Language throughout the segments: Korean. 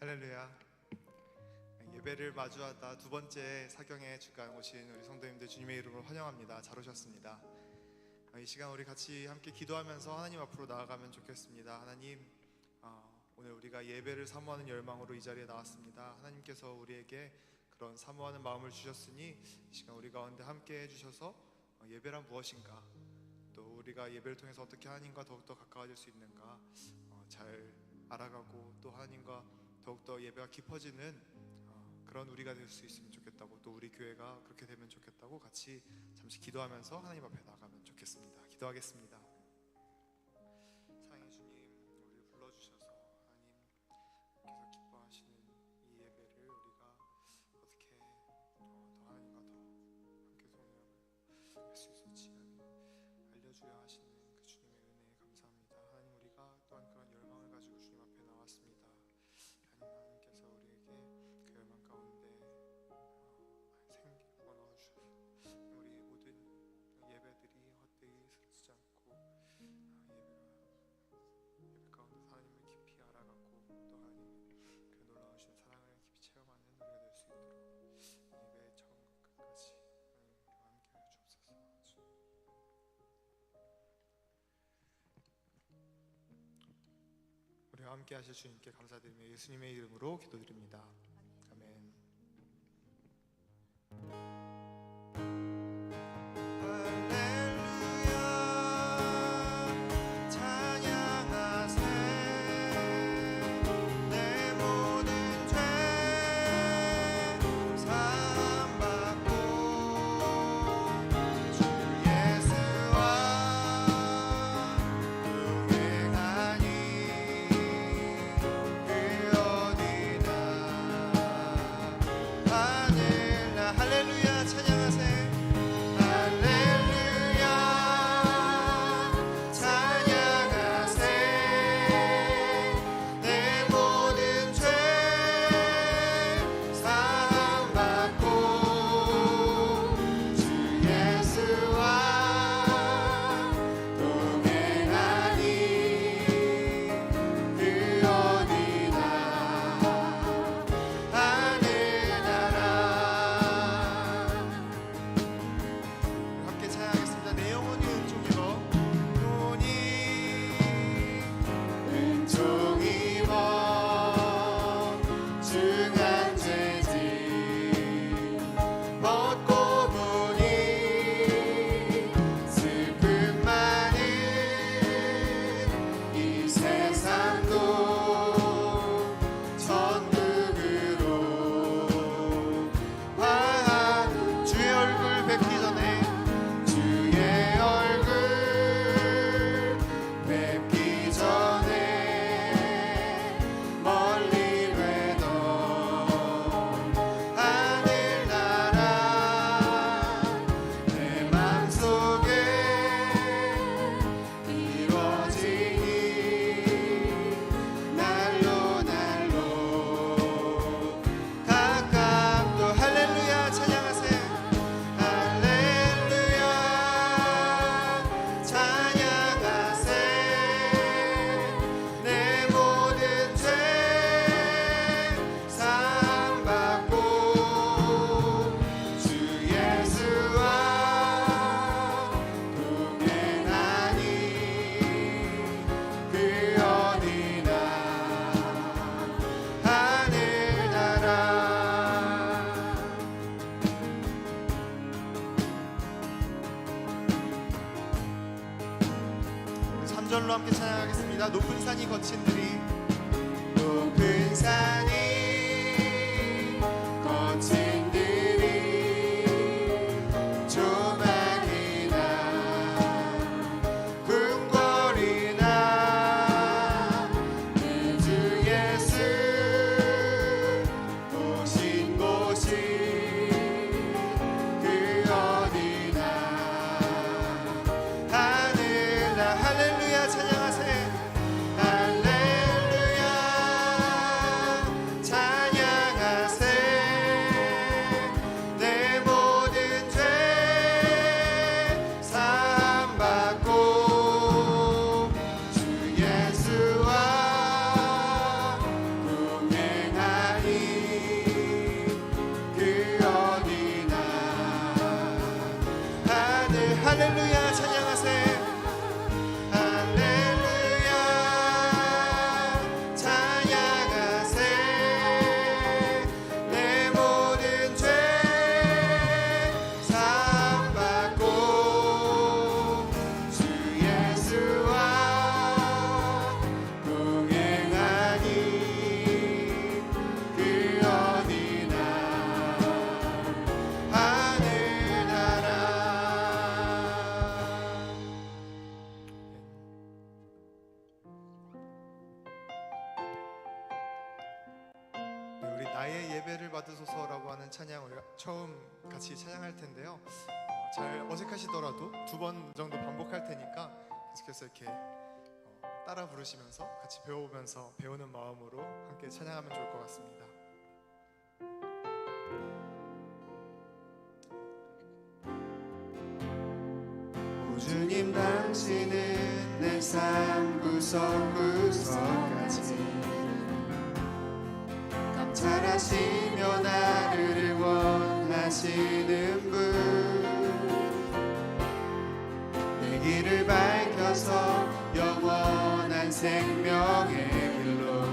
할렐루야. 예배를 마주하다 두 번째 사경의 주간 오신 우리 성도님들 주님의 이름으로 환영합니다. 잘 오셨습니다. 이 시간 우리 같이 함께 기도하면서 하나님 앞으로 나아가면 좋겠습니다. 하나님, 오늘 우리가 예배를 사모하는 열망으로 이 자리에 나왔습니다. 하나님께서 우리에게 그런 사모하는 마음을 주셨으니 이 시간 우리 가운데 함께 해주셔서 예배란 무엇인가, 또 우리가 예배를 통해서 어떻게 하나님과 더욱더 가까워질 수 있는가 잘 알아가고, 또 하나님과 더욱더 예배가 깊어지는 그런 우리가 될 수 있으면 좋겠다고, 또 우리 교회가 그렇게 되면 좋겠다고 같이 잠시 기도하면서 하나님 앞에 나가면 좋겠습니다. 기도하겠습니다. 사랑의 주님, 우리를 불러주셔서 하나님께서 기뻐하시는 이 예배를 우리가 어떻게 더 하나님과 더 함께 동행을 할 수 있을지 알려주려 하시는 그 주님의 은혜에 감사합니다. 하나님, 우리가 또한 그런 열망을 가지고 주님 앞에 나왔습니다. 하나님께서 우리에게 그 열망 가운데 생기 부어넣어주셔서 우리 모든 예배들이 헛되이 쓰러지지 않고 예배 가운데 하나님을 깊이 알아가고, 또 하나님의 그 놀라우신 사랑을 깊이 체험하는 우리가 될 수 있도록 예배의 처음부터 끝까지 하나님과 함께하여 주옵소서. 우리와 함께 하실 주님께 감사드리며 예수님의 이름으로 기도드립니다. 아멘. 절로 함께 찬양하겠습니다. 높은 산이 거친 들이, 높은 산이 거친 들이 조망이나 궁궐이나 그 주 예수 오신 곳이 그 어디나 하늘나. 할렐루야 찬양하세. 할렐루야 나의 예배를 받으소서라고 하는 찬양 우리가 처음 같이 찬양할 텐데요. 잘 어색하시더라도 2번 정도 반복할 테니까 계속해서 이렇게 따라 부르시면서 같이 배워보면서 배우는 마음으로 함께 찬양하면 좋을 것 같습니다. 오 주님 당신은 내 삶 구석구석까지 감찰하시며 나를 응원하시는 분, 내 길을 밝혀서 영원한 생명의 길로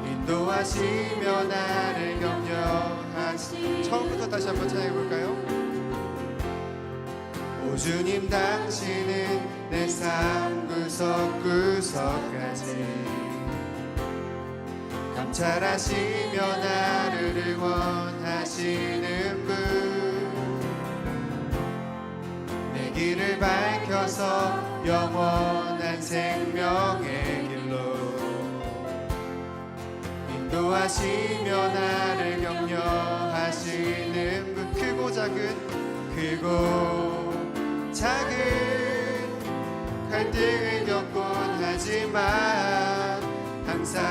인도하시며 나를 격려하시. 처음부터 다시 한번 찬양해 볼까요? 오 주님 당신은 내 삶 구석구석까지 감찰하시며 나를 응원하시는 분, 내 길을 밝혀서 영원한 생명의 길로 인도하시며 나를 격려하시는 분, 크고 작은 갈등을 겪곤 하지만 항상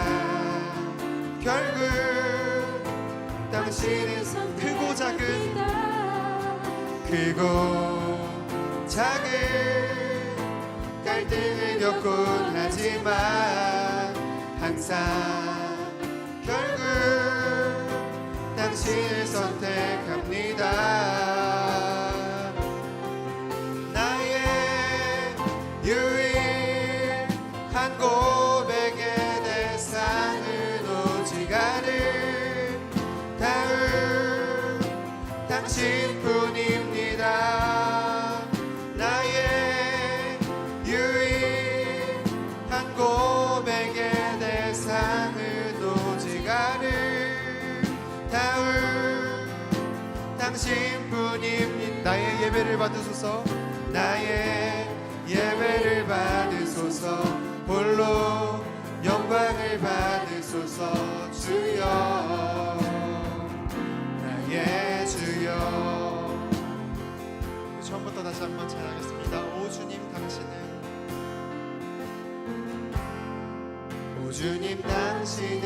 결국 당신은 크고 작은 갈등을 겪곤 하지만 항상 결국 당신을 선택합니다. 나의 유일한 고백의 대상은 오직 아름다운 당신뿐입니다. 나의 유일한 고백의 대상은 오직 아름다운 당신뿐입니다. 나의 예배를 받으소서, 나의 예배를 받으소서, 홀로 영광을 받으소서. 주여, 나의 주여. 처음부터 다시 한번 찬양하겠습니다. 오 주님 당신은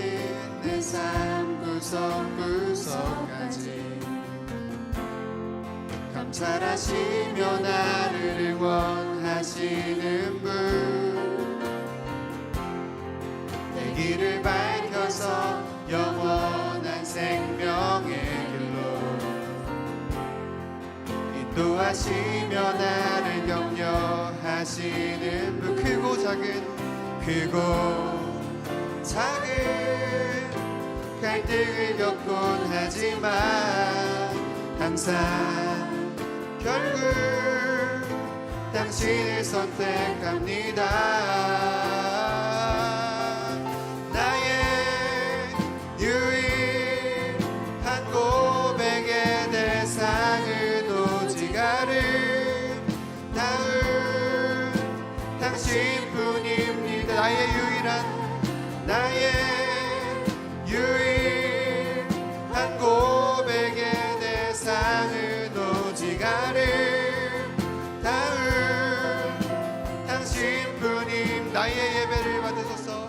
내 삶 구석구석까지 감찰하시며 나를 응원하시는 분, 내 길을 밝혀서 영원한 생명의 길로 인도하시며 나를 격려하시는 분, 크고 작은 갈등을 겪곤 하지만 항상 결국 당신을 선택합니다. 나의 유일한 고백의 대상은 오직 아름다운 당신뿐입니다. 나의 유일한 고백의 대상은 오직 아름다운 당신뿐임. 나의 예배를 받으소서,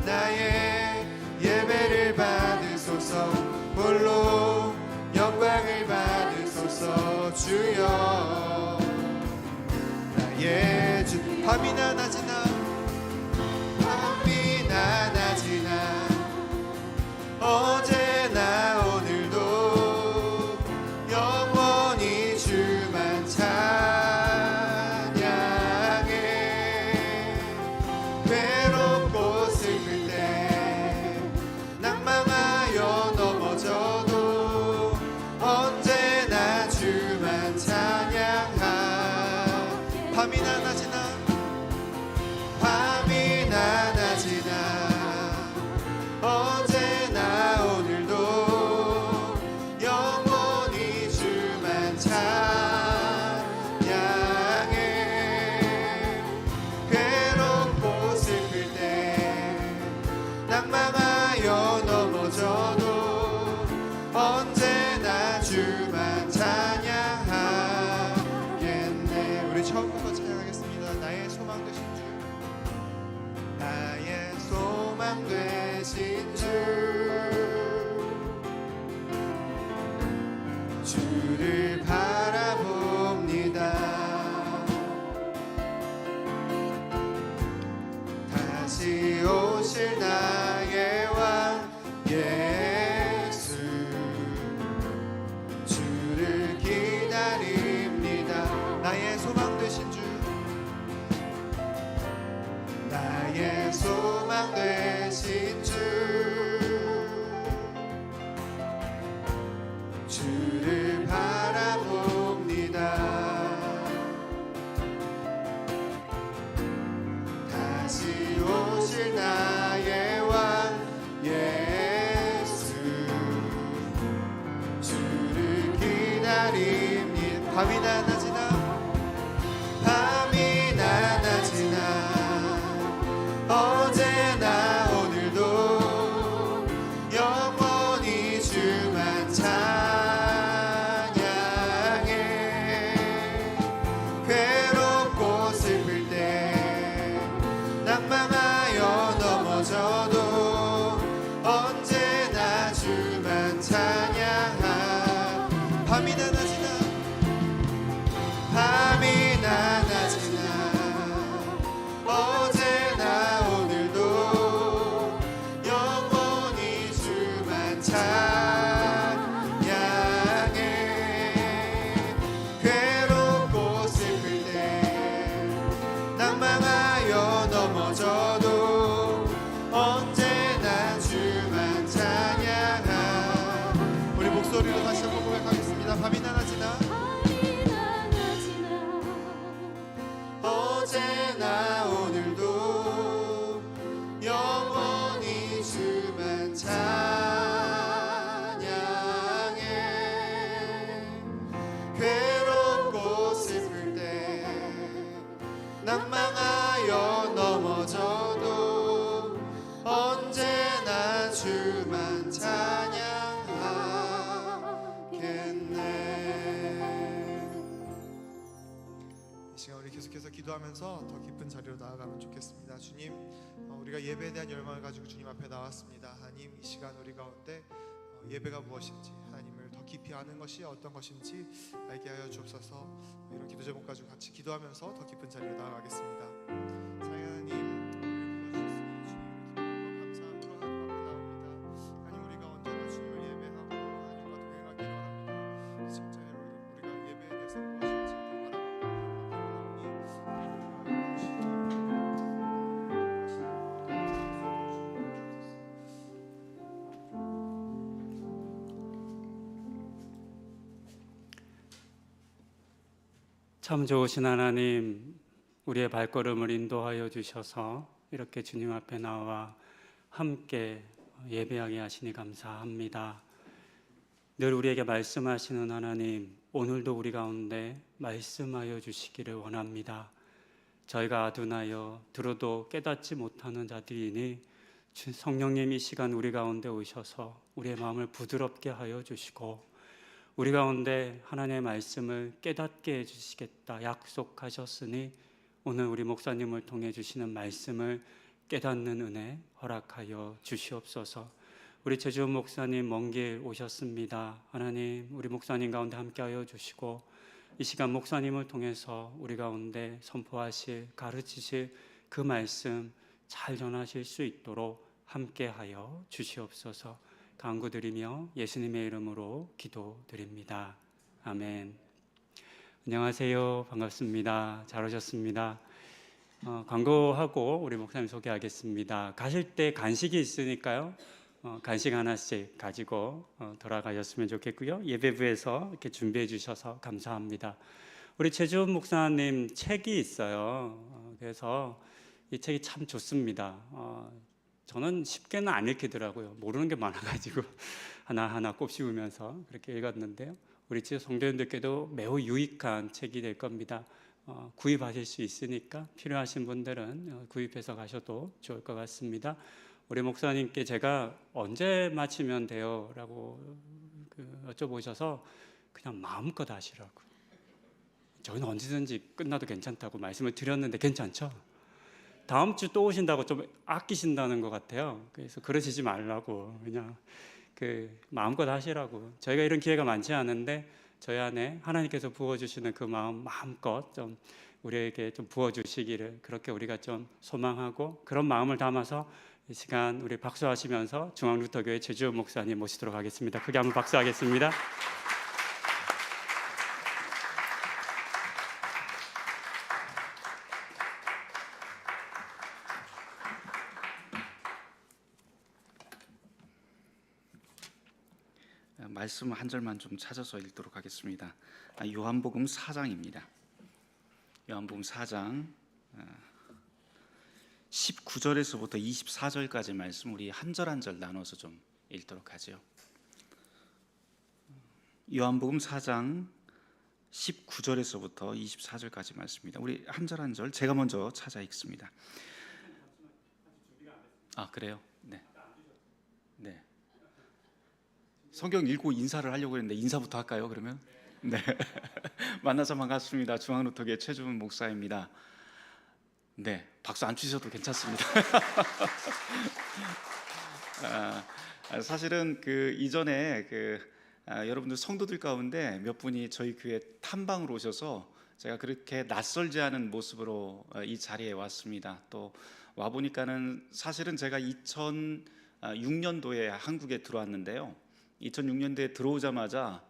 나의 예배를 받으소서, 홀로 영광을 받으소서. 주여, 나의 주. 밤이나 낮이나 어제나 오늘도 영원히 주만 찬양해. 괴롭고 슬플 때 낭망하여 넘어져도 언제나 주만 찬양하. 밤이나 낮이나 언제나 오늘도 영원히 주만 찬양해. 괴롭고 슬플 때 낭망하여 넘어 밤이나 낮이나 밤이나 낮이나 어제나 오늘도 영원히 주만 찬양해. 괴롭고 슬플 때 낭망하여 넘어져도 언제나 주만 찬양하. 밤이나 낮이나 밤이나 낮이나 어제나 오늘도 영원히 주만 찬양해. 괴롭고 슬플 때 낭망하여 넘어져도 언제나 주만 찬양하. 우리 목소리로 다시 한번 고백하겠습니다. 밤이나 낮이나 어제나 오늘도 영원히 주만 찬양해. 괴롭고 슬플 때 낭망하여 넘어져도 언제나 주만 찬양하겠네. 이 시간 우리 계속해서 기도하면서 더 깊은 자리로 나아가면 좋겠습니다. 주님, 우리가 예배에 대한 열망을 가지고 주님 앞에 나왔습니다. 하나님, 이 시간 우리 가운데 예배가 무엇인지, 하나님을 더 깊이 아는 것이 어떤 것인지 알게 하여 주옵소서. 이런 기도 제목 가지고 같이 기도하면서 더 깊은 자리로 나아가겠습니다. 사랑하는 하나님, 우리를 불러주셨으니 주님을 감사함으로 하나님 앞에 나옵니다. 하나님, 우리가 언제나 주님을 예배하고 하나님과 동행하기를 원합니다. 진짜 우리가 예배에 대해서 무엇인지 참 좋으신 하나님, 우리의 발걸음을 인도하여 주셔서 이렇게 주님 앞에 나와 함께 예배하게 하시니 감사합니다. 늘 우리에게 말씀하시는 하나님, 오늘도 우리 가운데 말씀하여 주시기를 원합니다. 저희가 아둔하여 들어도 깨닫지 못하는 자들이니 성령님 이 시간 우리 가운데 오셔서 우리의 마음을 부드럽게 하여 주시고 우리 가운데 하나님의 말씀을 깨닫게 해주시겠다 약속하셨으니 오늘 우리 목사님을 통해 주시는 말씀을 깨닫는 은혜 허락하여 주시옵소서. 우리 최주원 목사님 먼 길 오셨습니다. 하나님, 우리 목사님 가운데 함께하여 주시고 이 시간 목사님을 통해서 우리 가운데 선포하실, 가르치실 그 말씀 잘 전하실 수 있도록 함께하여 주시옵소서. 간구드리며 예수님의 이름으로 기도드립니다. 아멘. 안녕하세요. 반갑습니다. 잘 오셨습니다. 광고하고 우리 목사님 소개하겠습니다. 가실 때 간식이 있으니까요. 간식 하나씩 가지고 돌아가셨으면 좋겠고요. 예배부에서 이렇게 준비해 주셔서 감사합니다. 우리 최주원 목사님 책이 있어요. 그래서 이 책이 참 좋습니다. 저는 쉽게는 안 읽히더라고요. 모르는 게 많아가지고 하나하나 꼽씹으면서 그렇게 읽었는데요. 우리 지금 성도님들께도 매우 유익한 책이 될 겁니다. 구입하실 수 있으니까 필요하신 분들은 구입해서 가셔도 좋을 것 같습니다. 우리 목사님께 제가 언제 마치면 돼요? 라고 여쭤보셔서 그냥 마음껏 하시라고. 저희는 언제든지 끝나도 괜찮다고 말씀을 드렸는데 괜찮죠? 다음 주 또 오신다고 좀 아끼신다는 것 같아요. 그래서 그러시지 말라고 그냥 마음껏 하시라고. 저희가 이런 기회가 많지 않은데 저희 안에 하나님께서 부어주시는 그 마음 마음껏 좀 우리에게 좀 부어주시기를 그렇게 우리가 좀 소망하고 그런 마음을 담아서 이 시간 우리 박수하시면서 중앙루터교회 최주원 목사님 모시도록 하겠습니다. 크게 한번 박수하겠습니다. 말씀 한 절만 좀 찾아서 읽도록 하겠습니다. 요한복음 4장입니다. 요한복음 4장 19절에서부터 24절까지 말씀 우리 한 절 한 절 나눠서 좀 읽도록 하죠. 요한복음 4장 19절에서부터 24절까지 말씀입니다. 우리 한 절 한 절 제가 먼저 찾아 읽습니다. 아, 그래요? 네. 네. 성경 읽고 인사를 하려고 했는데 인사부터 할까요, 그러면? 네. 만나서 반갑습니다. 중앙루터교회 최주문 목사입니다. 네. 박수 안 치셔도 괜찮습니다. 사실은 그 이전에 여러분들 성도들 가운데 몇 분이 저희 교회 탐방으로 오셔서 제가 그렇게 낯설지 않은 모습으로 이 자리에 왔습니다. 또 와 보니까는 사실은 제가 2006년도에 한국에 들어왔는데요. 2006년도에 들어오자마자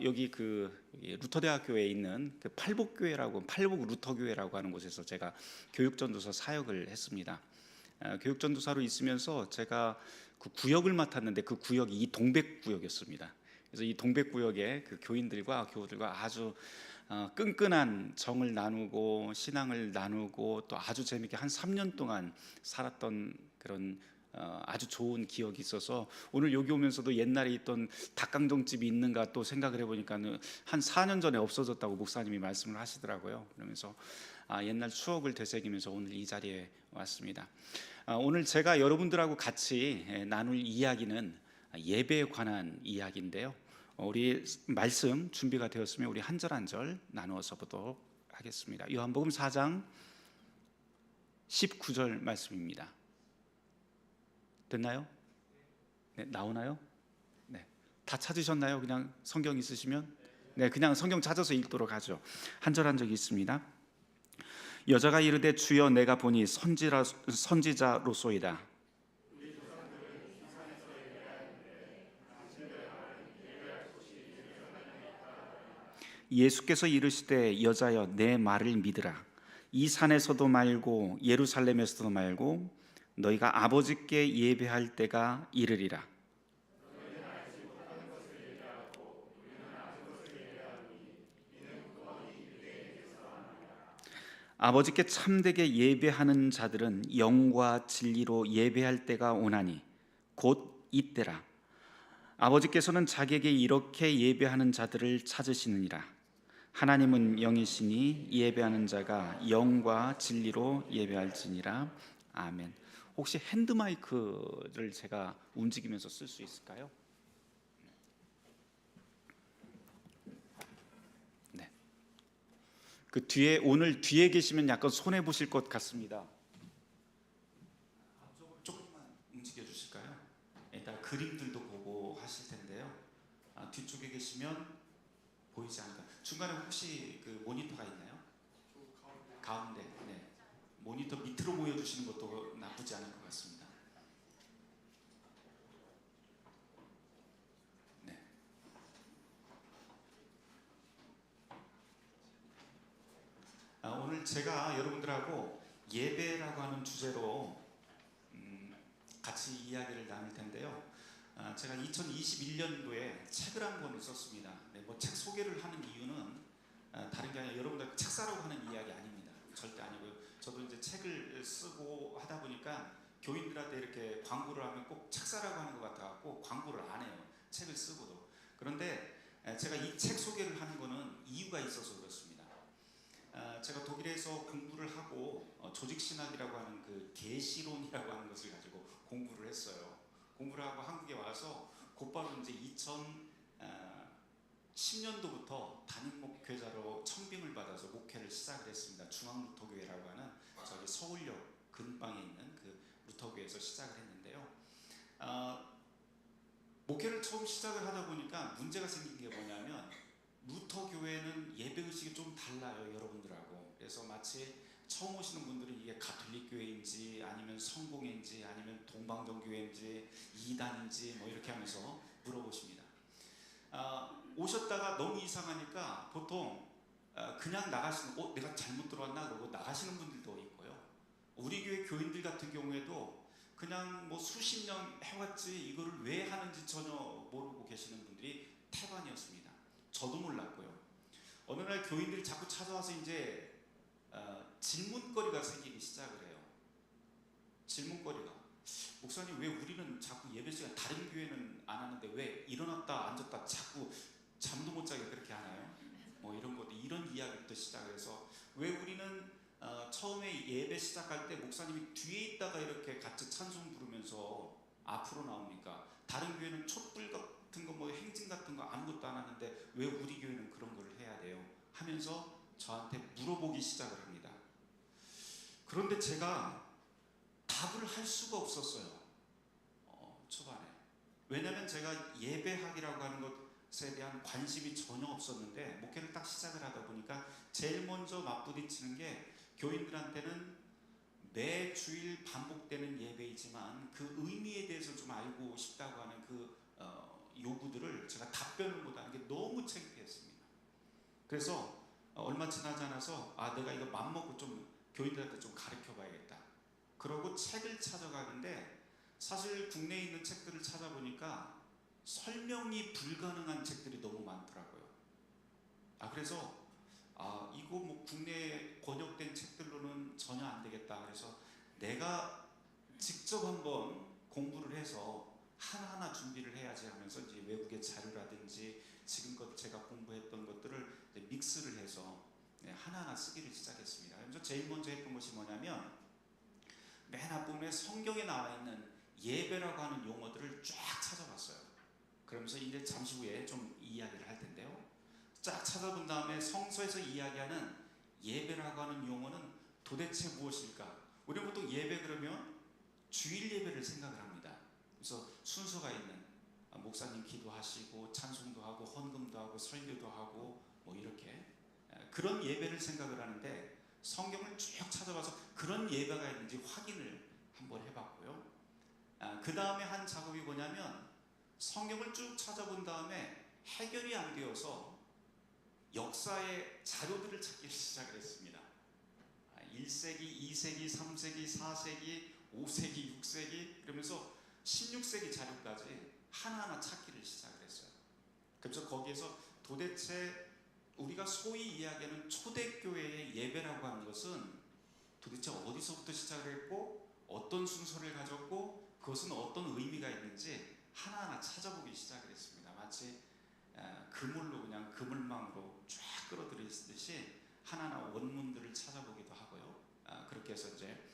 여기 루터대학교에 있는 그 팔복 루터교회라고 하는 곳에서 제가 교육전도사 사역을 했습니다. 교육전도사로 있으면서 제가 그 구역을 맡았는데 그 구역이 이 동백구역이었습니다. 그래서 이 동백구역의 그 교인들과 교우들과 아주 끈끈한 정을 나누고 신앙을 나누고 또 아주 재미있게 한 3년 동안 살았던 그런 아주 좋은 기억이 있어서 오늘 여기 오면서도 옛날에 있던 닭강정집이 있는가 또 생각을 해보니까 한 4년 전에 없어졌다고 목사님이 말씀을 하시더라고요. 그러면서 옛날 추억을 되새기면서 오늘 이 자리에 왔습니다. 오늘 제가 여러분들하고 같이 나눌 이야기는 예배에 관한 이야기인데요. 우리 말씀 준비가 되었으면 우리 한 절 한 절 나누어서 보도록 하겠습니다. 요한복음 4장 19절 말씀입니다. 됐나요? 네, 나오나요? 네, 다 찾으셨나요? 그냥 성경 있으시면 네, 그냥 성경 찾아서 읽도록 하죠. 한 절 한 절 있습니다. 여자가 이르되 주여 내가 보니 선지자로소이다. 예수께서 이르시되 여자여 내 말을 믿으라. 이 산에서도 말고 예루살렘에서도 말고 너희가 아버지께 예배할 때가 이르리라. 아버지께 참되게 예배하는 자들은 영과 진리로 예배할 때가 오나니 곧 이때라. 아버지께서는 자기에게 이렇게 예배하는 자들을 찾으시느니라. 하나님은 영이시니 예배하는 자가 영과 진리로 예배할지니라. 아멘. 혹시 핸드마이크를 제가 움직이면서 쓸 수 있을까요? 네. 그 뒤에 오늘 뒤에 계시면 약간 손해 보실 것 같습니다. 조금만 움직여 주실까요? 일단 그림들도 보고 하실 텐데요. 뒤쪽에 계시면 보이지 않을까. 중간에 혹시 그 모니터가 있나요? 가운데. 네. 모니터 밑으로 보여주시는 것도 나쁘지 않을 것 같습니다. 네. 오늘 제가 여러분들하고 예배라고 하는 주제로 같이 이야기를 나눌 텐데요. 제가 2021년도에 책을 한 권을 썼습니다. 네, 뭐 책 소개를 하는 이유는 다른 게 아니라 여러분들 책 사라고 하는 이야기 아닙니다. 절대 아니고요. 저도 이제 책을 쓰고 하다 보니까 교인들한테 이렇게 광고를 하면 꼭 책 사라고 하는 것 같아갖고 광고를 안 해요. 책을 쓰고도. 그런데 제가 이 책 소개를 하는 거는 이유가 있어서 그렇습니다. 제가 독일에서 공부를 하고 조직신학이라고 하는 그 계시론이라고 하는 것을 가지고 공부를 했어요. 공부를 하고 한국에 와서 곧바로 이제 2010년도부터 담임 목회자로 청빙을 받아서 목회를 시작을 했습니다. 중앙루터교회라고 하는 저기 서울역 근방에 있는 그 루터교회에서 시작을 했는데요. 목회를 처음 시작을 하다 보니까 문제가 생긴 게 뭐냐면 루터교회는 예배의식이 좀 달라요, 여러분들하고. 그래서 마치 처음 오시는 분들은 이게 가톨릭 교회인지 아니면 성공회인지 아니면 동방정교회인지 이단인지 뭐 이렇게 하면서 물어보십니다. 오셨다가 너무 이상하니까 보통 그냥 나가시는, 내가 잘못 들어왔나 그러고 나가시는 분들도 있고요. 우리 교회 교인들 같은 경우에도 그냥 뭐 수십 년 해왔지 이거를 왜 하는지 전혀 모르고 계시는 분들이 태반이었습니다. 저도 몰랐고요. 어느 날 교인들이 자꾸 찾아와서 이제 질문거리가 생기기 시작을 해요. 질문거리가, 목사님 왜 우리는 자꾸 예배 시간 다른 교회는 안 하는데 왜 일어났다 앉았다 자꾸 잠도 못 자게 그렇게 하나요? 뭐 이런 것도 이런 이야기부터 시작해서 왜 우리는 처음에 예배 시작할 때 목사님이 뒤에 있다가 이렇게 같이 찬송 부르면서 앞으로 나옵니까? 다른 교회는 촛불 같은 거 뭐 행진 같은 거 아무것도 안 하는데 왜 우리 교회는 그런 걸 해야 돼요? 하면서 저한테 물어보기 시작을 합니다. 그런데 제가 답을 할 수가 없었어요. 초반에. 왜냐하면 제가 예배학이라고 하는 것에 대한 관심이 전혀 없었는데 목회를 딱 시작을 하다 보니까 제일 먼저 맞부딪히는 게 교인들한테는 매 주일 반복되는 예배이지만 그 의미에 대해서 좀 알고 싶다고 하는 그 요구들을 제가 답변을 못하는 게 너무 창피했습니다. 그래서 얼마 지나지 않아서 내가 이거 맘먹고 좀 교인들한테 좀 가르쳐 봐야겠다. 그러고 책을 찾아가는데 사실 국내에 있는 책들을 찾아보니까 설명이 불가능한 책들이 너무 많더라고요. 그래서 이거 뭐 국내에 번역된 책들로는 전혀 안 되겠다. 그래서 내가 직접 한번 공부를 해서 하나하나 준비를 해야지 하면서 이제 외국의 자료라든지 지금껏 제가 공부했던 것들을 이제 믹스를 해서 하나하나 쓰기를 시작했습니다. 그래서 제일 먼저 했던 것이 뭐냐면 맨 앞부분에 성경에 나와 있는 예배라고 하는 용어들을 쫙 찾아봤어요. 그러면서 이제 잠시 후에 좀 이야기를 할 텐데요. 쫙 찾아본 다음에 성서에서 이야기하는 예배라고 하는 용어는 도대체 무엇일까? 우리는 보통 예배 그러면 주일 예배를 생각을 합니다. 그래서 순서가 있는 목사님 기도하시고 찬송도 하고 헌금도 하고 설교도 하고 뭐 이렇게 그런 예배를 생각을 하는데 성경을 쭉 찾아봐서 그런 예배가 있는지 확인을 한번 해봤고요. 그 다음에 한 작업이 뭐냐면 성경을 쭉 찾아본 다음에 해결이 안 되어서 역사의 자료들을 찾기 시작을 했습니다. 1세기, 2세기, 3세기, 4세기, 5세기, 6세기 그러면서 16세기 자료까지 하나하나 찾기를 시작을 했어요. 그래서 거기에서 도대체 우리가 소위 이야기하는 초대교회의 예배라고 하는 것은 도대체 어디서부터 시작을 했고 어떤 순서를 가졌고 그것은 어떤 의미가 있는지 하나하나 찾아보기 시작을 했습니다. 마치 그물로 그냥 그물망으로 쫙 끌어들이듯이 하나하나 원문들을 찾아보기도 하고요. 그렇게 해서 이제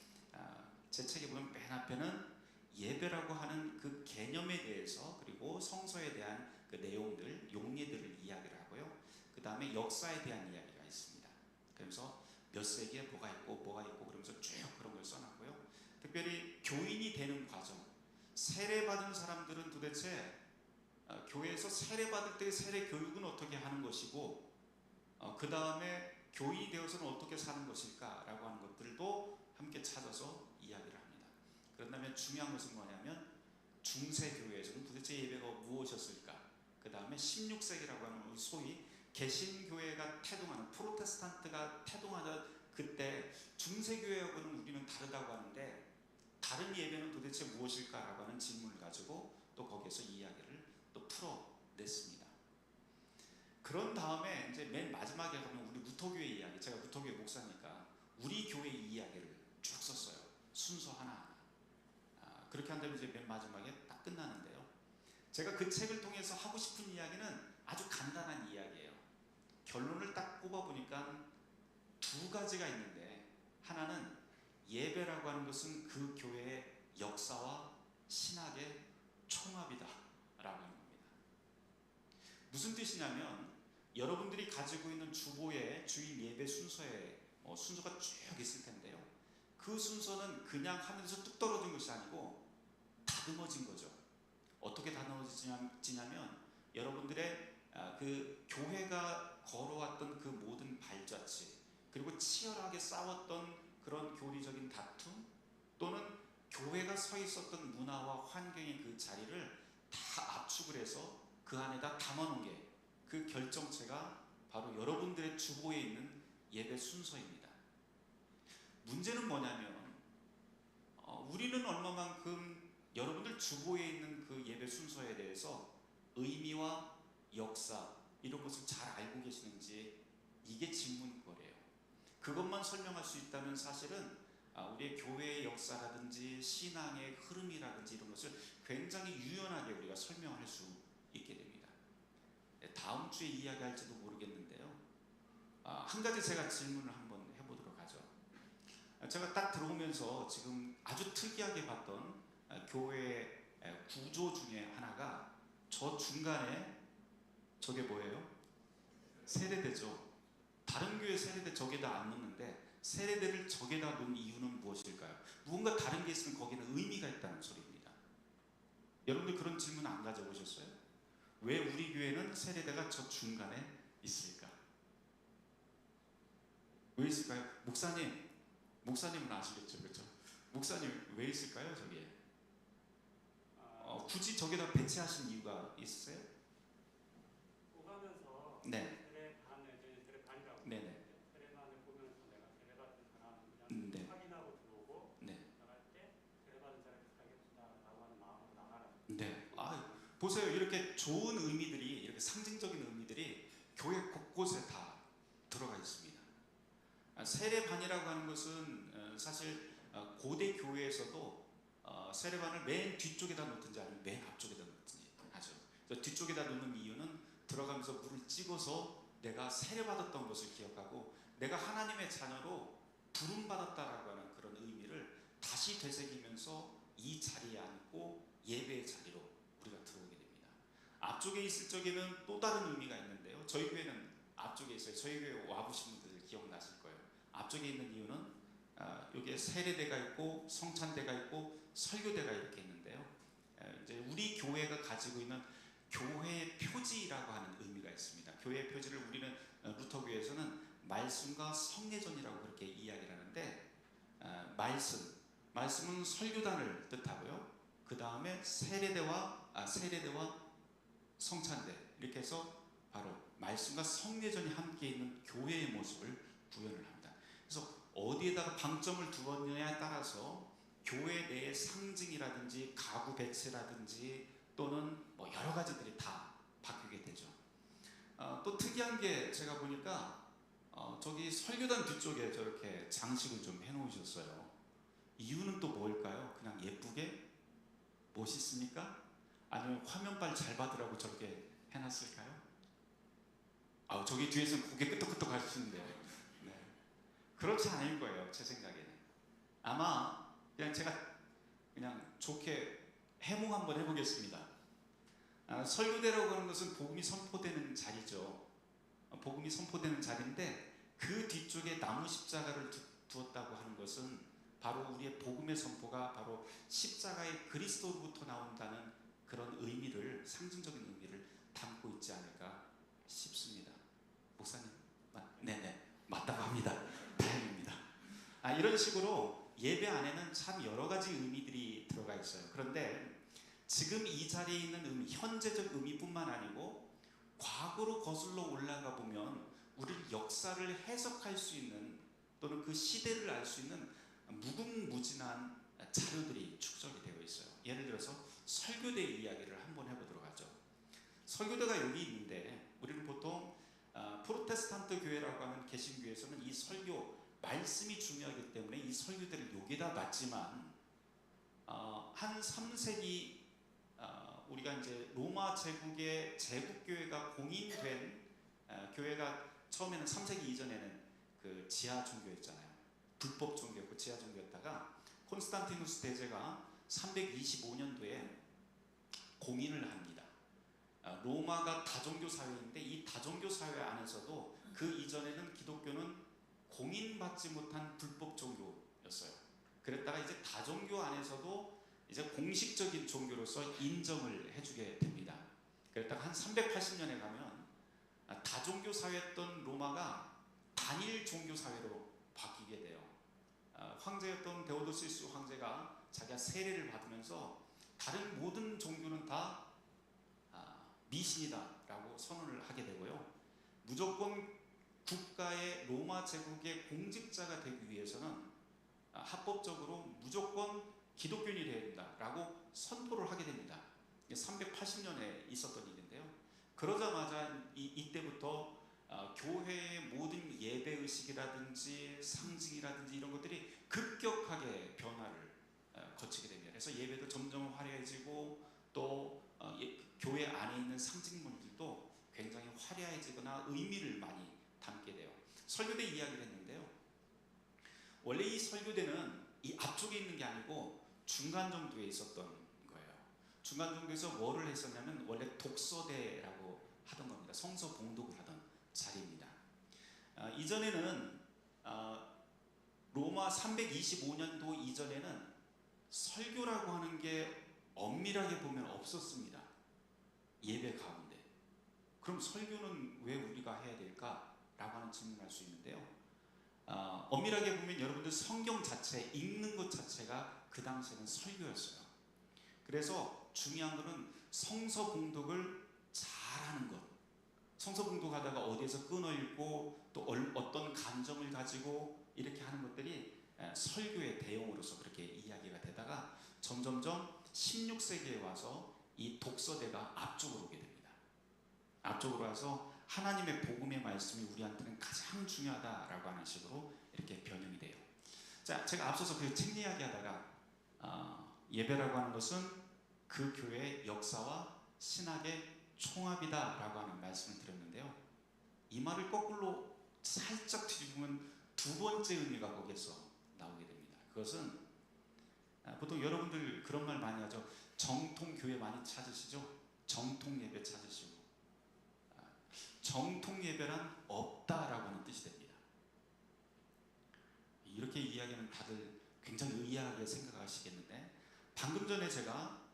제 책에 보면 맨 앞에는 예배라고 하는 그 개념에 대해서 그리고 성서에 대한 그 내용들, 용례들을 이야기를 하고요. 그 다음에 역사에 대한 이야기가 있습니다. 그래서 몇 세기에 뭐가 있고 그러면서 쭉 그런 걸 써놨고요. 특별히 교인이 되는 과정, 세례받은 사람들은 도대체 교회에서 세례받을 때의 세례 교육은 어떻게 하는 것이고 그 다음에 교인이 되어서는 어떻게 사는 것일까라고 하는 것들도 함께 찾아서 이야기를 합니다. 그런다면 중요한 것은 뭐냐면 중세교회에서는 도대체 예배가 무엇이었을까? 그 다음에 16세기라고 하는 소위 개신교회가 태동하는 프로테스탄트가 태동하던 그때 중세교회하고는 우리는 다르다고 하는데 다른 예배는 도대체 무엇일까라고 하는 질문을 가지고 또 거기에서 이야기를 또 풀어냈습니다. 그런 다음에 이제 맨 마지막에 가면 우리 무토교회 이야기, 제가 무토교회 목사니까 우리 교회 이야기를 쭉 썼어요. 순서 하나하나. 그렇게 한다면 이제 맨 마지막에 딱 끝나는데요. 제가 그 책을 통해서 하고 싶은 이야기는 아주 간단한 이야기예요. 결론을 딱 꼽아보니까 두 가지가 있는데 하나는 예배라고 하는 것은 그 교회의 역사와 신학의 총합이다 라고 하는 겁니다. 무슨 뜻이냐면 여러분들이 가지고 있는 주보의 주일 예배 순서에 순서가 쭉 있을 텐데요. 그 순서는 그냥 하늘에서 뚝 떨어진 것이 아니고 다듬어진 거죠. 어떻게 다듬어지냐면 여러분들의 그 교회가 걸어왔던 그 모든 발자취 그리고 치열하게 싸웠던 그런 교리적인 다툼 또는 교회가 서 있었던 문화와 환경의 그 자리를 다 압축을 해서 그 안에다 담아놓은 게 그 결정체가 바로 여러분들의 주보에 있는 예배 순서입니다. 문제는 뭐냐면 우리는 얼마만큼 여러분들 주보에 있는 그 예배 순서에 대해서 의미와 역사 이런 것을 잘 알고 계시는지 이게 질문거리예요. 그것만 설명할 수 있다면 사실은 우리의 교회의 역사라든지 신앙의 흐름이라든지 이런 것을 굉장히 유연하게 우리가 설명할 수 있게 됩니다. 다음 주에 이야기할지도 모르겠는데요. 한 가지 제가 질문을 한번 해보도록 하죠. 제가 딱 들어오면서 지금 아주 특이하게 봤던 교회의 구조 중에 하나가 저 중간에 저게 뭐예요? 세례대죠. 다른 교회 세례대 저기다 안 넣는데 세례대를 저기다 놓은 이유는 무엇일까요? 무언가 다른 게 있으면 거기는 의미가 있다는 소리입니다. 여러분들 그런 질문 안 가져보셨어요? 왜 우리 교회는 세례대가 저 중간에 있을까? 왜 있을까요? 목사님은 아시겠죠, 그렇죠? 목사님 왜 있을까요, 저기에? 굳이 저기다 배치하신 이유가 있으세요? 오가면서 네. 세례반이라고 네네. 세례반을 보면서 내가 세례받은 사람이랑 네. 확인하고 들어오고 네. 나갈 때 세례받은 사람이 살겠다라고 하는 마음으로 나가라. 네. 보세요. 이렇게 좋은 의미들이, 이렇게 상징적인 의미들이 교회 곳곳에 다 들어가 있습니다. 세례반이라고 하는 것은 사실 고대 교회에서도 세례반을 맨 뒤쪽에다 놓든지 아니면 맨 앞쪽에다 놓든지 하죠. 뒤쪽에다 놓는 이유는 들어가면서 물을 찍어서 내가 세례받았던 것을 기억하고 내가 하나님의 자녀로 부름받았다라고 하는 그런 의미를 다시 되새기면서 이 자리에 앉고 예배의 자리로 우리가 들어오게 됩니다. 앞쪽에 있을 적에는 또 다른 의미가 있는데요. 저희 교회는 앞쪽에 있어요. 저희 교회 와보신 분들 기억나실 거예요. 앞쪽에 있는 이유는 여기에 세례대가 있고 성찬대가 있고 설교대가 이렇게 있는데요. 이제 우리 교회가 가지고 있는 교회의 표지라고 하는 의미가 있습니다. 교회의 표지를 우리는 루터교회에서는 말씀과 성례전이라고 그렇게 이야기를 하는데 말씀은 설교단을 뜻하고요. 그 다음에 세례대와 성찬대 이렇게 해서 바로 말씀과 성례전이 함께 있는 교회의 모습을 구현을 합니다. 그래서 어디에다가 방점을 두었느냐에 따라서 교회 내의 상징이라든지 가구 배치라든지 또는 뭐 여러 가지들이 다 바뀌게 되죠. 또 특이한 게 제가 보니까 저기 설교단 뒤쪽에 저렇게 장식을 좀 해놓으셨어요. 이유는 또 뭘까요? 그냥 예쁘게? 멋있습니까? 아니면 화면빨 잘 받으라고 저렇게 해놨을까요? 저기 뒤에서는 고개 끄덕끄덕 하시는데 네. 그렇지 않을 거예요. 제 생각에는 아마 그냥 제가 그냥 좋게 해몽 한번 해보겠습니다. 설교대라고 하는 것은 복음이 선포되는 자리죠. 복음이 선포되는 자리인데 그 뒤쪽에 나무 십자가를 두었다고 하는 것은 바로 우리의 복음의 선포가 바로 십자가의 그리스도로부터 나온다는 그런 의미를, 상징적인 의미를 담고 있지 않을까 싶습니다. 목사님, 네네 맞다고 합니다. 다행입니다. 이런 식으로 예배 안에는 참 여러 가지 의미들이 들어가 있어요. 그런데 지금 이 자리에 있는 의미, 현재적 의미뿐만 아니고 과거로 거슬러 올라가 보면 우리를 역사를 해석할 수 있는 또는 그 시대를 알 수 있는 무궁무진한 자료들이 축적이 되어 있어요. 예를 들어서 설교대 이야기를 한번 해보도록 하죠. 설교대가 여기 있는데 우리는 보통 프로테스탄트 교회라고 하는 개신교에서는 이 설교 말씀이 중요하기 때문에 이 설교대를 여기다 놨지만 한 3세기 우리가 이제 로마 제국의 제국교회가 공인된 교회가 처음에는 3세기 이전에는 그 지하 종교였잖아요. 불법 종교였고 지하 종교였다가 콘스탄티누스 대제가 325년도에 공인을 합니다. 로마가 다종교 사회인데 이 다종교 사회 안에서도 그 이전에는 기독교는 공인받지 못한 불법 종교였어요. 그랬다가 이제 다종교 안에서도 이제 공식적인 종교로서 인정을 해주게 됩니다. 그랬다가 한 380년에 가면 다종교 사회였던 로마가 단일 종교 사회로 바뀌게 돼요. 황제였던 데오도시우스 황제가 자기가 세례를 받으면서 다른 모든 종교는 다 미신이다라고 선언을 하게 되고요. 무조건 국가의 로마 제국의 공직자가 되기 위해서는 합법적으로 무조건 기독교인이 되어야 된다라고 선포를 하게 됩니다. 380년에 있었던 일인데요. 그러자마자 이때부터 교회의 모든 예배의식이라든지 상징이라든지 이런 것들이 급격하게 변화를 거치게 됩니다. 그래서 예배도 점점 화려해지고 또 교회 안에 있는 상징물들도 굉장히 화려해지거나 의미를 많이 담게 돼요. 설교대 이야기를 했는데요. 원래 이 설교대는 이 앞쪽에 있는 게 아니고 중간 정도에 있었던 거예요. 중간 정도에서 뭐를 했었냐면 원래 독서대라고 하던 겁니다. 성서 봉독을 하던 자리입니다. 이전에는 로마 325년도 이전에는 설교라고 하는 게 엄밀하게 보면 없었습니다. 예배 가운데. 그럼 설교는 왜 우리가 해야 될까? 라고 하는 질문을 할 수 있는데요. 엄밀하게 보면 여러분들 성경 자체, 읽는 것 자체가 그 당시에는 설교였어요. 그래서 중요한 거는 성서 봉독을 잘하는 것. 성서 봉독하다가 어디에서 끊어 읽고 또 어떤 감정을 가지고 이렇게 하는 것들이 설교의 대용으로서 그렇게 이야기가 되다가 점점점 16세기에 와서 이 독서대가 앞쪽으로 오게 됩니다. 앞쪽으로 와서 하나님의 복음의 말씀이 우리한테는 가장 중요하다라고 하는 식으로 이렇게 변형이 돼요. 자, 제가 앞서서 그 책 이야기하다가 예배라고 하는 것은 그 교회의 역사와 신학의 총합이다라고 하는 말씀을 드렸는데요. 이 말을 거꾸로 살짝 뒤집으면 두 번째 의미가 거기에서 나오게 됩니다. 그것은 보통 여러분들 그런 말 많이 하죠. 정통 교회 많이 찾으시죠? 정통 예배 찾으시고. 정통 예배란 없다라고 하는 뜻이 됩니다. 이렇게 이야기하면 다들 굉장히 의아하게 생각하시겠는데, 방금 전에 제가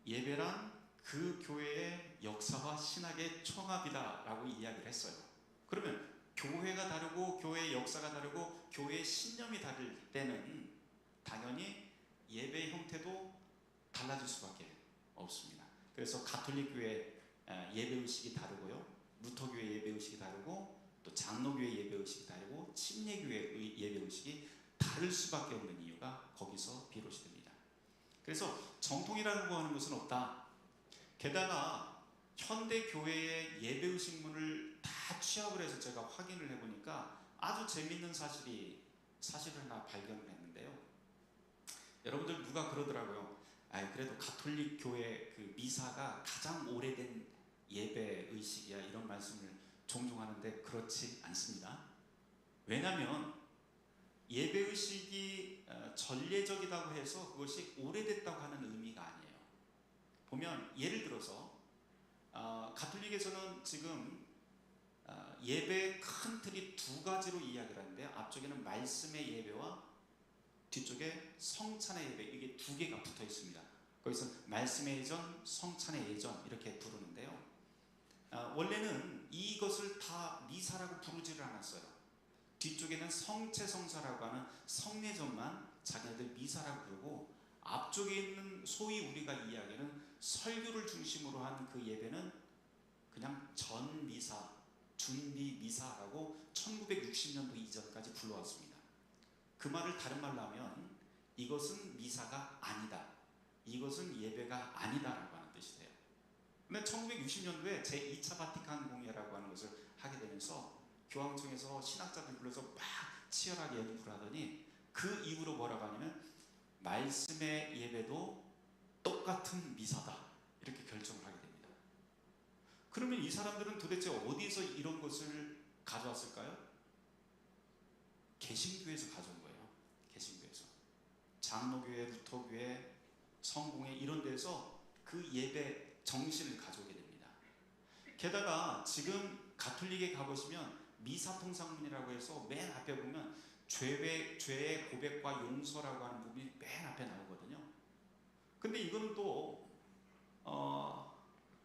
예배란 그 교회의 역사와 신학의 총합이다라고 이야기를 했어요. 그러면 교회가 다르고 교회의 역사가 다르고 교회의 신념이 다를 때는 당연히 예배의 형태도 달라질 수밖에 없습니다. 그래서 가톨릭 교회 예배 의식이 다르고요, 루터교회 예배 의식이 다르고 또 장로교회 예배 의식이 다르고 침례교회 예배 의식이 다를 수밖에 없는 이유가 거기서 비롯이 됩니다. 그래서 정통이라고 하는 것은 없다. 게다가 현대 교회의 예배 의식문을 다 취합을 해서 제가 확인을 해보니까 아주 재밌는 사실을 하나 발견을 했는데요. 여러분들 누가 그러더라고요. 그래도 가톨릭 교회 그 미사가 가장 오래된 예배 의식이야, 이런 말씀을 종종 하는데 그렇지 않습니다. 왜냐하면 예배 의식이 전례적이라고 해서 그것이 오래됐다고 하는 의미가 아니에요. 보면 예를 들어서 가톨릭에서는 지금 예배의 큰 틀이 두 가지로 이야기를 하는데요. 앞쪽에는 말씀의 예배와 뒤쪽에 성찬의 예배, 이게 두 개가 붙어 있습니다. 거기서 말씀의 예전, 성찬의 예전 이렇게 부르는데요. 원래는 이것을 다 미사라고 부르지를 않았어요. 뒤쪽에는 성체성사라고 하는 성례전만 자기네들 미사라고 부르고, 앞쪽에 있는 소위 우리가 이야기하는 설교를 중심으로 한 그 예배는 그냥 전미사, 준비미사라고 1960년도 이전까지 불러왔습니다. 그 말을 다른 말로 하면 이것은 미사가 아니다, 이것은 예배가 아니다라고 하는 뜻이 돼요. 근데 1960년도에 제2차 바티칸 공예라고 하는 것을 하게 되면서 교황청에서 신학자들 불러서 막 치열하게 연구를 하더니 그 이후로 뭐라고 하냐면 말씀의 예배도 똑같은 미사다, 이렇게 결정을 하게 됩니다. 그러면 이 사람들은 도대체 어디서 이런 것을 가져왔을까요? 개신교에서 가져온 거예요. 개신교에서. 장로교회, 루터교회, 성공회 이런 데서 그 예배 정신을 가져오게 됩니다. 게다가 지금 가톨릭에 가보시면 미사통상문이라고 해서 맨 앞에 보면 죄의 고백과 용서라고 하는 부분이 맨 앞에 나오거든요. 근데 이거는 또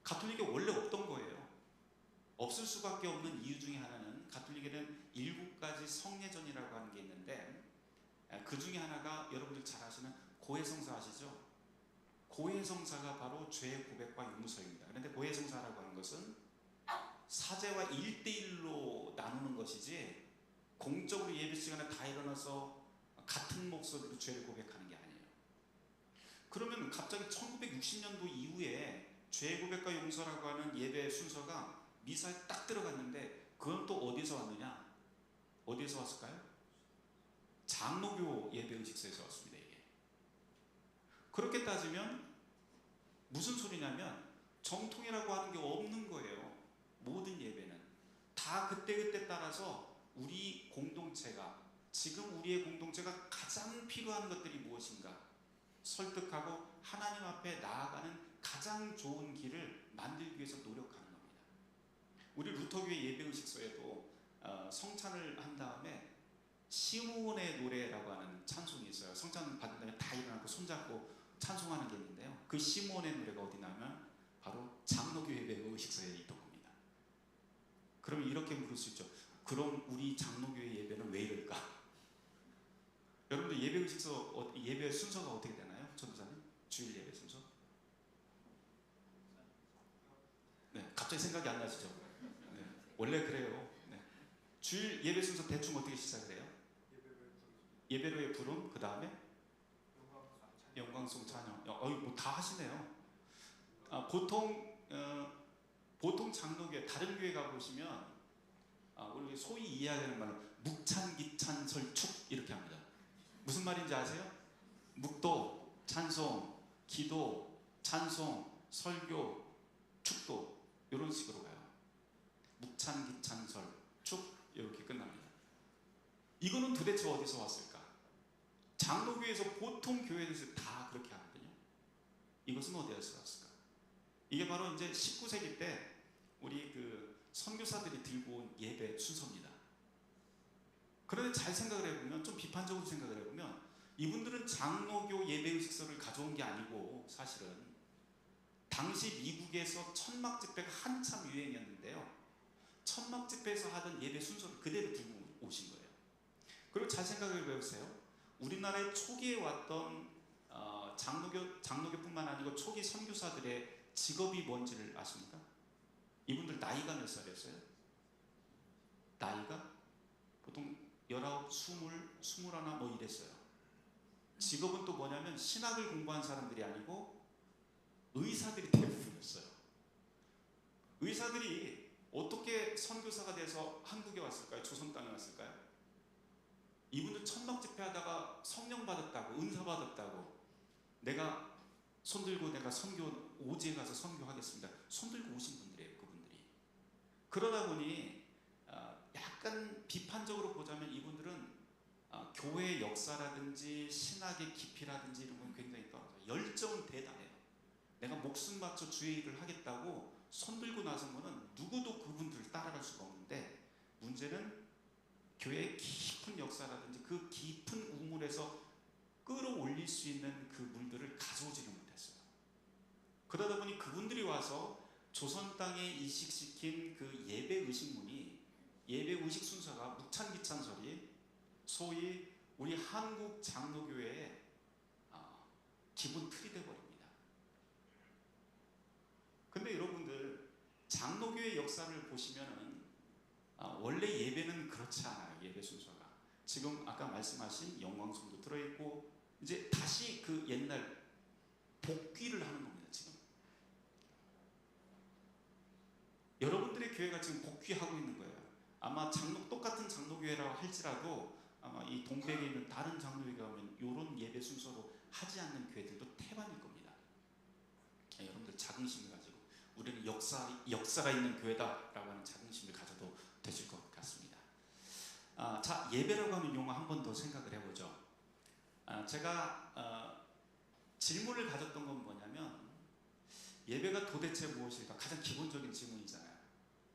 가톨릭에 원래 없던 거예요. 없을 수밖에 없는 이유 중에 하나는 가톨릭에는 7가지 성례전이라고 하는 게 있는데, 그 중에 하나가 여러분들 잘 아시는 고해성사 아시죠? 고해성사가 바로 죄의 고백과 용서입니다. 그런데 고해성사라고 하는 것은 사제와 1대1로 나누는 것이지 공적으로 예배 시간에 다 일어나서 같은 목소리로 죄를 고백하는 게 아니에요. 그러면 갑자기 1960년도 이후에 죄 고백과 용서라고 하는 예배 순서가 미사에 딱 들어갔는데, 그건 또 어디서 왔느냐? 어디서 왔을까요? 장로교 예배 의식서에서 왔습니다. 이게. 그렇게 따지면 무슨 소리냐면 정통이라고 하는 게 없는 거예요. 모든 예배는 다 그때그때 따라서 우리 공동체가 지금 우리의 공동체가 가장 필요한 것들이 무엇인가 설득하고 하나님 앞에 나아가는 가장 좋은 길을 만들기 위해서 노력하는 겁니다. 우리 루터교회 예배의식서에도 성찬을 한 다음에 시므온의 노래라고 하는 찬송이 있어요. 성찬 받은 다음에 다 일어나고 손잡고 찬송하는 게 있는데요. 그 시므온의 노래가 어디 나면 바로 장로교 예배의식서에 있던 겁니다. 그러면 이렇게 물을 수 있죠. 그럼 우리 장로교회 예배는 왜 이럴까? 여러분들 예배의식서 예배 순서가 어떻게 되나요? 전도사님? 주일 예배 순서? 네, 갑자기 생각이 안 나시죠? 네, 원래 그래요. 네. 주일 예배 순서 대충 어떻게 시작을 해요? 예배로의 부름, 그 다음에 영광송 찬양. 뭐 다 하시네요. 보통 장로교회 다른 교회 가 보시면 우리 소위 이해하는 말로 묵찬기찬설축 이렇게 합니다. 무슨 말인지 아세요? 묵도, 찬송, 기도, 찬송, 설교, 축도 이런 식으로 가요. 묵찬기찬설, 축 이렇게 끝납니다. 이거는 도대체 어디서 왔을까? 장로교회에서 보통 교회에서 다 그렇게 하거든요. 이것은 어디에서 왔을까? 이게 바로 이제 19세기 때 우리 그 선교사들이 들고 온 예배 순서입니다. 그런데 잘 생각을 해보면, 좀 비판적으로 생각을 해보면, 이분들은 장로교 예배의식서를 가져온 게 아니고 사실은 당시 미국에서 천막 집회가 한참 유행이었는데요. 천막 집회에서 하던 예배 순서를 그대로 들고 오신 거예요. 그리고 잘 생각을 해보세요. 우리나라의 초기에 왔던 장로교뿐만 아니고 초기 선교사들의 직업이 뭔지를 아십니까? 이분들 나이가 몇 살이었어요? 나이가 보통 19, 20, 21 뭐 이랬어요. 직업은 또 뭐냐면 신학을 공부한 사람들이 아니고 의사들이 대부분이었어요. 의사들이 어떻게 선교사가 돼서 한국에 왔을까요? 조선 땅에 왔을까요? 이분들 천막 집회하다가 성령 받았다고, 은사 받았다고, 내가 손들고 내가 선교 오지에 가서 선교하겠습니다. 손들고 오신 분들이에요, 그분들이. 그러다 보니 약간 비판적으로 보자면 이분들은 교회의 역사라든지 신학의 깊이라든지 이런 건 굉장히 떨어져요. 열정은 대단해요. 내가 목숨 바쳐 주의 일을 하겠다고 손들고 나선 거는 누구도 그분들을 따라갈 수가 없는데, 문제는 교회의 깊은 역사라든지 그 깊은 우물에서 끌어올릴 수 있는 그 물들을 가져오지를 못했어요. 그러다 보니 그분들이 와서 조선 땅에 이식시킨 그 예배 의식문이, 예배 의식 순서가 묵찬기찬설이 소위 우리 한국 장로교회의 기본 틀이 되어버립니다. 근데 여러분들 장로교회 역사를 보시면은 원래 예배는 그렇지 않아요. 예배 순서가 지금 아까 말씀하신 영광송도 들어있고 이제 다시 그 옛날 복귀를 하는 겁니다. 지금 여러분들의 교회가 지금 복귀하고 있는 거예요. 아마 똑같은 장로교회라고 할지라도 아마 이 동백에 있는 다른 장로교회 가면 이런 예배 순서로 하지 않는 교회들도 태반일 겁니다. 여러분들 자긍심을 가지고 우리는 역사가 있는 교회다라고 하는 자긍심을 가져도 되실 것 같습니다. 자, 예배라고 하는 용어 한 번 더 생각을 해보죠. 제가 질문을 가졌던 건 뭐냐면, 예배가 도대체 무엇일까? 가장 기본적인 질문이잖아요.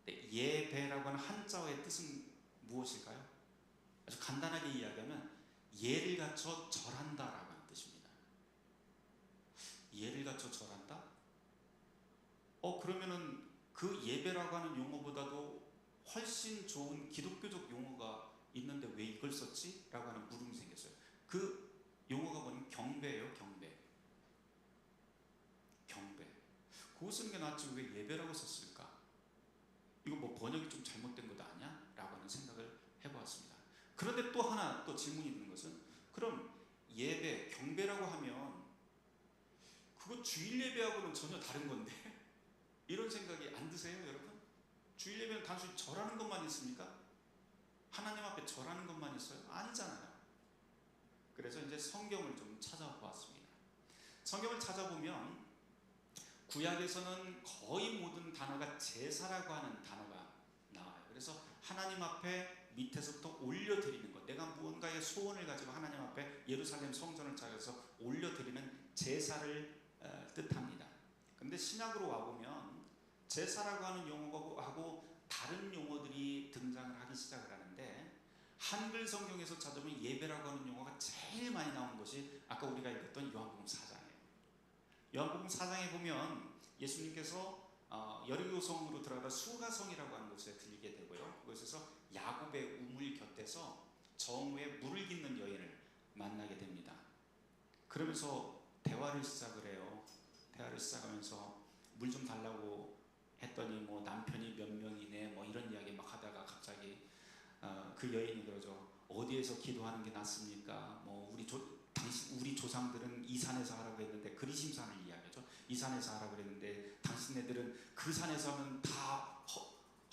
예배라고 하는 한자어의 뜻은 무엇일까요? 아주 간단하게 이야기하면 예를 갖춰 절한다라고 하는 뜻입니다. 예를 갖춰 절한다? 그러면은 그 예배라고 하는 용어보다도 훨씬 좋은 기독교적 용어가 있는데 왜 이걸 썼지? 라고 하는 물음이 생겼어요. 그 용어가 뭐냐면 경배예요. 경배. 그거 쓰는 게 낫지 왜 예배라고 썼을까? 이거 뭐 번역이 좀 잘못된 것 아니야? 라고 하는 생각을 해보았습니다. 그런데 또 하나 또 질문이 드는 것은, 그럼 예배, 경배라고 하면 그거 주일 예배하고는 전혀 다른 건데 이런 생각이 안 드세요, 여러분? 주일 예배는 단순히 절하는 것만 있습니까? 하나님 앞에 절하는 것만 있어요? 아니잖아요. 그래서 이제 성경을 좀 찾아보았습니다. 성경을 찾아보면 구약에서는 거의 모든 단어가 제사라고 하는 단어가 나와요. 그래서 하나님 앞에 밑에서부터 올려드리는 것, 내가 무언가의 소원을 가지고 하나님 앞에 예루살렘 성전을 찾아서 올려드리는 제사를 뜻합니다. 그런데 신약으로 와보면 제사라고 하는 용어하고 다른 용어들이 등장을 하기 시작을 하는데, 한글 성경에서 찾아보면 예배라고 하는 용어가 제일 많이 나온 것이 아까 우리가 읽었던 요한복음 4장이에요. 요한복음 4장에 보면 예수님께서 여리고성으로 들어가다 수가성이라고 하는 곳에 들리게 되고요. 그곳에서 야곱의 우물 곁에서 정오에 물을 깃는 여인을 만나게 됩니다. 그러면서 대화를 시작을 해요. 대화를 시작하면서 물 좀 달라고 했더니 뭐 남편이 몇 명이네 뭐 이런 이야기 막 하다가 갑자기 그 여인이 그러죠. 어디에서 기도하는 게 낫습니까? 뭐 우리 조상들은 이 산에서 하라고 했는데, 그리심산을 이야기하죠. 이 산에서 하라고 했는데 당신네들은 그 산에서 하면 다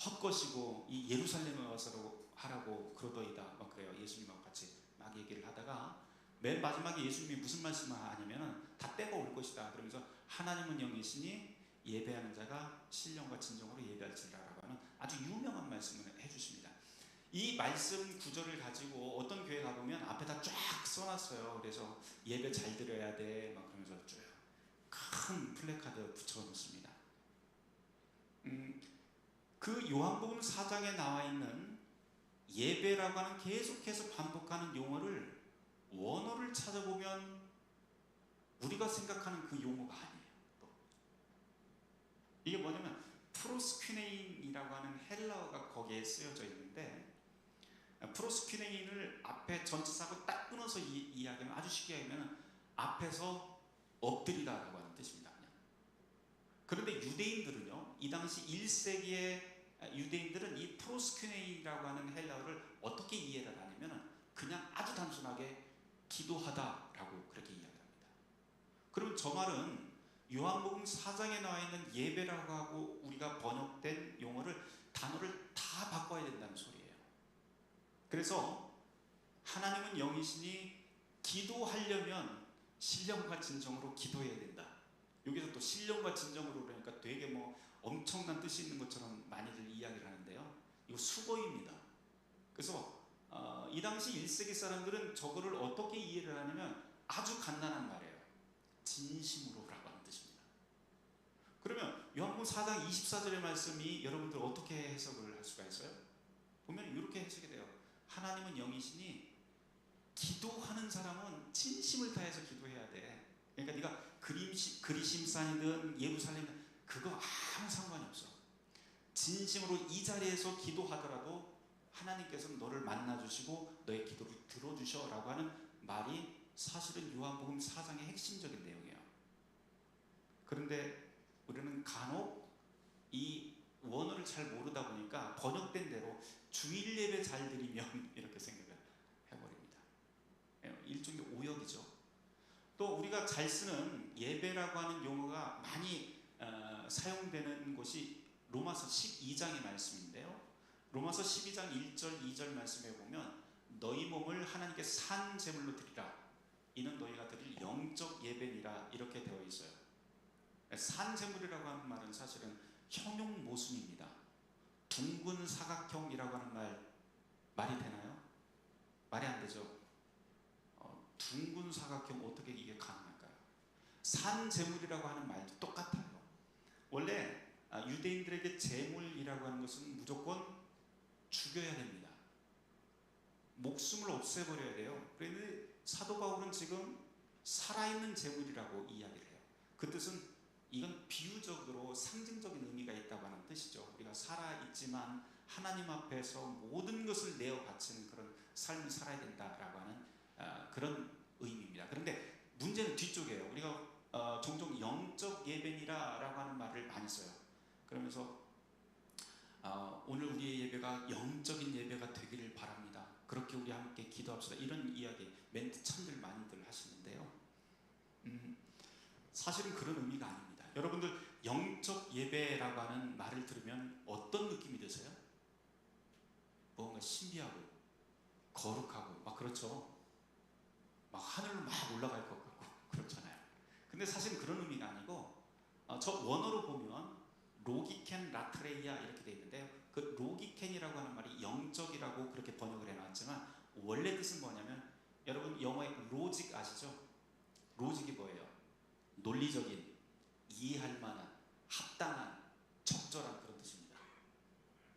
헛것이고 이 예루살렘에 와서 하라고 그러더이다. 막 그래요. 예수님하고 같이 막 얘기를 하다가 맨 마지막에 예수님이 무슨 말씀을 하냐면은 다 때가 올 것이다. 그러면서 하나님은 영이시니 예배하는 자가 신령과 진정으로 예배할지라라고 하는 아주 유명한 말씀을 해주십니다. 이 말씀 구절을 가지고 어떤 교회 가보면 앞에다 쫙 써놨어요. 그래서 예배 잘 드려야 돼 막 그러면서 쭉 큰 플래카드 붙여놓습니다. 그 요한복음 4장에 나와 있는 예배라고 하는 계속해서 반복하는 용어를 원어를 찾아보면 우리가 생각하는 그 용어가 아니에요. 또 이게 뭐냐면 프로스퀴네인이라고 하는 헬라어가 거기에 쓰여져 있는데, 프로스퀴네인을 앞에 전치사하고 딱 끊어서 이야기하면 아주 쉽게 하면 앞에서 엎드리다라고 하는 뜻입니다. 그냥. 그런데 유대인들은요, 이 당시 1세기의 유대인들은 이 프로스퀴네인이라고 하는 헬라어를 어떻게 이해를 하냐면 그냥 아주 단순하게 기도하다라고 그렇게 이야기합니다. 그럼 저 말은 요한복음 4장에 나와 있는 예배라고 하고 우리가 번역된 단어를 다 바꿔야 된다는 소리예요. 그래서 하나님은 영이시니 기도하려면 신령과 진정으로 기도해야 된다. 여기서 또 신령과 진정으로 그러니까 되게 뭐 엄청난 뜻이 있는 것처럼 많이들 이야기를 하는데요. 이거 수거입니다. 그래서 이 당시 1세기 사람들은 저거를 어떻게 이해를 하냐면 아주 간단한 말이에요. 진심으로라고 하는 뜻입니다. 그러면 요한복음 4장 24절의 말씀이 여러분들 어떻게 해석을 할 수가 있어요? 보면 이렇게 해석이 돼요. 하나님은 영이시니 기도하는 사람은 진심을 다해서 기도해야 돼. 그러니까 네가 그리심산이든 예루살렘이든 그거 아무 상관이 없어. 진심으로 이 자리에서 기도하더라도 하나님께서는 너를 만나주시고 너의 기도를 들어주셔라고 하는 말이 사실은 요한복음 4장의 핵심적인 내용이에요. 그런데 우리는 간혹 이 원어를 잘 모르다 보니까 번역된 대로 주일 예배 잘 드리면 이렇게 생각을 해버립니다. 일종의 오역이죠. 또 우리가 잘 쓰는 예배라고 하는 용어가 많이 사용되는 곳이 로마서 12장의 말씀인데요. 로마서 12장 1절 2절 말씀에 보면 너희 몸을 하나님께 산 제물로 드리라. 이는 너희가 드릴 영적 예배니라 이렇게 되어 있어요. 산 제물이라고 하는 말은 사실은 형용 모순입니다. 둥근 사각형이라고 하는 말이 되나요? 말이 안 되죠. 둥근 사각형 어떻게 이게 가능할까요? 산 제물이라고 하는 말도 똑같아요. 원래 유대인들에게 제물이라고 하는 것은 무조건 죽여야 됩니다. 목숨을 없애버려야 돼요. 그런데 사도 바울은 지금 살아있는 제물이라고 이야기를 해요. 그 뜻은 이건 비유적으로 상징적인 의미가 있다고 하는 뜻이죠. 우리가 살아있지만 하나님 앞에서 모든 것을 내어 바치는 그런 삶을 살아야 된다라고 하는 그런 의미입니다. 그런데 문제는 뒤쪽이에요. 우리가 종종 영적 예배니라라고 하는 말을 많이 써요. 그러면서 오늘 우리의 예배가 영적인 예배가 되기를 바랍니다. 그렇게 우리 함께 기도합시다. 이런 이야기 멘트 참들 많이들 하시는데요. 사실은 그런 의미가 아닙니다. 여러분들 영적 예배라고 하는 말을 들으면 어떤 느낌이 드세요? 뭔가 신비하고 거룩하고 막 그렇죠. 막 하늘로 막 올라갈 것 같고 그렇잖아요. 근데 사실은 그런 의미가 아니고 저 원어로 보면 로기켄 라트레이아 이렇게 돼 있는데요. 그 로기켄이라고 하는 말이 영적이라고 그렇게 번역을 해놨지만 원래 뜻은 뭐냐면 여러분 영어의 로직 아시죠? 로직이 뭐예요? 논리적인, 이해할 만한, 합당한, 적절한 그런 뜻입니다.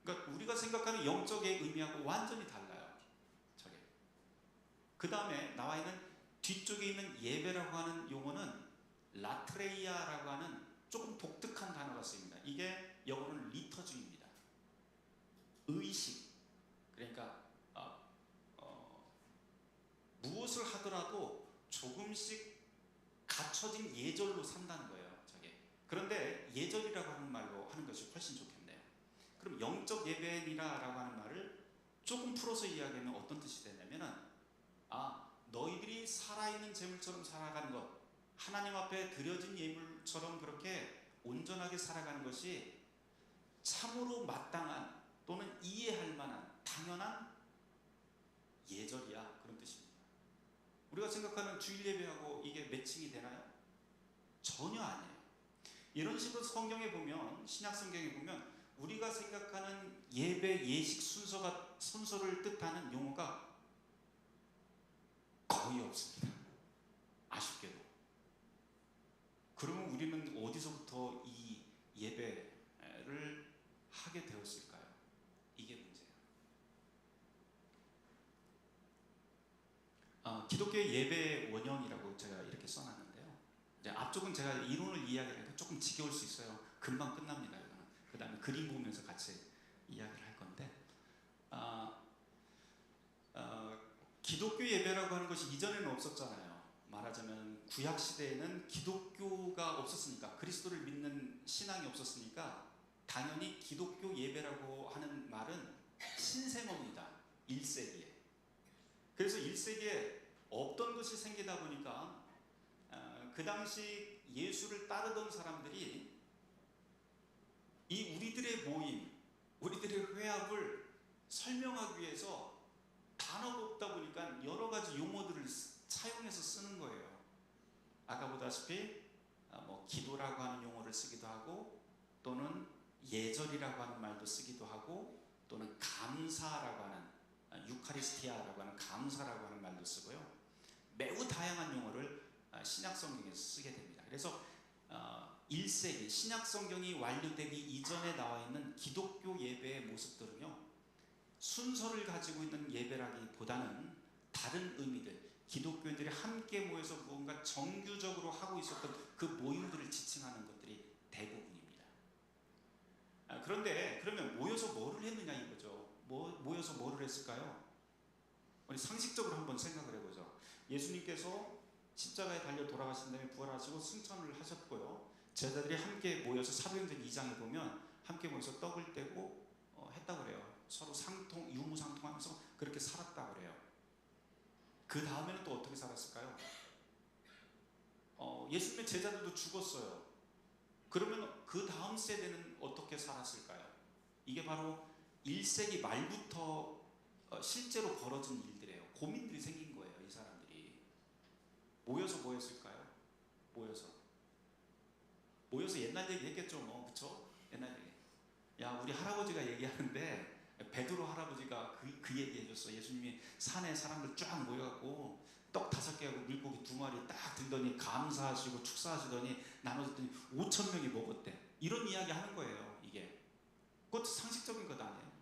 그러니까 우리가 생각하는 영적의 의미하고 완전히 달라요. 저게. 그 다음에 나와 있는 뒤쪽에 있는 예배라고 하는 용어는 라트레이아라고 하는 조금 독특한 단어가 쓰입니다. 이게 영어로는 리터주입니다. 의식. 그러니까 무엇을 하더라도 조금씩 갖춰진 예절로 산다는 거예요. 저게. 그런데 예절이라고 하는 말로 하는 것이 훨씬 좋겠네요. 그럼 영적 예배니라라고 하는 말을 조금 풀어서 이야기하면 어떤 뜻이 되냐면은 너희들이 살아있는 제물처럼 살아가는 것, 하나님 앞에 드려진 예물처럼 그렇게 온전하게 살아가는 것이 참으로 마땅한 또는 이해할 만한 당연한 예절이야, 그런 뜻입니다. 우리가 생각하는 주일 예배하고 이게 매칭이 되나요? 전혀 아니에요. 이런 식으로 성경에 보면, 신약 성경에 보면 우리가 생각하는 예배 예식 순서를 뜻하는 용어가 거의 없습니다. 아쉽게도. 그러면 우리는 어디서부터 이 예배를 하게 되었을까요? 이게 문제예요. 기독교의 예배 원형이라고 제가 이렇게 써놨는데요. 이제 앞쪽은 제가 이론을 이야기하니까 조금 지겨울 수 있어요. 금방 끝납니다. 이거는. 그 다음에 그림 보면서 같이 이야기를 할 건데, 기독교 예배라고 하는 것이 이전에는 없었잖아요. 말하자면 구약 시대에는 기독교가 없었으니까, 그리스도를 믿는 신앙이 없었으니까 당연히 기독교 예배라고 하는 말은 신생어입니다. 1세기에. 그래서 1세기에 없던 것이 생기다 보니까 그 당시 예수를 따르던 사람들이 이 우리들의 모임, 우리들의 회합을 설명하기 위해서 단어가 없다 보니까 여러 가지 용어들을 차용해서 쓰는 거예요. 아까 보다시피 기도라고 하는 용어를 쓰기도 하고, 또는 예절이라고 하는 말도 쓰기도 하고, 또는 감사라고 하는, 유카리스티아라고 하는 감사라고 하는 말도 쓰고요. 매우 다양한 용어를 신약 성경에서 쓰게 됩니다. 그래서 1세기 신약 성경이 완료되기 이전에 나와 있는 기독교 예배의 모습들은요, 순서를 가지고 있는 예배라기보다는 다른 의미들, 기독교인들이 함께 모여서 무언가 정규적으로 하고 있었던 그 모임들을 지칭하는 것들이 대부분입니다. 그런데 그러면 모여서 뭐를 했느냐 이거죠. 모여서 뭐를 했을까요? 우리 상식적으로 한번 생각을 해보죠. 예수님께서 십자가에 달려 돌아가신 다음에 부활하시고 승천을 하셨고요. 제자들이 함께 모여서 사도행전 2장에 보면 함께 모여서 떡을 떼고 했다고 그래요. 서로 유무상통하면서 그렇게 살았다고 그래요. 그 다음에는 또 어떻게 살았을까요? 예수님의 제자들도 죽었어요. 그러면 그 다음 세대는 어떻게 살았을까요? 이게 바로 1세기 말부터 실제로 벌어진 일들이에요. 고민들이 생긴 거예요. 이 사람들이 모여서 뭐 했을까요? 모여서 옛날 얘기 했겠죠. 그쵸? 옛날 얘기. 야, 우리 할아버지가 얘기하는데 베드로 할아버지가 그 얘기 해줬어. 예수님이 산에 사람들 쫙 모여갖고 떡 5개하고 물고기 2마리 딱 들더니 감사하시고 축사하시더니 나눠줬더니 5,000명이 먹었대. 이런 이야기 하는 거예요. 이게 그것도 상식적인 것 아니에요.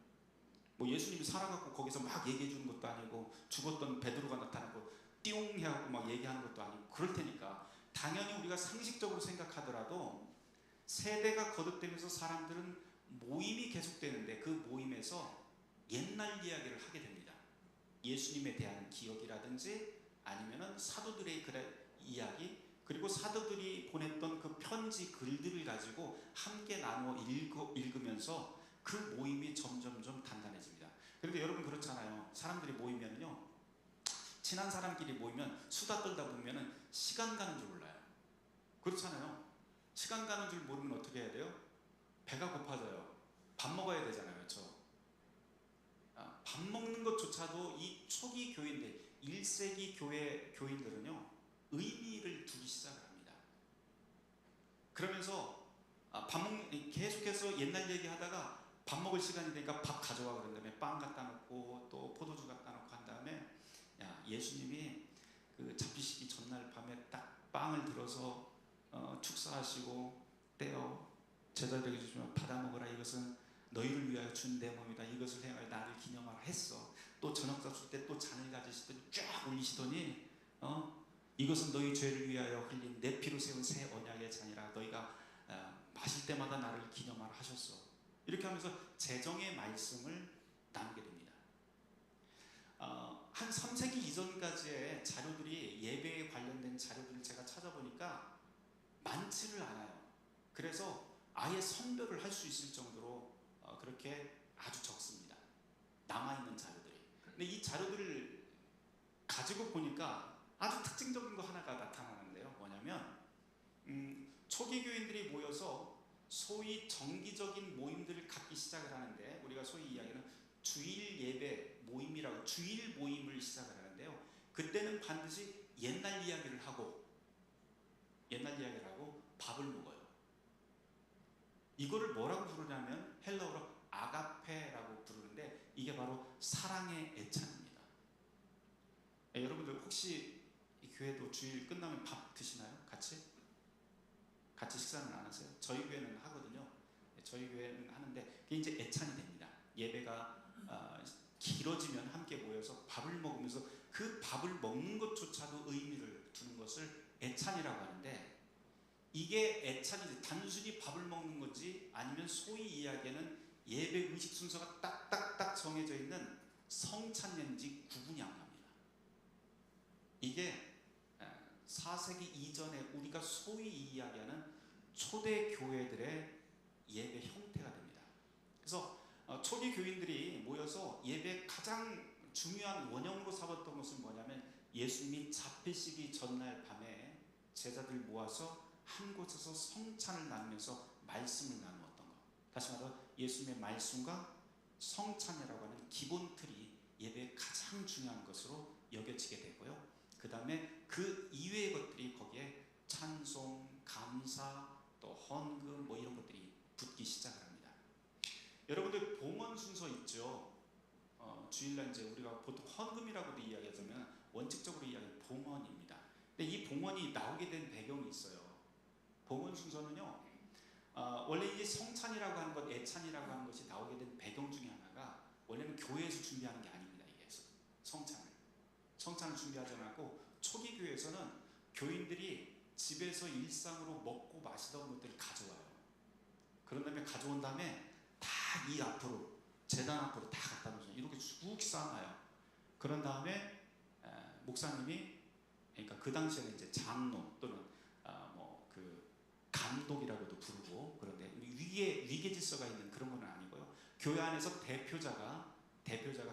예수님이 살아갖고 거기서 막 얘기해 주는 것도 아니고, 죽었던 베드로가 나타나고 띠용 해갖고 막 얘기하는 것도 아니고 그럴 테니까, 당연히 우리가 상식적으로 생각하더라도 세대가 거듭되면서 사람들은 모임이 계속되는데 그 모임에서 옛날 이야기를 하게 됩니다. 예수님에 대한 기억이라든지 아니면은 사도들의 이야기, 그리고 사도들이 보냈던 그 편지 글들을 가지고 함께 나누어 읽으면서 그 모임이 점점점 단단해집니다. 그런데 여러분 그렇잖아요. 사람들이 모이면요, 친한 사람끼리 모이면 수다 떨다 보면은 시간 가는 줄 몰라요. 그렇잖아요. 시간 가는 줄 모르면 어떻게 해야 돼요? 배가 고파져요. 밥 먹어야 되잖아요. 그렇죠? 밥 먹는 것조차도 이 초기 교인들, 1세기 교인들은요, 의미를 두기 시작을 합니다. 그러면서 계속해서 옛날 얘기하다가 밥 먹을 시간이 되니까 밥 가져와 그런 다음에 빵 갖다 놓고 또 포도주 갖다 놓고 한 다음에 야, 예수님이 그 잡히시기 전날 밤에 딱 빵을 들어서 축사하시고 떼어 제자들에게 주시면 받아 먹으라, 이것은 너희를 위하여 준 내 몸이다, 이것을 행하여 나를 기념하라 했어. 또 저녁 잡술 때 또 잔을 가지시더니 쫙 올리시더니 이것은 너희 죄를 위하여 흘린 내 피로 세운 새 언약의 잔이라, 너희가 마실 때마다 나를 기념하라 하셨어. 이렇게 하면서 재정의 말씀을 나누게 됩니다. 한 3세기 이전까지의 자료들이, 예배에 관련된 자료들을 제가 찾아보니까 많지를 않아요. 그래서 아예 선별을 할 수 있을 정도로 그렇게 아주 적습니다. 남아있는 자료들이. 근데 이 자료들을 가지고 보니까 아주 특징적인 거 하나가 나타나는데요. 뭐냐면 초기 교인들이 모여서 소위 정기적인 모임들을 갖기 시작을 하는데, 우리가 소위 이야기하는 주일 예배 모임이라고, 주일 모임을 시작을 하는데요. 그때는 반드시 옛날 이야기를 하고 밥을 먹어요. 이거를 뭐라고 부르냐면 헬라어로 아가페라고 부르는데, 이게 바로 사랑의 애찬입니다. 여러분들 혹시 이 교회도 주일 끝나면 밥 드시나요? 같이 식사는 안 하세요? 저희 교회는 하거든요. 저희 교회는 하는데 그게 이제 애찬이 됩니다. 예배가 길어지면 함께 모여서 밥을 먹으면서 그 밥을 먹는 것조차도 의미를 두는 것을 애찬이라고 하는데, 이게 애찬이 단순히 밥을 먹는 건지 아니면 소위 이야기하는 예배 의식 순서가 딱딱딱 정해져 있는 성찬인지 구분이 안 갑니다. 이게 4세기 이전에 우리가 소위 이야기하는 초대 교회들의 예배 형태가 됩니다. 그래서 초기 교인들이 모여서 예배 가장 중요한 원형으로 삼았던 것은 뭐냐면, 예수님이 잡히시기 전날 밤에 제자들 모아서 한 곳에서 성찬을 나누면서 말씀을 나누었던 것. 다시 말해 예수님의 말씀과 성찬이라고 하는 기본 틀이 예배의 가장 중요한 것으로 여겨지게 되고요. 그 다음에 그 이외의 것들이 거기에 찬송, 감사, 또 헌금 뭐 이런 것들이 붙기 시작을 합니다. 여러분들 봉헌 순서 있죠? 주일날 이제 우리가 보통 헌금이라고도 이야기하자면 원칙적으로 이야기하는 봉헌입니다. 근데 이 봉헌이 나오게 된 배경이 있어요. 봉헌 순서는요, 원래 이제 성찬이라고 하는 것, 애찬이라고 하는 것이 나오게 된 배경 중에 하나가, 원래는 교회에서 준비하는 게 아닙니다. 이게 성찬을 준비하지 않았고, 초기 교회에서는 교인들이 집에서 일상으로 먹고 마시던 것들을 가져와요. 그런 다음에 가져온 다음에 다 이 앞으로, 제단 앞으로 다 갖다 놓죠. 이렇게 쭉 쌓아놔요. 그런 다음에 목사님이, 그러니까 그 당시에는 이제 장로 또는 그 감독이라고도 부르고, 그런데 위계 질서가 있는 그런 건 아니고요. 교회 안에서 대표자가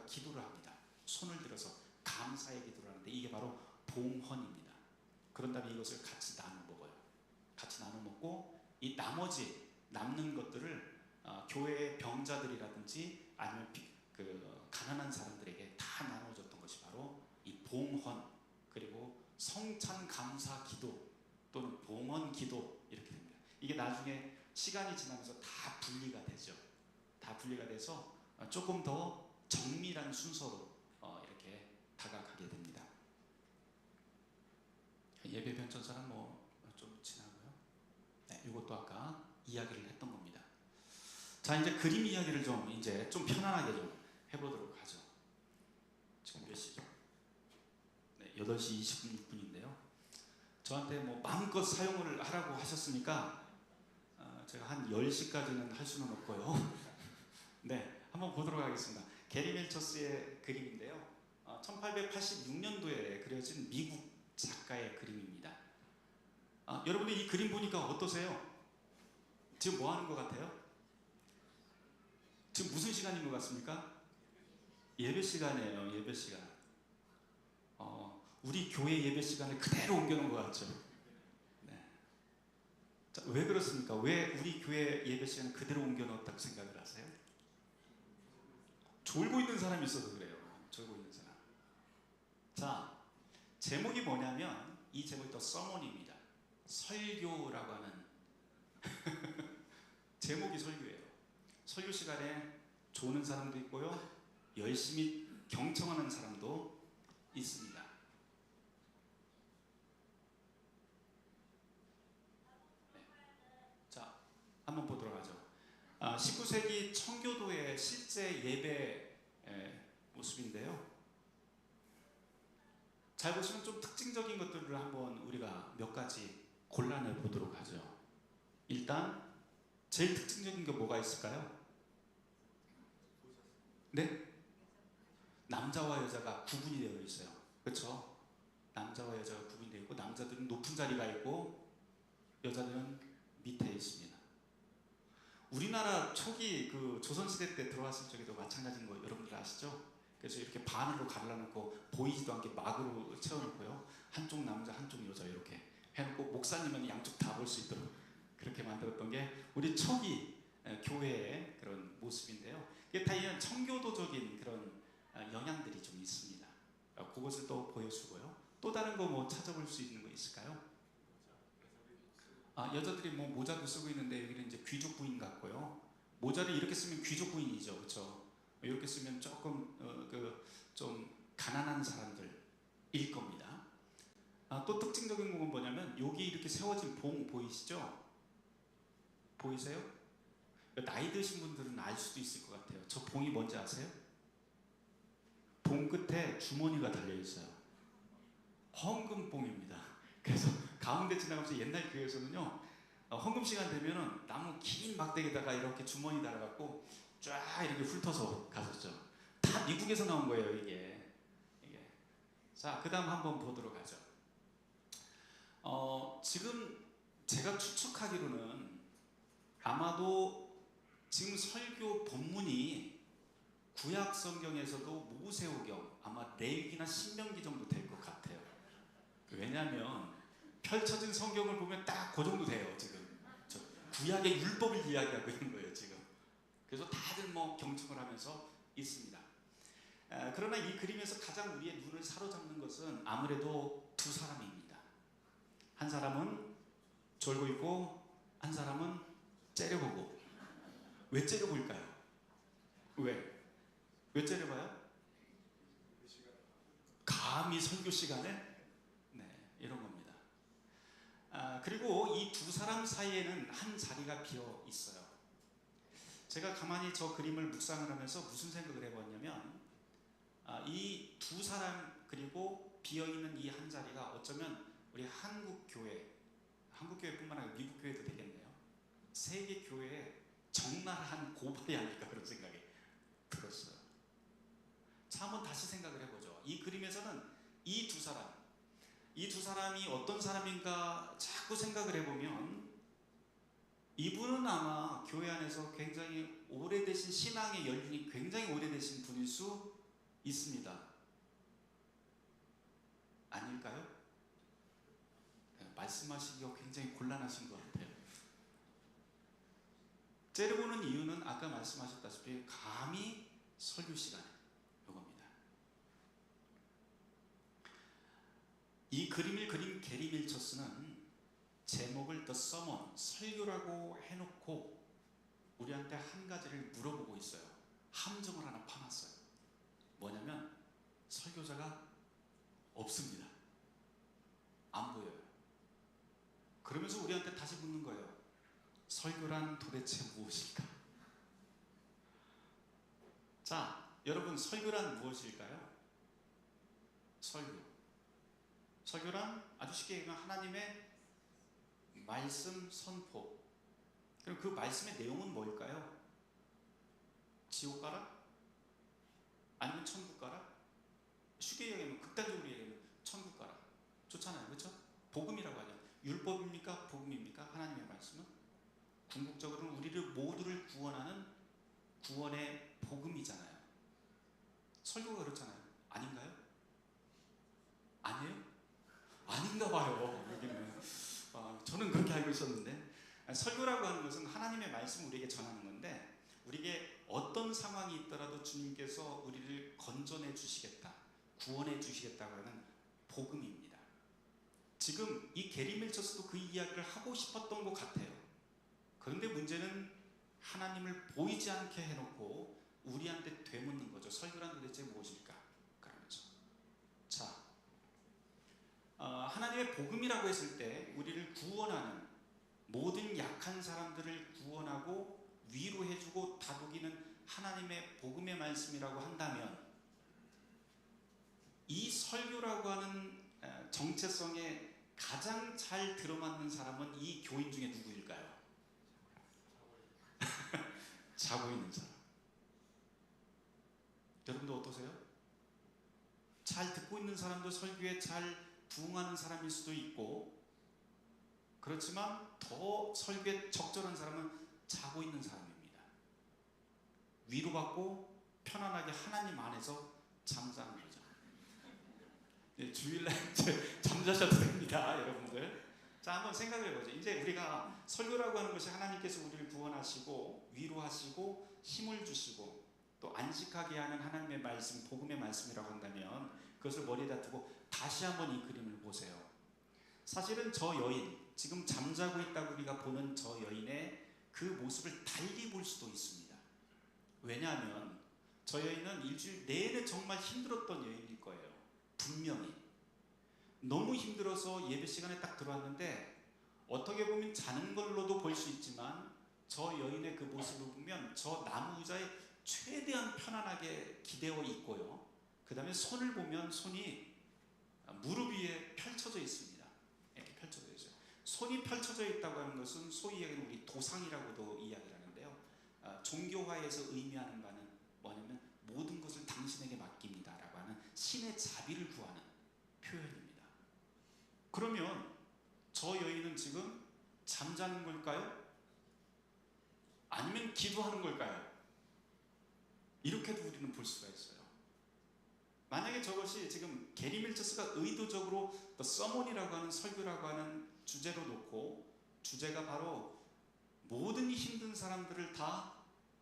기도를 합니다. 손을 들어서 감사의 기도를 하는데, 이게 바로 봉헌입니다. 그런 다음에 이것을 같이 나눠 먹어요. 같이 나눠 먹고, 이 나머지 남는 것들을 교회의 병자들이라든지 아니면 그 가난한 사람들에게 다 나눠줬던 것이 바로 이 봉헌, 그리고 성찬 감사 기도 또는 봉헌 기도, 이렇게 됩니다. 이게 나중에 시간이 지나면서 다 분리가 되죠. 다 분리가 돼서 조금 더 정밀한 순서로 이렇게 다가가게 됩니다. 예배 변천사는 좀 지나고요. 네, 이것도 아까 이야기를 했던 겁니다. 자, 이제 그림 이야기를 좀 편안하게 좀 해보도록 하죠. 지금 몇 시죠? 네, 8시 26분인데요. 저한테 마음껏 사용을 하라고 하셨으니까 제가 한 10시까지는 할 수는 없고요. 네, 한번 보도록 하겠습니다. 게리 멜처스의 그림인데요. 1886년도에 그려진 미국 작가의 그림입니다. 여러분들 이 그림 보니까 어떠세요? 지금 뭐 하는 것 같아요? 지금 무슨 시간인 것 같습니까? 예배 시간이에요. 예배 시간. 우리 교회 예배 시간을 그대로 옮겨놓은 것 같죠? 네. 자, 왜 그렇습니까? 왜 우리 교회 예배 시간을 그대로 옮겨놓았다고 생각을 하세요? 졸고 있는 사람이 있어서 그래요. 졸고 있는 사람. 자, 제목이 뭐냐면, 이 제목이 더 서몬입니다. 설교라고 하는 제목이 설교예요. 설교 시간에 조는 사람도 있고요, 열심히 경청하는 사람도 있습니다. 자, 한번 보도록 하죠. 19세기 청교도의 실제 예배 모습인데요. 잘 보시면 좀 특징적인 것들을 한번 우리가 몇 가지 골라내 보도록 하죠. 일단 제일 특징적인 게 뭐가 있을까요? 네? 남자와 여자가 구분이 되어 있어요. 그렇죠? 남자와 여자가 구분이 되어 있고, 남자들은 높은 자리가 있고 여자들은 밑에 있습니다. 우리나라 초기 그 조선시대 때 들어왔을 적에도 마찬가지인 거 여러분들 아시죠? 그래서 이렇게 반으로 갈라놓고 보이지도 않게 막으로 채워놓고요, 한쪽 남자 한쪽 여자 이렇게 해놓고 목사님은 양쪽 다 볼 수 있도록 그렇게 만들었던 게 우리 초기 교회의 그런 모습인데요. 이게 다 이런 청교도적인 그런 영향들이 좀 있습니다. 그것을 또 보여주고요. 또 다른 거 뭐 찾아볼 수 있는 거 있을까요? 여자들이 뭐 모자도 쓰고 있는데 여기는 이제 귀족 부인 같고요. 모자를 이렇게 쓰면 귀족 부인이죠, 그렇죠? 이렇게 쓰면 조금 좀 가난한 사람들일 겁니다. 또 특징적인 건 뭐냐면 여기 이렇게 세워진 봉 보이시죠? 보이세요? 나이 드신 분들은 알 수도 있을 것 같아요. 저 봉이 뭔지 아세요? 봉 끝에 주머니가 달려 있어요. 헌금봉입니다. 그래서 가운데 지나가면서 옛날 교회에서는요, 헌금 시간 되면은 나무 긴 막대기에다가 이렇게 주머니 달아갖고 쫙 이렇게 훑어서 갔었죠. 다 미국에서 나온 거예요, 이게. 자, 그 다음 한번 보도록 하죠. 지금 제가 추측하기로는 아마도 지금 설교 본문이 구약 성경에서도 모세오경, 아마 레위기나 신명기 정도 될 것 같아요. 왜냐하면 펼쳐진 성경을 보면 딱 그 정도 돼요. 지금 저 구약의 율법을 이야기하고 있는 거예요, 지금. 그래서 다들 뭐 경청을 하면서 있습니다. 그러나 이 그림에서 가장 우리의 눈을 사로잡는 것은 아무래도 두 사람입니다. 한 사람은 졸고 있고 한 사람은 째려보고. 왜 째려볼까요? 왜 째려봐요? 감히 설교 시간에? 네, 이런 겁니다. 그리고 이 두 사람 사이에는 한 자리가 비어 있어요. 제가 가만히 저 그림을 묵상을 하면서 무슨 생각을 해봤냐면, 이 두 사람 그리고 비어있는 이 한 자리가 어쩌면 우리 한국교회뿐만 아니라 미국교회도 되겠네요. 세계 교회의 적나라한 고발이 아닐까 그런 생각이 들었어요. 자, 한번 다시 생각을 해보죠. 이 그림에서는 이 두 사람이 어떤 사람인가 자꾸 생각을 해보면, 이분은 아마 교회 안에서 굉장히 오래되신 신앙의 연륜이 굉장히 오래되신 분일 수 있습니다. 아닐까요? 네, 말씀하시기가 굉장히 곤란하신 것 같아요. 째려보는 이유는 아까 말씀하셨다시피 감히 설교 시간에 이겁니다. 이 그림을 그린 게리 밀처스는 제목을 The Sermon, 설교라고 해놓고 우리한테 한 가지를 물어보고 있어요. 함정을 하나 파놨어요. 뭐냐면 설교자가 없습니다. 안 보여요. 그러면서 우리한테 다시 묻는 거예요. 설교란 도대체 무엇일까? 자, 여러분, 설교란 무엇일까요? 설교란 아주 쉽게 얘기하면 하나님의 말씀 선포. 그럼 그 말씀의 내용은 뭘까요? 지옥 가라? 아니면 천국 가라? 쉽게 얘기하면, 극단적으로 얘기하면 천국 가라. 좋잖아요, 그렇죠? 복음이라고 하죠. 율법입니까? 복음입니까? 하나님의 말씀은 궁극적으로는 우리를 모두를 구원하는 구원의 복음이잖아요. 설교가 그렇잖아요. 아닌가요? 아니에요? 아닌가 봐요. 여기는. 저는 그렇게 알고 있었는데, 설교라고 하는 것은 하나님의 말씀을 우리에게 전하는 건데, 우리에게 어떤 상황이 있더라도 주님께서 우리를 건져내 주시겠다, 구원해 주시겠다고 하는 복음입니다. 지금 이 게리 밀처스도 그 이야기를 하고 싶었던 것 같아요. 그런데 문제는 하나님을 보이지 않게 해놓고 우리한테 되묻는 거죠. 설교란 도대체 무엇일까? 그러면서 자, 하나님의 복음이라고 했을 때 우리를 구원하는, 모든 약한 사람들을 구원하고 위로해주고 다독이는 하나님의 복음의 말씀이라고 한다면, 이 설교라고 하는 정체성에 가장 잘 들어맞는 사람은 이 교인 중에 누구일까요? 자고 있는 사람. 여러분도 어떠세요? 잘 듣고 있는 사람도 설교에 잘 부응하는 사람일 수도 있고, 그렇지만 더 설교에 적절한 사람은 자고 있는 사람입니다. 위로받고 편안하게 하나님 안에서 잠자는 거죠. 네, 주일날 잠자셔도 됩니다, 여러분들. 자, 한번 생각해 보죠. 이제 우리가 설교라고 하는 것이 하나님께서 우리를 구원하시고 위로하시고 힘을 주시고 또 안식하게 하는 하나님의 말씀, 복음의 말씀이라고 한다면, 그것을 머리에다 두고 다시 한번 이 그림을 보세요. 사실은 저 여인, 지금 잠자고 있다고 우리가 보는 저 여인의 그 모습을 달리 볼 수도 있습니다. 왜냐하면 저 여인은 일주일 내내 정말 힘들었던 여인일 거예요. 분명히 너무 힘들어서 예배 시간에 딱 들어왔는데, 어떻게 보면 자는 걸로도 볼 수 있지만 저 여인의 그 모습을 보면 저 나무 의자에 최대한 편안하게 기대어 있고요. 그 다음에 손을 보면 손이 무릎 위에 펼쳐져 있습니다. 이렇게 펼쳐져 있어요. 손이 펼쳐져 있다고 하는 것은 소위 얘기하는 우리 도상이라고도 이야기를 하는데요. 종교화에서 의미하는 바는 뭐냐면 모든 것을 당신에게 맡깁니다 라고 하는 신의 자비를 구하는 표현입니다. 그러면 저 여인은 지금 잠자는 걸까요? 아니면 기도하는 걸까요? 이렇게도 우리는 볼 수가 있어요. 만약에 저것이 지금 게리 밀처스가 의도적으로 또 서몬이라고 하는, 설교라고 하는 주제로 놓고, 주제가 바로 모든 힘든 사람들을 다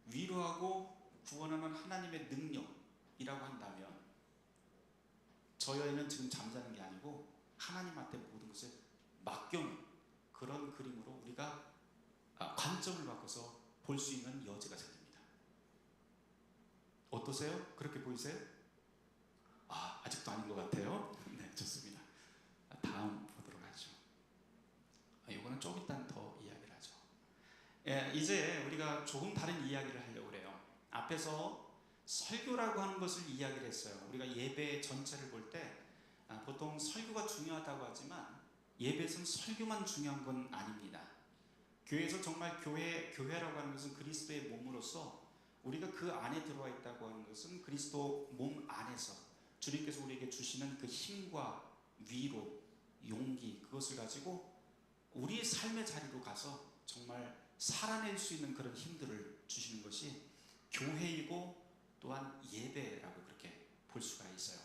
위로하고 구원하는 하나님의 능력이라고 한다면, 저 여인은 지금 잠자는 게 아니고 하나님한테 모든 것을 맡겨놓은 그런 그림으로 우리가 관점을 바꿔서 볼 수 있는 여지가 생깁니다. 어떠세요? 그렇게 보이세요? 아직도 아닌 것 같아요. 네, 좋습니다. 다음 보도록 하죠. 이거는 좀 이따 더 이야기를 하죠. 이제 우리가 조금 다른 이야기를 하려고 그래요. 앞에서 설교라고 하는 것을 이야기를 했어요. 우리가 예배 전체를 볼 때 보통 설교가 중요하다고 하지만 예배에서는 설교만 중요한 건 아닙니다. 교회에서 정말 교회라고 하는 것은 그리스도의 몸으로서 우리가 그 안에 들어와 있다고 하는 것은 그리스도 몸 안에서 주님께서 우리에게 주시는 그 힘과 위로, 용기, 그것을 가지고 우리의 삶의 자리로 가서 정말 살아낼 수 있는 그런 힘들을 주시는 것이 교회이고 또한 예배라고 그렇게 볼 수가 있어요.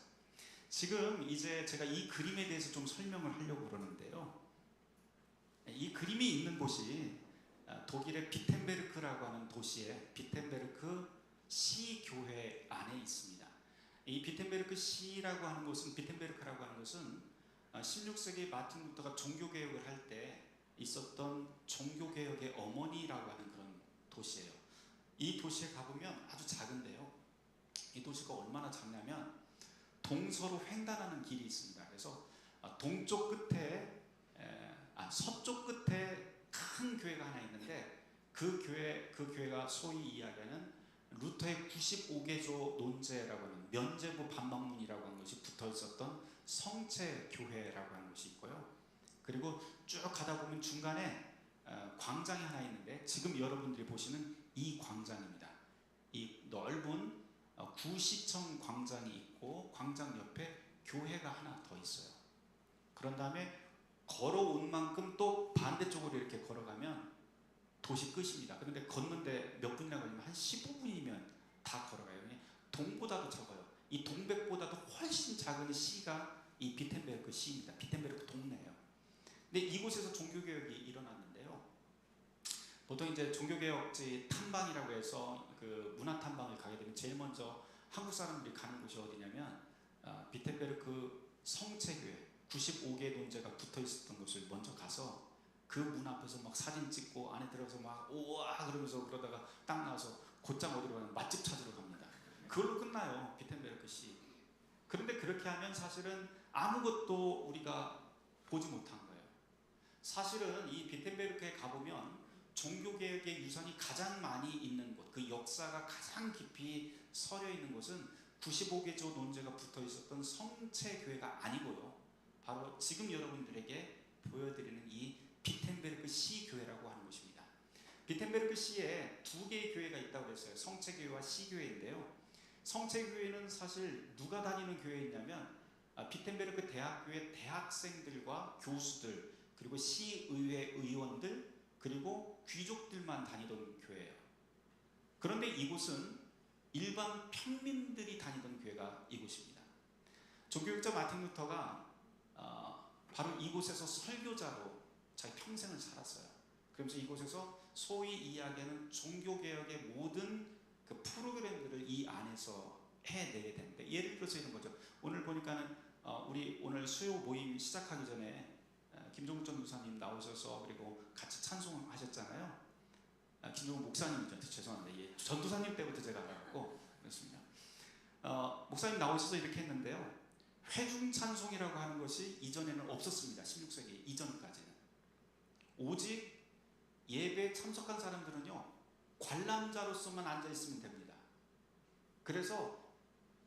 지금 이제 제가 이 그림에 대해서 좀 설명을 하려고 그러는데요. 이 그림이 있는 곳이 독일의 비텐베르크라고 하는 도시의 비텐베르크 시교회 안에 있습니다. 이 비텐베르크 시라고 하는 곳은, 비텐베르크라고 하는 것은 16세기 마틴 루터가 종교개혁을 할 때 있었던 종교개혁의 어머니라고 하는 그런 도시예요. 이 도시에 가보면 아주 작은데요. 이 도시가 얼마나 작냐면 동서로 횡단하는 길이 있습니다. 그래서 동쪽 끝에 서쪽 끝에 큰 교회가 하나 있는데 그 교회가 소위 이야기하는 루터의 95개조 논제라고 하는 면제부 반박문이라고 하는 것이 붙어 있었던 성체 교회라고 하는 것이 있고요. 그리고 쭉 가다 보면 중간에 광장이 하나 있는데 지금 여러분들이 보시는 이 광장입니다. 이 넓은 구시청 광장이 있고 광장 옆에 교회가 하나 더 있어요. 그런 다음에 걸어온 만큼 또 반대쪽으로 이렇게 걸어가면 도시 끝입니다. 그런데 걷는데 몇 분이나 걸리면 한 15분이면 다 걸어가요. 동보다도 적어요. 이 동백보다도 훨씬 작은 시가 이 비텐베르크 시입니다. 비텐베르크 동네예요. 근데 이곳에서 종교개혁이 일어났는데요. 보통 이제 종교개혁지 탐방이라고 해서 그 문화 탐방을 가게 되면 제일 먼저 한국 사람들이 가는 곳이 어디냐면 비텐베르크 성체교회 95개 논제가 붙어 있었던 곳을 먼저 가서 그 문 앞에서 막 사진 찍고 안에 들어가서 막 우와 그러면서 그러면서 그러다가 딱 나와서 곧장 어디로 가면 맛집 찾으러 갑니다. 그걸로 끝나요. 비텐베르크 시. 그런데 그렇게 하면 사실은 아무것도 우리가 보지 못한 거예요. 사실은 이 비텐베르크에 가보면 종교개혁의 유산이 가장 많이 있는 곳, 그 역사가 가장 깊이 서려 있는 곳은 95개조 논제가 붙어 있었던 성체교회가 아니고요. 바로 지금 여러분들에게 보여드리는 이 비텐베르크 시 교회라고 하는 곳입니다. 비텐베르크 시에 두 개의 교회가 있다고 그랬어요. 성체교회와 시교회인데요. 성체교회는 사실 누가 다니는 교회였냐면 비텐베르크 대학교의 대학생들과 교수들, 그리고 시의회 의원들, 그리고 귀족들만 다니던 교회예요. 그런데 이곳은 일반 평민들이 다니던 교회가 이곳입니다. 종교학자 마틴 루터가 바로 이곳에서 설교자로 자기 평생을 살았어요. 그러면서 이곳에서 소위 이야기하는 종교개혁의 모든 그 프로그램들을 이 안에서 해내게 되는데, 예를 들어서 이런 거죠. 오늘 보니까는 우리 오늘 수요 모임 시작하기 전에 김종국 전도사님 나오셔서 그리고 같이 찬송하셨잖아요. 김종국 목사님이죠. 죄송합니다. 예, 전도사님 때부터 제가 알았고 그렇습니다. 목사님 나오셔서 이렇게 했는데요. 회중 찬송이라고 하는 것이 이전에는 없었습니다. 16세기 이전까지는. 오직 예배에 참석한 사람들은요, 관람자로서만 앉아 있으면 됩니다. 그래서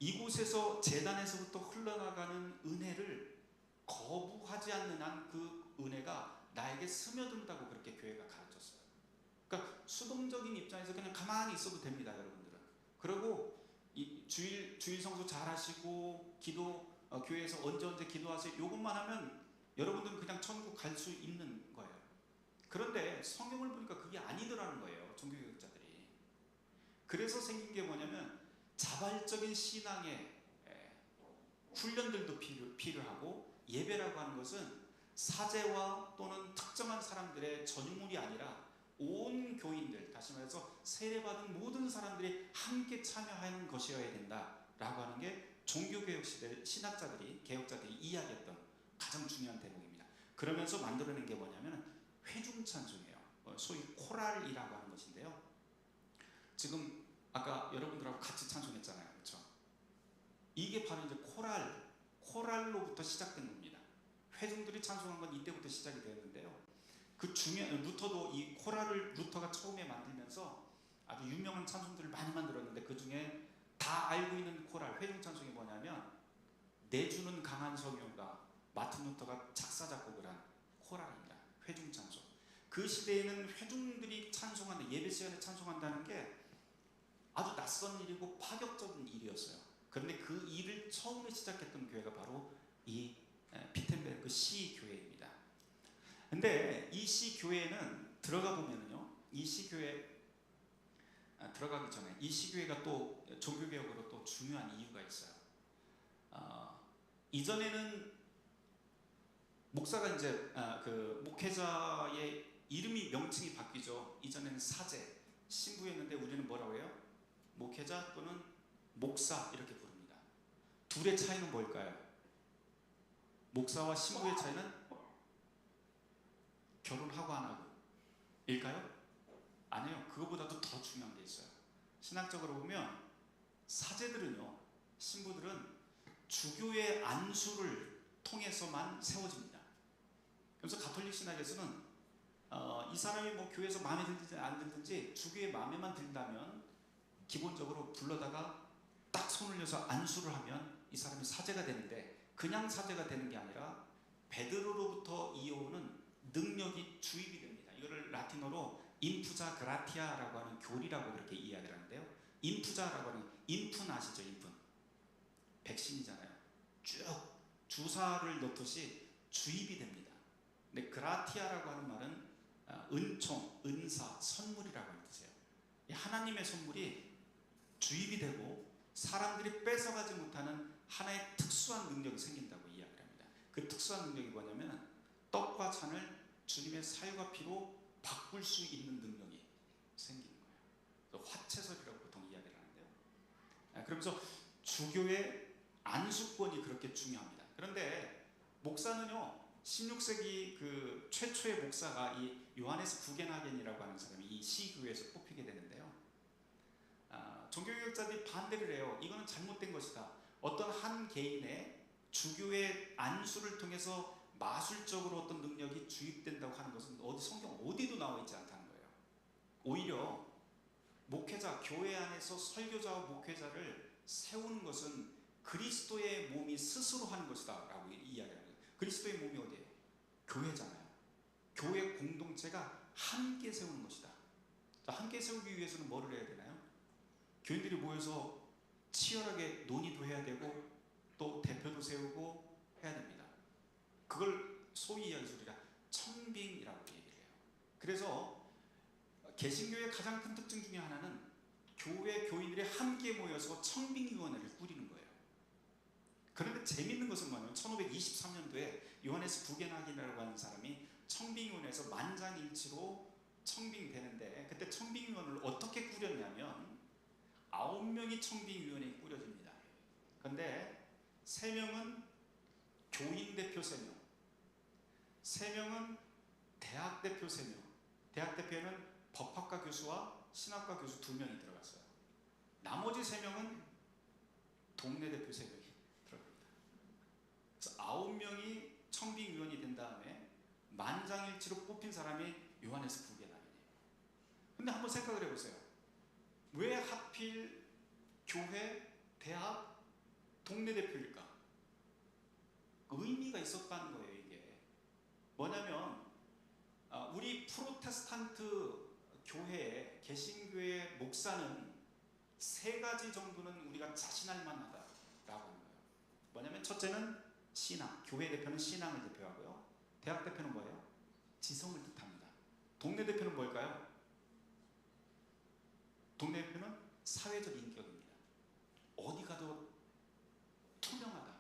이곳에서 재단에서부터 흘러나가는 은혜를 거부하지 않는 한 그 은혜가 나에게 스며든다고 그렇게 교회가 가르쳤어요. 그러니까 수동적인 입장에서 그냥 가만히 있어도 됩니다, 여러분들은. 그리고 이 주일 성수 잘 하시고 기도 교회에서 언제 기도하세요. 요것만 하면 여러분들은 그냥 천국 갈 수 있는 거예요. 그런데 성경을 보니까 그게 아니더라는 거예요, 종교개혁자들이. 그래서 생긴 게 뭐냐면 자발적인 신앙의 훈련들도 필요하고, 예배라고 하는 것은 사제와 또는 특정한 사람들의 전유물이 아니라 온 교인들, 다시 말해서 세례받은 모든 사람들이 함께 참여하는 것이어야 된다라고 하는 게 종교개혁 시대 신학자들이, 개혁자들이 이야기했던 가장 중요한 대목입니다. 그러면서 만들어낸 게 뭐냐면 회중찬송이에요. 소위 코랄이라고 하는 것인데요. 지금 아까 여러분들하고 같이 찬송했잖아요, 그렇죠? 이게 바로 이제 코랄로부터 시작된 겁니다. 회중들이 찬송한 건 이때부터 시작이 되었는데요. 그 중요한 루터도 이 코랄을 루터가 처음에 만들면서 아주 유명한 찬송들을 많이 만들었는데, 그 중에 다 알고 있는 코랄 회중 찬송이 뭐냐면 내주는 강한 성령가, 마틴 루터가 작사 작곡을 한 코랄입니다. 회중 찬송. 그 시대에는 회중들이 찬송하는, 예배 시간에 찬송한다는 게 아주 낯선 일이고 파격적인 일이었어요. 그런데 그 일을 처음에 시작했던 교회가 바로 이 비텐베르크 시 교회입니다. 근데 이 시 교회는 들어가 보면은요, 이 시 교회 들어가기 전에 이 시 교회가 또 종교개혁으로 또 중요한 이유가 있어요. 이전에는 목사가 이제 그 목회자의 이름이 명칭이 바뀌죠. 이전에는 사제, 신부였는데 우리는 뭐라고 해요? 목회자 또는 목사 이렇게 부릅니다. 둘의 차이는 뭘까요? 목사와 신부의 차이는 결혼하고 안 하고 일까요? 아니요. 그거보다도 더 중요한 게 있어요. 신학적으로 보면 사제들은요, 신부들은 주교의 안수를 통해서만 세워집니다. 그래서 가톨릭 신학에서는 이 사람이 뭐 교회에서 마음에 들든지 안 들든지 주교의 마음에만 든다면 기본적으로 불러다가 딱 손을 내서 안수를 하면 이 사람이 사제가 되는데, 그냥 사제가 되는 게 아니라 베드로로부터 이어오는 능력이 주입이 됩니다. 이거를 라틴어로 인푸자 그라티아라고 하는 교리라고 그렇게 이야기를 하는데요. 인푸자라고 하는, 인푼 아시죠? 인푼. 백신이잖아요. 쭉 주사를 넣듯이 주입이 됩니다. 근데 그라티아라고 하는 말은 은총, 은사, 선물이라고 하는 뜻이에요. 하나님의 선물이 주입이 되고 사람들이 뺏어가지 못하는 하나의 특수한 능력이 생긴다고 이야기를 합니다. 그 특수한 능력이 뭐냐면 떡과 잔을 주님의 살과 피로 바꿀 수 있는 능력이 생기는 거예요. 화채설이라고 보통 이야기를 하는데요. 그러면서 주교의 안수권이 그렇게 중요합니다. 그런데 목사는요, 16세기 그 최초의 목사가 이 요하네스 구겐하겐이라고 하는 사람이 이 시교회에서 뽑힌 종교개혁자들이 반대를 해요. 이거는 잘못된 것이다. 어떤 한 개인의 주교의 안수를 통해서 마술적으로 어떤 능력이 주입된다고 하는 것은 성경 어디도 나와 있지 않다는 거예요. 오히려 목회자, 교회 안에서 설교자와 목회자를 세우는 것은 그리스도의 몸이 스스로 하는 것이다 라고 이야기하는 거예요. 그리스도의 몸이 어디예요? 교회잖아요. 교회 공동체가 함께 세우는 것이다. 자, 함께 세우기 위해서는 뭐를 해야 되나요? 교인들이 모여서 치열하게 논의도 해야 되고 또 대표도 세우고 해야 됩니다. 그걸 소위 이야기해서 우리가 청빙이라고 얘기를 해요. 그래서 개신교의 가장 큰 특징 중에 하나는 교회 교인들이 함께 모여서 청빙위원회를 꾸리는 거예요. 그런데 재밌는 것은 뭐냐면 1523년도에 요하네스 부겐하긴이라고 하는 사람이 청빙위원회에서 만장일치로 청빙되는데, 그때 청빙위원회를 어떻게 꾸렸냐면 9명이 청빙위원회에 꾸려집니다. 그런데 3명은 교인 대표 3명, 3명은 대학 대표 3명, 대학 대표에는 법학과 교수와 신학과 교수 2명이 들어갔어요. 나머지 3명은 동네 대표 3명이 들어갑니다. 그래서 9명이 청빙위원이 된 다음에 만장일치로 뽑힌 사람이 요하네스 부겐하긴이에요. 근데 한번 생각을 해보세요. 왜 하필 교회, 대학, 동네 대표일까? 의미가 있었다는 거예요. 이게 뭐냐면 우리 프로테스탄트 교회의 개신교의 목사는 3가지 정도는 우리가 자신할 만하다라고 하는 거예요. 뭐냐면 첫째는 신앙, 교회 대표는 신앙을 대표하고요. 대학 대표는 뭐예요? 지성을 뜻합니다. 동네 대표는 뭘까요? 동네 대표는 사회적 인격입니다. 어디 가도 투명하다.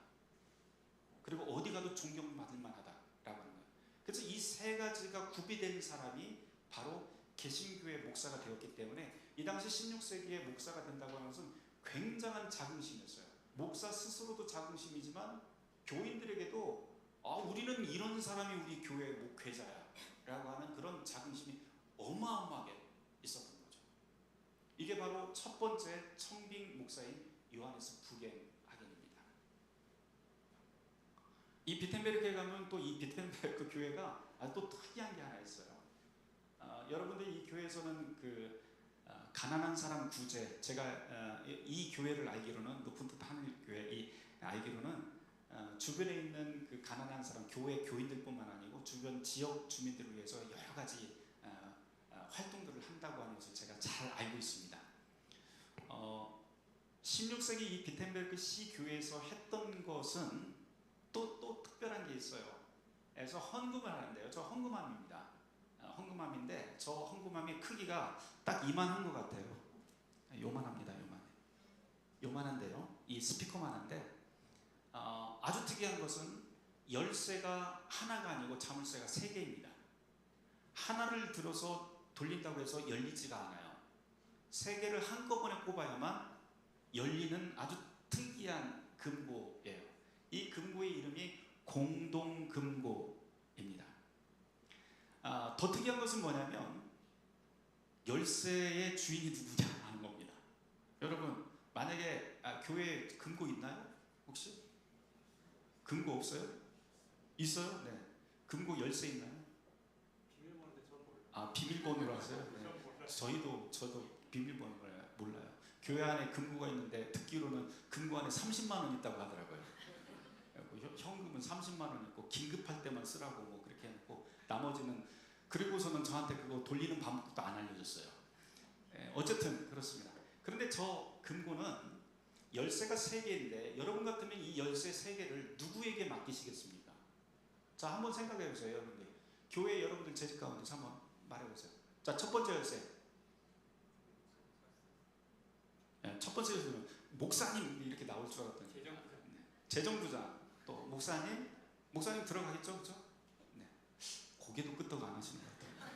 그리고 어디 가도 존경받을 만하다라고 하는 거예요. 그래서 이 3가지가 구비된 사람이 바로 개신교의 목사가 되었기 때문에 이 당시 16세기의 목사가 된다고 하는 것은 굉장한 자긍심이었어요. 목사 스스로도 자긍심이지만 교인들에게도 우리는 이런 사람이 우리 교회 목회자야 라고 하는 그런 자긍심이 어마어마하게 있었던 거죠. 이게 바로 첫 번째 청빙 목사인 요하네스 부겐하긴입니다. 이 비텐베르크에 가면 또 이 비텐베르크 교회가 또 특이한 게 하나 있어요. 여러분들 이 교회에서는 가난한 사람 구제, 제가 이 교회를 알기로는 높은 뜻 하늘교회 알기로는 주변에 있는 그 가난한 사람, 교회 교인들뿐만 아니고 주변 지역 주민들을 위해서 여러 가지 활동들을 한다고 하는 것을 제가 잘 알고 있습니다. 16세기 이 비텐베르크 시 교회에서 했던 것은 또 특별한 게 있어요. 그래서 헌금을 하는데요. 저 헌금함입니다. 헌금함인데 저 헌금함의 크기가 딱 이만한 것 같아요. 요만합니다. 요만한데요. 이 스피커만한데 아주 특이한 것은 열쇠가 하나가 아니고 자물쇠가 3개입니다. 하나를 들어서 돌린다고 해서 열리지가 않아요. 3개를 한꺼번에 꼽아야만 열리는 아주 특이한 금고예요. 이 금고의 이름이 공동금고입니다. 더 특이한 것은 뭐냐면 열쇠의 주인이 누구냐 하는 겁니다. 여러분 만약에 교회에 금고 있나요? 혹시? 금고 없어요? 있어요? 네. 금고 열쇠 있나요? 비밀번호인데 저는 몰라요. 비밀번호로 하세요? 네. 저도 비밀번호를 몰라요. 교회 안에 금고가 있는데 듣기로는 금고 안에 30만 원 있다고 하더라고요. 현금은 30만 원 있고 긴급할 때만 쓰라고 뭐 그렇게 해놓고 나머지는, 그리고서는 저한테 그거 돌리는 방법도 안 알려줬어요. 어쨌든 그렇습니다. 그런데 저 금고는 열쇠가 3개인데 여러분 같으면 이 열쇠 3개를 누구에게 맡기시겠습니까? 자, 한번 생각해 보세요. 여러분들 교회 여러분들 재직 가운데서 한번 말해보세요. 자, 첫 번째 열쇠. 첫 번째 열쇠는 목사님 이렇게 나올 줄 알았더니 재정부장, 또 목사님 들어가겠죠, 그렇죠? 네. 고개도 끄떡 안 하시는 것 같아요.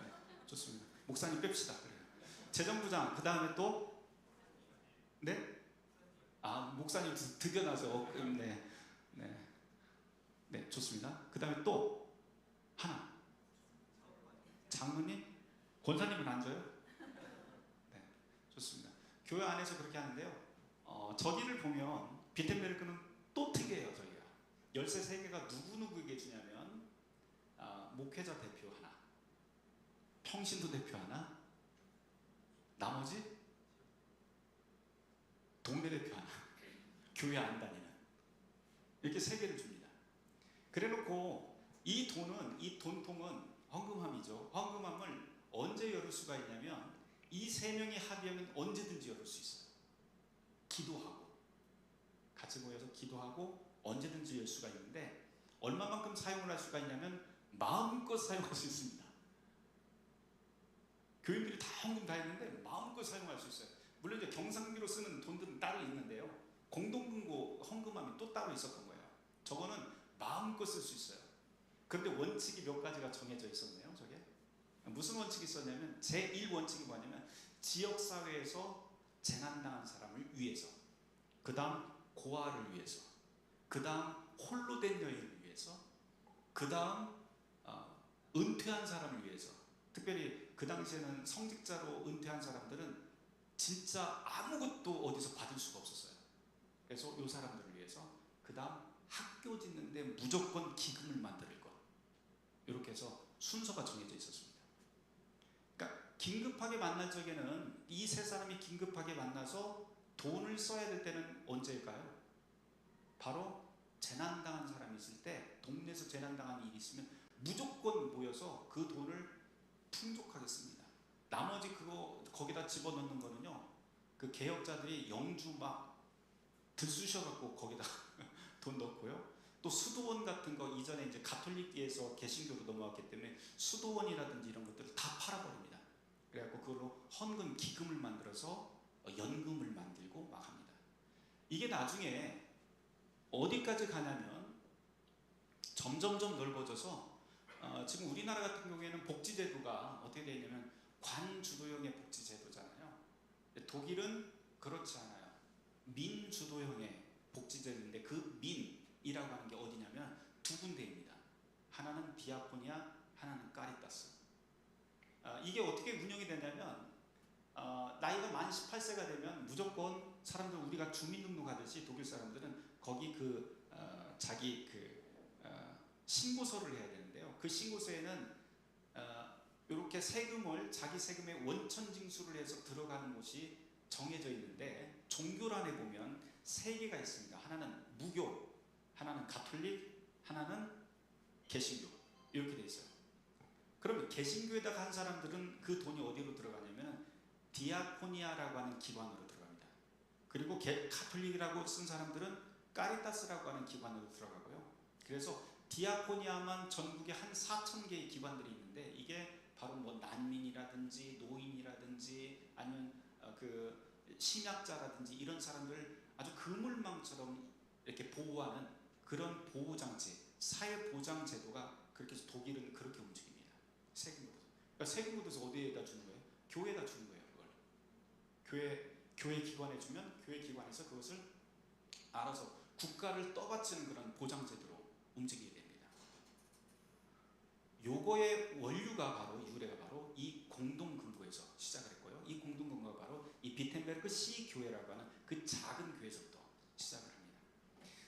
네, 좋습니다. 목사님 뺍시다. 그래요. 재정부장, 그 다음에 또 네? 목사님 드디어 나서 네, 좋습니다. 그 다음에 또 하나, 장로님, 권사님은 앉아요? 네, 좋습니다. 교회 안에서 그렇게 하는데요. 저기를 보면 비텐베르크는 또 특이해요. 저기가 열쇠 3개가 누구에게 주냐면 목회자 대표 하나, 평신도 대표 하나, 나머지 동네 대표 하나, 교회 안 다니는, 이렇게 3개를 줍니다. 그래놓고 이 돈통은 헌금함이죠. 헌금함을 언제 열을 수가 있냐면 이 3명이 합의하면 언제든지 열을 수 있어요. 기도하고 같이 모여서 기도하고 언제든지 열 수가 있는데, 얼마만큼 사용을 할 수가 있냐면 마음껏 사용할 수 있습니다. 교인들이 다 헌금 다 했는데 마음껏 사용할 수 있어요. 물론 이제 경상비로 쓰는 돈들은 따로 있는데요, 공동금고 헌금함이 또 따로 있었던 거예요. 저거는 마음껏 쓸 수 있어요. 그런데 원칙이 몇 가지가 정해져 있었네요. 저게 무슨 원칙이 있었냐면, 제1원칙이 뭐냐면 지역사회에서 재난당한 사람을 위해서, 그 다음 고아를 위해서, 그 다음 홀로 된 여인을 위해서, 그 다음 은퇴한 사람을 위해서. 특별히 그 당시에는 성직자로 은퇴한 사람들은 진짜 아무것도 어디서 받을 수가 없었어요. 그래서 이 사람들을 위해서, 그 다음 학교 짓는데 무조건 기금을 만들 것, 이렇게 해서 순서가 정해져 있었습니다. 그러니까 긴급하게 만날 적에는 이 3사람이 긴급하게 만나서 돈을 써야 될 때는 언제일까요? 바로 재난당한 사람이 있을 때, 동네에서 재난당한 일이 있으면 무조건 모여서 그 돈을 풍족하게 씁니다. 나머지 그거 거기다 집어넣는 거는요, 그 개혁자들이 영주 막 들쑤셔갖고 거기다 돈 넣고요. 또 수도원 같은 거, 이전에 이제 가톨릭계에서 개신교로 넘어왔기 때문에 수도원이라든지 이런 것들을 다 팔아버립니다. 그래갖고 그걸로 헌금 기금을 만들어서 연금을 만들고 막 합니다. 이게 나중에 어디까지 가냐면 점점점 넓어져서 지금 우리나라 같은 경우에는 복지제도가 어떻게 되어 있냐면 관주도형의 복지제도잖아요. 독일은 그렇지 않아요. 민주도형의 복지제도인데, 그 민이라고 하는 게 어디냐면 2군데입니다. 하나는 디아코니아, 하나는 까리타스. 이게 어떻게 운영이 되냐면 나이가 만 18세가 되면 무조건 사람들, 우리가 주민등록하듯이 독일 사람들은 거기 자기 신고서를 해야 되는데요. 그 신고서에는 이렇게 세금을, 자기 세금의 원천 징수를 해서 들어가는 곳이 정해져 있는데, 종교란에 보면 3개가 있습니다. 하나는 무교, 하나는 가톨릭, 하나는 개신교, 이렇게 돼 있어요. 그러면 개신교에다가 한 사람들은 그 돈이 어디로 들어가냐면 디아코니아라고 하는 기관으로 들어갑니다. 그리고 가톨릭이라고 쓴 사람들은 까리타스라고 하는 기관으로 들어가고요. 그래서 디아코니아만 전국에 한 4,000개의 기관들이 있는데, 이게 바로 뭐 난민이라든지 노인이라든지 아니면 그 심약자라든지 이런 사람들 아주 그물망처럼 이렇게 보호하는 그런 보호장치, 사회보장제도가 그렇게 해서 독일은 그렇게 움직입니다. 세금 걷어서. 그러니까 세금 걷어서 어디에다 주는 거예요? 교회에다 주는 거예요. 그걸 교회 기관에 주면 교회 기관에서 그것을 알아서 국가를 떠받치는 그런 보장제도로 움직이게 됩니다. 요거의 원류가 바로, 유래가 바로 이 공동금고에서 시작을 했고요. 이 공동금고가 바로 이 비텐베르크 시 교회라고 하는 그 작은 교회에서부터 시작을 합니다.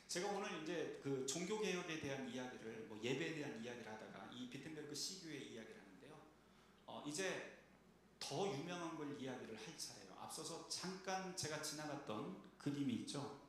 제가 오늘 이제 그 종교 개혁에 대한 이야기를, 뭐 예배에 대한 이야기를 하다가 이 비텐베르크 시 교회 이야기를 하는데요. 이제 더 유명한 걸 이야기를 할 차례예요. 앞서서 잠깐 제가 지나갔던 그림이 있죠.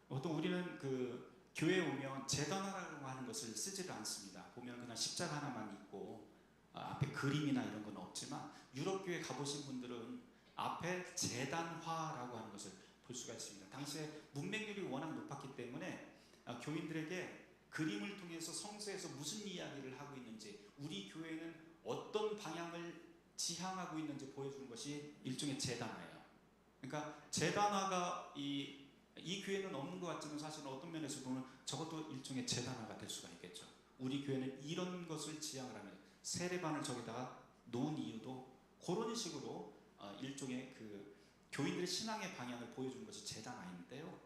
보통 우리는 그 교회에 오면 제단화라고 하는 것을 쓰지를 않습니다. 보면 그냥 십자가 하나만 있고 앞에 그림이나 이런 건 없지만, 유럽 교회 가보신 분들은 앞에 제단화라고 하는 것을 볼 수가 있습니다. 당시에 문맹률이 워낙 높았기 때문에 교인들에게 그림을 통해서 성서에서 무슨 이야기를 하고 있는지, 우리 교회는 어떤 방향을 지향하고 있는지 보여주는 것이 일종의 제단화예요. 그러니까 제단화가 이 교회는 없는 것 같지만 사실은 어떤 면에서 보면 저것도 일종의 제단화가 될 수가 있겠죠. 우리 교회는 이런 것을 지향을 하면, 세례반을 저기다가 놓은 이유도 그런 식으로 일종의 그 교인들의 신앙의 방향을 보여주는 것이 제단화인데요.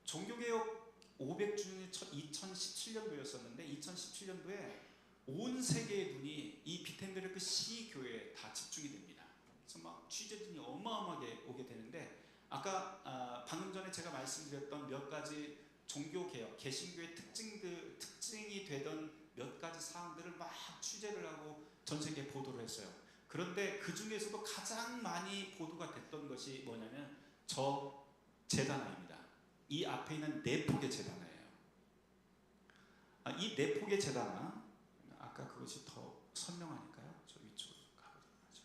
종교개혁 500주년이 2017년도였었는데 2017년도에 온 세계의 눈이 이 비텐베르크 시 교회에 다 집중이 됩니다. 그래서 막 취재진이 어마어마하게 오게 되는데, 아까 방금 전에 제가 말씀드렸던 몇 가지 종교개혁, 개신교의 특징이 되던 몇 가지 사항들을 막 취재를 하고 전 세계에 보도를 했어요. 그런데 그 중에서도 가장 많이 보도가 됐던 것이 뭐냐면 저 제단화입니다. 이 앞에 있는 네 폭의 제단화예요. 이 네 폭의 제단화, 아까 그것이 더 선명하니까요. 저 위쪽으로 가보도록 하죠.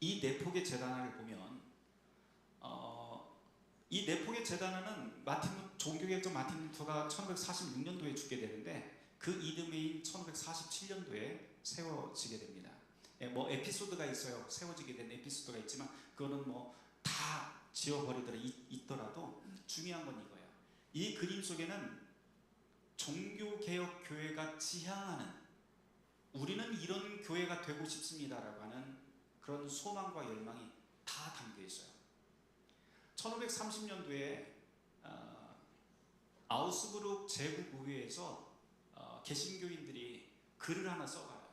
이 네 폭의 제단화를 보면 이 네 폭의 제단화는 종교개혁자 마틴 루터가 1546년도에 죽게 되는데 그 이듬해인 1547년도에 세워지게 됩니다. 뭐 에피소드가 있어요. 세워지게 된 에피소드가 있지만 그거는 뭐 다 있더라도 중요한 건 이거예요. 이 그림 속에는 종교개혁 교회가 지향하는, 우리는 이런 교회가 되고 싶습니다라고 하는 그런 소망과 열망이 다 담겨 있어요. 1530년도에 아우스부르크 제국의회에서 개신교인들이 글을 하나 써가요.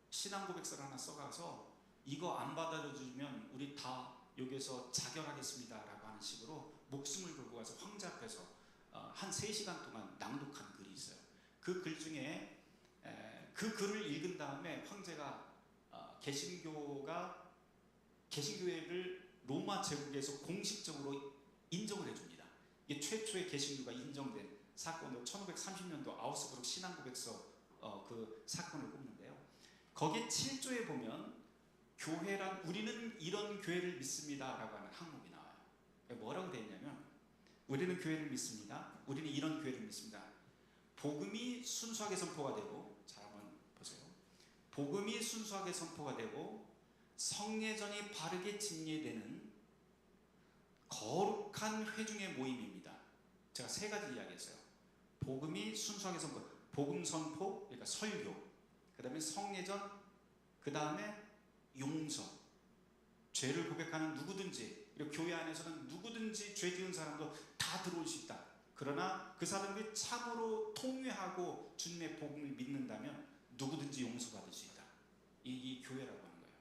신앙 고백서를 하나 써가서 이거 안 받아주면 우리 다 여기서 자결하겠습니다라고 하는 식으로 목숨을 걸고 가서 황제 앞에서 한 3시간 동안 낭독한 글이 있어요. 그 글 중에 그 글을 읽은 다음에 황제가 개신교회를 로마 제국에서 공식적으로 인정을 해줍니다. 이게 최초의 개신교가 인정된 사건으로 1530년도 아우스부르크 신앙고백서 그 사건을 꼽는데요. 거기에 7조에 보면 교회란 우리는 이런 교회를 믿습니다라고 하는 항목이 나와요. 뭐라고 되어 있냐면 우리는 교회를 믿습니다. 우리는 이런 교회를 믿습니다. 복음이 순수하게 선포가 되고, 자 한번 보세요. 복음이 순수하게 선포가 되고 성례전이 바르게 진례되는 거룩한 회중의 모임입니다. 제가 3가지 이야기했어요. 복음이 순수하게 선포, 복음 선포, 그러니까 설교, 그 다음에 성례전, 그 다음에 용서, 죄를 고백하는 누구든지, 그리고 교회 안에서는 누구든지 죄 지은 사람도 다 들어올 수 있다. 그러나 그 사람들이 참으로 통회하고 주님의 복음을 믿는다면 누구든지 용서받을 수 있다. 이 교회라고 하는 거예요.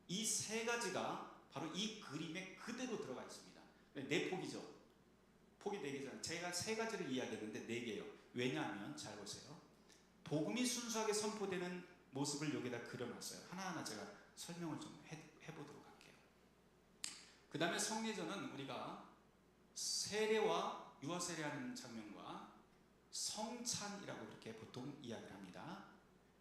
이 3가지가 바로 이 그림에 그대로 들어가 있습니다. 4폭이죠. 폭이 4개잖아요. 제가 3가지를 이야기했는데 4개예요. 왜냐하면 잘 보세요. 복음이 순수하게 선포되는 모습을 여기다 그려놨어요. 하나하나 제가 설명을 좀 해보도록 할게요. 그 다음에 성례전은 우리가 세례와 유아 세례하는 장면과 성찬이라고 그렇게 보통 이야기를 합니다.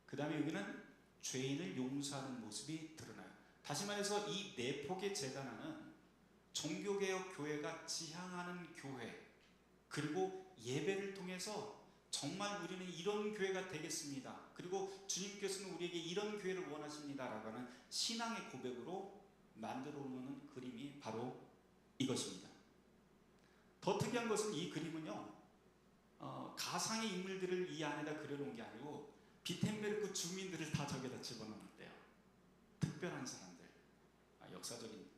그 다음에 여기는 죄인을 용서하는 모습이 드러나요. 다시 말해서 이 4폭의 제단화는 종교개혁 교회가 지향하는 교회, 그리고 예배를 통해서 정말 우리는 이런 교회가 되겠습니다. 그리고 주님께서는 우리에게 이런 교회를 원하십니다라고 하는 신앙의 고백으로 만들어 놓는 그림이 바로 이것입니다. 더 특이한 것은 이 그림은요, 가상의 인물들을 이 안에다 그려놓은 게 아니고 비텐베르크 주민들을 다 저기다 집어넣었대요. 특별한 사람들, 역사적인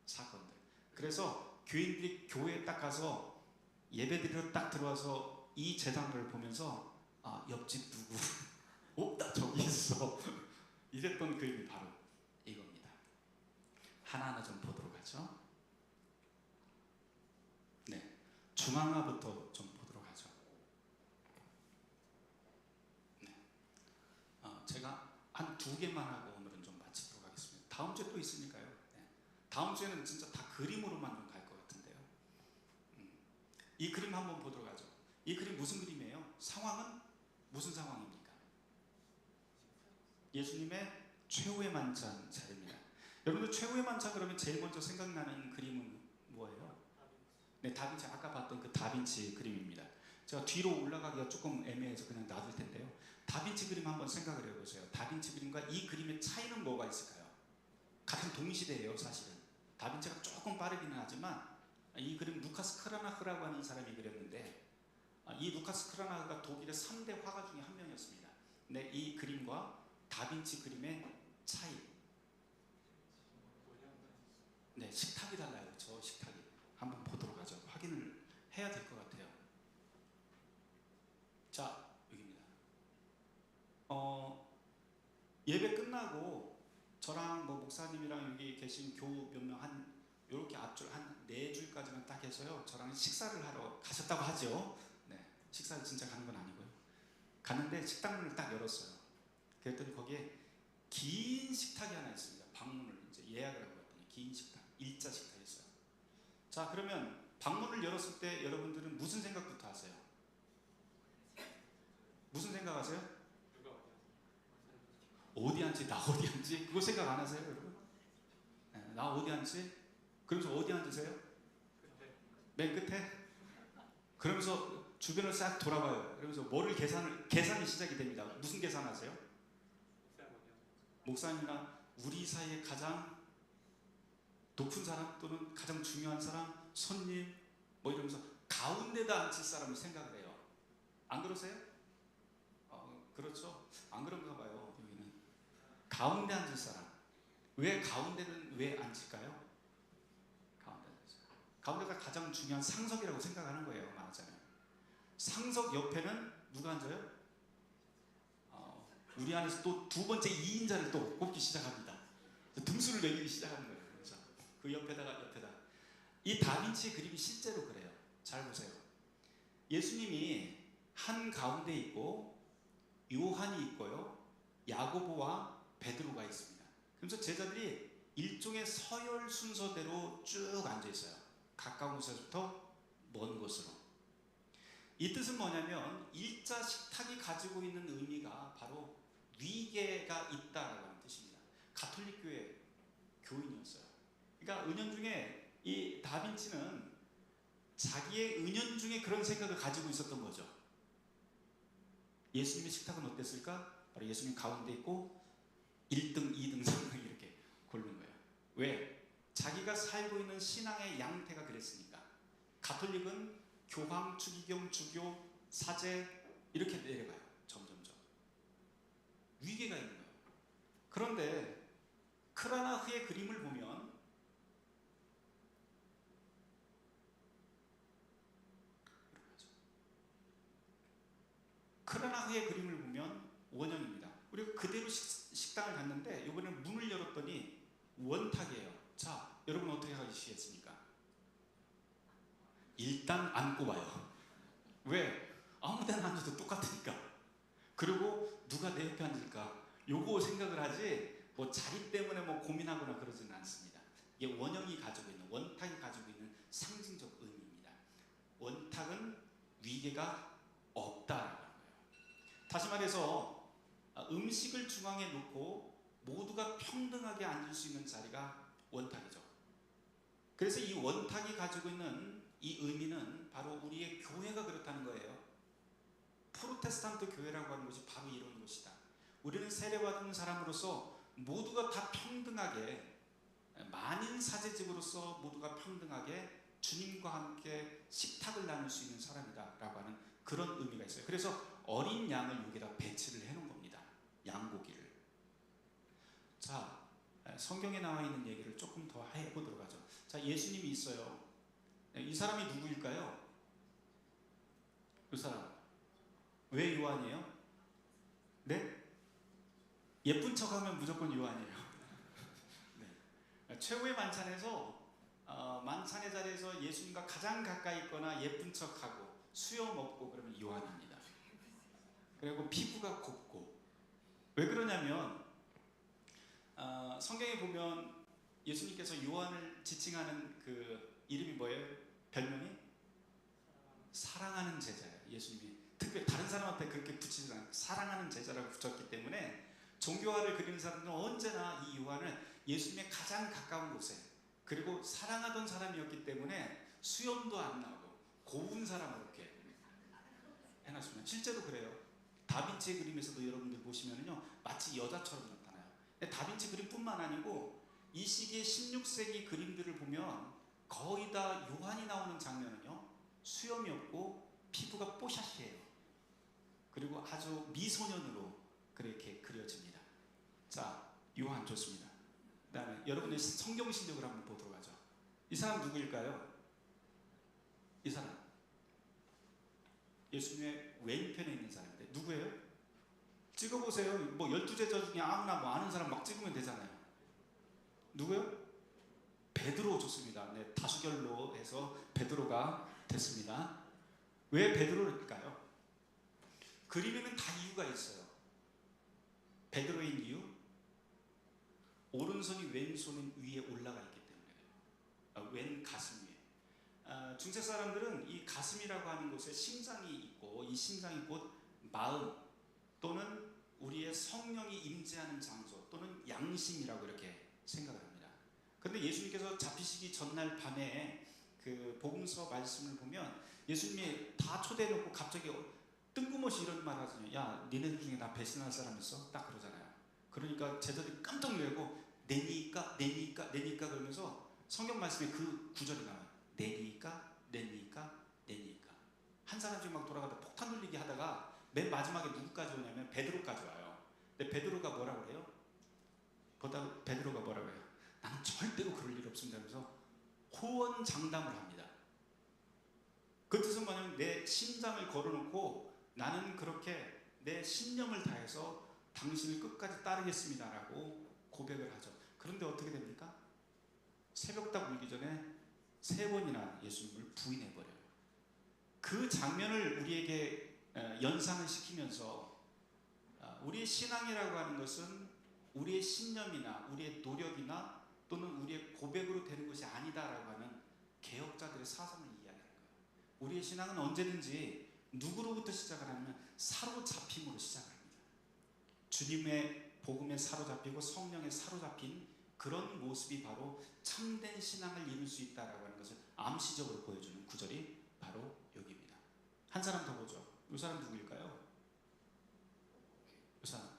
사건들. 그래서 교인들이 교회에 딱 가서 예배드리러 딱 들어와서 이 제단을 보면서 옆집 누구? 나 저기 있어. 이랬던 그림이 바로 이겁니다. 하나하나 좀 보도록 하죠. 네, 중앙화부터 좀 보도록 하죠. 네, 제가 한 2개만 하고 오늘은 좀 마치도록 하겠습니다. 다음 주에 또 있으니까요. 네. 다음 주에는 진짜 다 그림으로만 좀 갈 것 같은데요. 이 그림 한번 보도록 하죠. 이 그림 무슨 그림이에요? 상황은 무슨 상황입니까? 예수님의 최후의 만찬 자리입니다. 여러분들 최후의 만찬 그러면 제일 먼저 생각나는 그림은 뭐예요? 네, 다빈치, 아까 봤던 그 다빈치 그림입니다. 제가 뒤로 올라가기가 조금 애매해서 그냥 놔둘 텐데요. 다빈치 그림 한번 생각을 해보세요. 다빈치 그림과 이 그림의 차이는 뭐가 있을까요? 같은 동시대예요, 사실은. 다빈치가 조금 빠르기는 하지만 이 그림 루카스 크라나흐라고 하는 사람이 그렸는데, 이 루카스 크라나흐가 독일의 3대 화가 중에 한 명이었습니다. 근데 이 그림과 다빈치 그림의 차이. 네, 식탁이 달라요. 저 식탁이. 한번 보도록 하죠. 확인을 해야 될 것 같아요. 자, 여기입니다. 예배 끝나고 저랑 뭐 목사님이랑 여기 계신 교우 몇 명 한 요렇게 앞줄 한 4줄까지만 딱 해서요. 저랑 식사를 하러 가셨다고 하죠. 네. 식사를 진짜 가는 건 아니고요. 갔는데 식당문을 딱 열었어요. 그랬더니 거기에 긴 식탁이 하나 있습니다. 방문을 이제 예약을 하고 갔더니 긴 식탁, 일자 식탁이 있어요. 자, 그러면 방문을 열었을 때 여러분들은 무슨 생각부터 하세요? 무슨 생각하세요? 어디 앉지? 나 어디 앉지? 그거 생각 안 하세요, 여러분? 네, 나 어디 앉지? 그러면서 어디 앉으세요? 맨 끝에? 그러면서 주변을 싹 돌아봐요. 그러면서 뭐를 계산이 시작이 됩니다. 무슨 계산하세요? 목사님이나 우리 사이에 가장 높은 사람 또는 가장 중요한 사람, 손님 뭐 이러면서 가운데다 앉힐 사람을 생각을 해요. 안 그러세요? 그렇죠. 안 그런가 봐요. 여기는 가운데 앉을 사람. 왜 가운데는 왜 앉을까요? 가운데가 가장 중요한 상석이라고 생각하는 거예요. 말하자면 상석 옆에는 누가 앉아요? 우리 안에서 또 두 번째 2인자를 또 꼽기 시작합니다. 등수를 매기기 시작하는 거예요. 그래서 그 옆에다가 이 다빈치 그림이 실제로 그래요. 잘 보세요. 예수님이 한 가운데 있고 요한이 있고요, 야고보와 베드로가 있습니다. 그래서 제자들이 일종의 서열 순서대로 쭉 앉아 있어요. 가까운 곳에서부터 먼 곳으로. 이 뜻은 뭐냐면 일자 식탁이 가지고 있는 의미가 바로 위계가 있다라고 하는 뜻입니다. 가톨릭 교회 교인이었어요. 그러니까 은연중에 이 다빈치는 자기의 은연중에 그런 생각을 가지고 있었던 거죠. 예수님의 식탁은 어땠을까? 바로 예수님 가운데 있고 1등, 2등, 3등 이렇게 고르는 거예요. 왜? 자기가 살고 있는 신앙의 양태가 그랬으니까. 가톨릭은 교황, 추기경, 주교, 사제 이렇게 내려가요. 점점점. 위계가 있는 거예요. 그런데 크라나흐의 그림을 보면 크라나흐의 그림을 보면 원형입니다. 우리가 그대로 식당을 갔는데 이번에는 문을 열었더니 원탁이에요. 자, 여러분 어떻게 하시겠습니까? 일단 앉고 봐요. 왜? 아무 데나 앉아도 똑같으니까. 그리고 누가 내 옆에 앉을까? 요거 생각을 하지 뭐 자리 때문에 뭐 고민하거나 그러지는 않습니다. 이게 원형이 가지고 있는, 원탁이 가지고 있는 상징적 의미입니다. 원탁은 위계가 없다라고 하는 거예요. 다시 말해서 음식을 중앙에 놓고 모두가 평등하게 앉을 수 있는 자리가 원탁이죠. 그래서 이 원탁이 가지고 있는 이 의미는 바로 우리의 교회가 그렇다는 거예요. 프로테스탄트 교회라고 하는 것이 바로 이런 것이다. 우리는 세례받은 사람으로서 모두가 다 평등하게, 만인 사제집으로서 모두가 평등하게 주님과 함께 식탁을 나눌 수 있는 사람이다 라고 하는 그런 의미가 있어요. 그래서 어린 양을 여기다 배치를 해놓은 겁니다. 양고기를. 자, 성경에 나와 있는 얘기를 조금 더 해보도록 하죠. 자, 예수님이 있어요. 이 사람이 누구일까요? 그 사람. 왜 요한이에요? 네? 예쁜 척하면 무조건 요한이에요. 네. 최후의 만찬에서 만찬의 자리에서 예수님과 가장 가까이 있거나 예쁜 척하고 수염 없고 그러면 요한입니다. 그리고 피부가 곱고. 왜 그러냐면 성경에 보면 예수님께서 요한을 지칭하는 그 이름이 뭐예요? 별명이? 사랑하는 제자예요. 예수님이 특별히 다른 사람한테 그렇게 붙이지 않고 사랑하는 제자라고 붙였기 때문에 종교화를 그리는 사람들은 언제나 이 요한을 예수님의 가장 가까운 곳에, 그리고 사랑하던 사람이었기 때문에 수염도 안 나고 고운 사람으로 이렇게 해놨습니다. 실제로 그래요. 다빈치의 그림에서도 여러분들 보시면요, 마치 여자처럼 나타나요. 다빈치 그림뿐만 아니고 이 시기의 16세기 그림들을 보면 거의 다 요한이 나오는 장면은요, 수염이 없고 피부가 뽀샤시해요. 그리고 아주 미소년으로 그렇게 그려집니다. 자, 요한 좋습니다. 그 다음에 여러분의 성경 실력을 한번 보도록 하죠. 이 사람 누구일까요? 이 사람 예수님의 왼편에 있는 사람인데 누구예요? 찍어보세요. 뭐 12제자 중에 아무나 뭐 아는 사람 막 찍으면 되잖아요. 누구요? 베드로 좋습니다. 네, 다수결로 해서 베드로가 됐습니다. 왜 베드로일까요? 그림에는 다 이유가 있어요. 베드로인 이유? 오른손이 왼손 위에 올라가 있기 때문에, 왼 가슴 위에. 중세 사람들은 이 가슴이라고 하는 곳에 심장이 있고, 이 심장이 곧 마음 또는 우리의 성령이 임재하는 장소 또는 양심이라고 이렇게 생각을 합니다. 그런데 예수님께서 잡히시기 전날 밤에 그 복음서 말씀을 보면 예수님이 다 초대해놓고 갑자기 뜬금없이 이런 말 하잖아요. 야, 니네 중에 나 배신할 사람 있어? 딱 그러잖아요. 그러니까 제자들이 깜짝 놀라고 내니까 그러면서 성경 말씀에 그 구절이 나와요. 내니까 한 사람씩 막 돌아가다 폭탄 돌리기 하다가 맨 마지막에 누구까지 오냐면 베드로까지 와요. 근데 베드로가 뭐라고 그래요? 베드로가 뭐라고 해요? 나는 절대로 그럴 일 없습니다. 그래서 호언장담을 합니다. 그 뜻은 뭐냐면 내 심장을 걸어놓고 나는 그렇게 내 신념을 다해서 당신을 끝까지 따르겠습니다라고 고백을 하죠. 그런데 어떻게 됩니까? 새벽딱 울기 전에 3번이나 예수님을 부인해버려요. 그 장면을 우리에게 연상을 시키면서 우리의 신앙이라고 하는 것은 우리의 신념이나 우리의 노력이나 또는 우리의 고백으로 되는 것이 아니다라고 하는 개혁자들의 사상을 이야기하는 거예요. 우리의 신앙은 언제든지 누구로부터 시작을 하냐면 사로잡힘으로 시작을 합니다. 주님의 복음에 사로잡히고 성령에 사로잡힌 그런 모습이 바로 참된 신앙을 이룰 수 있다라고 하는 것을 암시적으로 보여주는 구절이 바로 여기입니다. 한 사람 더 보죠. 이 사람 누구일까요? 이 사람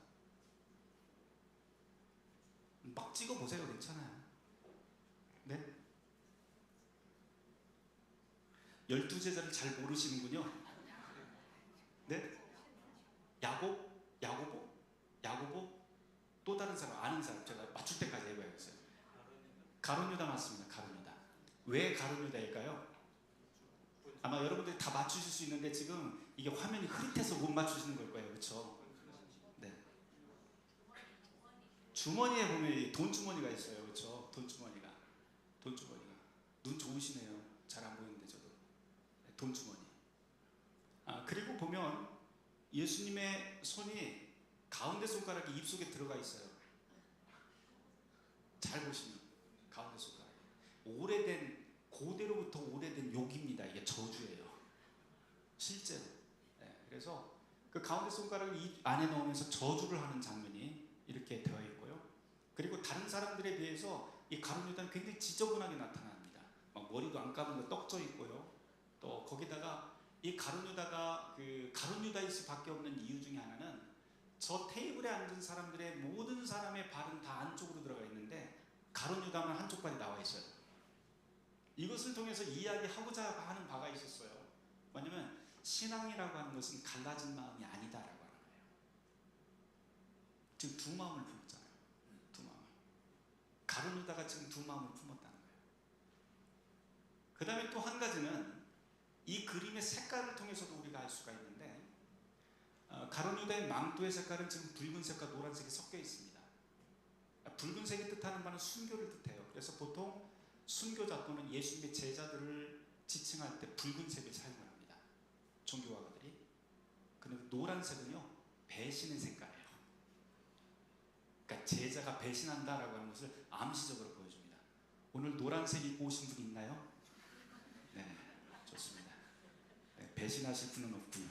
막 찍어보세요. 괜찮아요. 네? 12제자를 잘 모르시는군요. 네? 야고보? 또 다른 사람, 아는 사람, 제가 맞출 때까지 해봐야겠어요. 가룟유다 맞습니다. 가룟유다. 왜 가룟유다일까요? 아마 여러분들이 다 맞추실 수 있는데 지금 이게 화면이 흐릿해서 못 맞추시는 걸 거예요. 그렇죠? 네. 주머니에 보면 돈 주머니가 있어요. 그렇죠? 돈 주머니가. 눈 좋으시네요. 잘 안 보이는데 저도. 네, 돈 주머니. 그리고 보면 예수님의 손이 가운데 손가락이 입속에 들어가 있어요. 잘 보시면 가운데 손가락. 고대로부터 오래된 욕입니다. 이게 저주예요. 실제로. 네, 그래서 그 가운데 손가락을 이 안에 넣으면서 저주를 하는 장면이 이렇게 되어 있고요. 그리고 다른 사람들에 비해서 이 가룟유다는 굉장히 지저분하게 나타납니다. 막 머리도 안 감은 거 떡져 있고요. 또 거기다가 이 가룟유다가 그 가룟유다일 수밖에 없는 이유 중에 하나는 저 테이블에 앉은 사람들의 모든 사람의 발은 다 안쪽으로 들어가 있는데 가룟유다만 한쪽 발이 나와 있어요. 이것을 통해서 이야기하고자 하는 바가 있었어요. 뭐냐면 신앙이라고 하는 것은 갈라진 마음이 아니다라고 하는 거예요. 지금 두 마음을 품었잖아요. 두 마음. 가룟유다가 지금 두 마음을 품었다는 거예요. 그 다음에 또 한 가지는 이 그림의 색깔을 통해서도 우리가 알 수가 있는데 가룟유다의 망토의 색깔은 지금 붉은색과 노란색이 섞여 있습니다. 붉은색이 뜻하는 바는 순교를 뜻해요. 그래서 보통 순교자 또는 예수님의 제자들을 지칭할 때 붉은색을 사용을 합니다. 종교학자들이. 그런데 노란색은요, 배신의 색깔이에요. 그러니까 제자가 배신한다라고 하는 것을 암시적으로 보여줍니다. 오늘 노란색 입고 오신 분 있나요? 네, 좋습니다. 네, 배신하실 분은 없군요.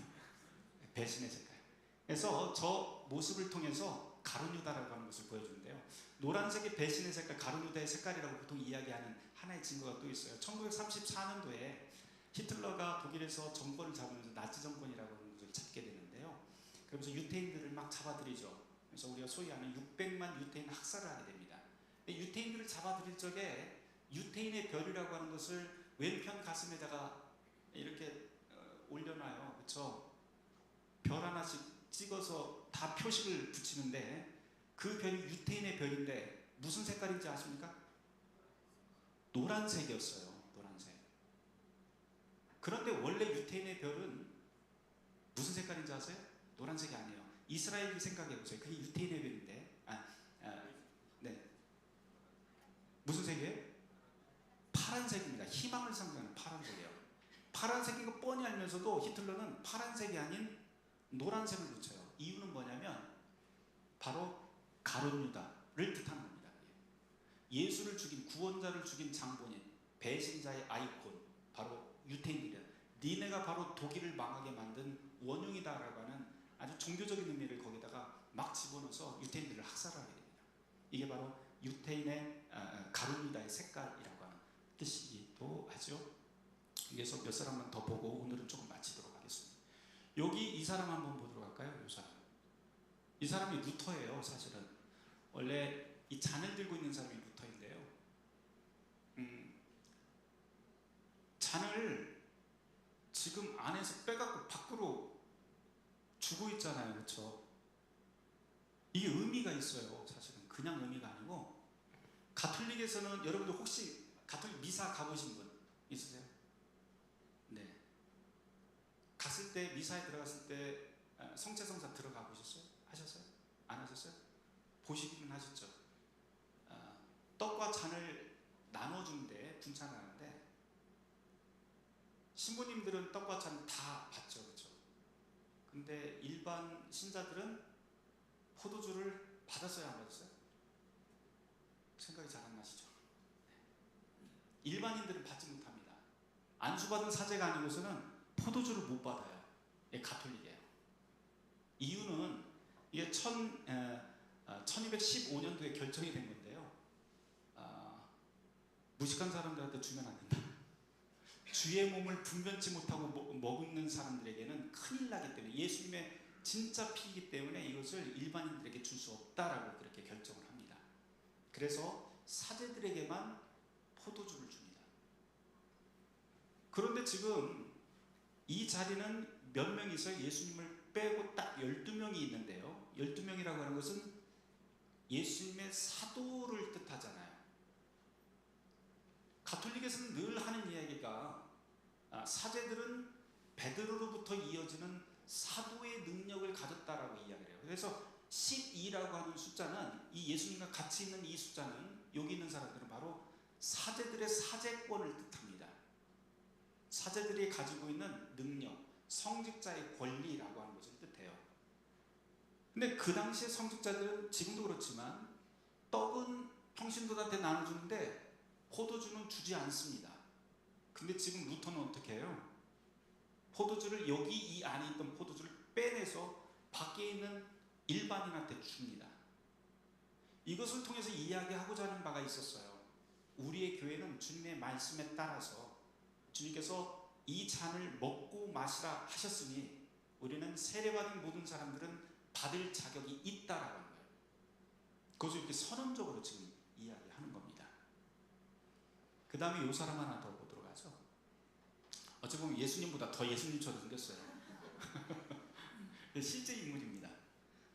네, 배신의 색깔. 그래서 저 모습을 통해서 가룟유다라고 하는 것을 보여주는데요. 노란색이 배신의 색깔, 가룟유다의 색깔이라고 보통 이야기하는 하나의 증거가 또 있어요. 1934년도에 히틀러가 독일에서 정권을 잡으면서 나치 정권이라고 하는 것을 잡게 되는데요. 그러면서 유태인들을 막 잡아들이죠. 그래서 우리가 소위 하는 600만 유태인 학살을 하게 됩니다. 근데 유태인들을 잡아들일 적에 유태인의 별이라고 하는 것을 왼편 가슴에다가 이렇게 올려놔요. 그렇죠? 별 하나씩 찍어서 다 표식을 붙이는데 그 별이 유태인의 별인데 무슨 색깔인지 아십니까? 노란색이었어요. 노란색. 그런데 원래 유태인의 별은 무슨 색깔인지 아세요? 노란색이 아니에요. 이스라엘이 생각해 보세요. 그게 유태인의 별인데. 네. 파란색인 거 뻔히 알면서도 히틀러는 파란색이 아닌 노란색을 붙여요. 이유는 뭐냐면 바로 가룟 유다를 뜻하는 겁니다. 예수를 죽인, 구원자를 죽인 장본인, 배신자의 아이콘, 바로 유태인들이야. 니네가 바로 독일을 망하게 만든 원흉이다라고 하는 아주 종교적인 의미를 거기다가 막 집어넣어서 유태인들을 학살하게 됩니다. 이게 바로 유태인의 가룟 유다의 색깔이라고 하는 뜻이기도 하죠. 그래서 몇 사람만 더 보고 오늘은 조금 마치도록 하겠습니다. 여기 이 사람 한번 보도록 할까요? 이 사람이 루터예요. 사실은 원래 이 잔을 들고 있는 사람이 루터인데요. 잔을 지금 안에서 빼갖고 밖으로 주고 있잖아요. 그렇죠? 이게 의미가 있어요. 사실은 그냥 의미가 아니고, 가톨릭에서는 여러분들 혹시 가톨릭 미사 가보신 분 있으세요? 네. 갔을 때, 미사에 들어갔을 때 성체성사 들어가 보셨어요? 하셨어요? 안 하셨어요? 보시기는 하셨죠? 떡과 잔을 나눠주는데 분찬을 하는데, 신부님들은 떡과 잔 다 받죠. 그렇죠? 근데 일반 신자들은 포도주를 받았어요? 안 받았어요? 생각이 잘 안 나시죠? 일반인들은 받지 못합니다. 안수받은 사제가 아니고서는 포도주를 못 받아요. 이게 가톨릭이에요. 이유는 이게 1215년도에 결정이 된 건데요. 무식한 사람들한테 주면 안 된다. 주의 몸을 분변치 못하고 먹는 사람들에게는 큰일 나기 때문에, 예수님의 진짜 피이기 때문에 이것을 일반인들에게 줄 수 없다라고 그렇게 결정을 합니다. 그래서 사제들에게만 포도주를 줍니다. 그런데 지금 이 자리는 몇 명이 있어요? 예수님을 빼고 딱 12명이 있는데요. 12명이라고 하는 것은 예수님의 사도를 뜻하잖아요. 가톨릭에서는 늘 하는 이야기가, 사제들은 베드로로부터 이어지는 사도의 능력을 가졌다라고 이야기를 해요. 그래서 12라고 하는 숫자는, 이 예수님과 같이 있는 이 숫자는, 여기 있는 사람들은 바로 사제들의 사제권을 뜻합니다. 사제들이 가지고 있는 능력, 성직자의 권리라고 하는 것을 뜻해요. 근데 그 당시에 성직자들은, 지금도 그렇지만, 떡은 평신도한테 나눠주는데 포도주는 주지 않습니다. 근데 지금 루터는 어떻게 해요? 포도주를, 여기 이 안에 있던 포도주를 빼내서 밖에 있는 일반인한테 줍니다. 이것을 통해서 이야기하고자 하는 바가 있었어요. 우리의 교회는 주님의 말씀에 따라서, 주님께서 이 잔을 먹고 마시라 하셨으니 우리는 세례받은 모든 사람들은 받을 자격이 있다라고 하는 거예요. 그것을 이렇게 선언적으로 지금 이야기하는 겁니다. 그 다음에 이 사람 하나 더 보도록 하죠. 어찌 보면 예수님보다 더 예수님처럼 생겼어요. 실제 인물입니다.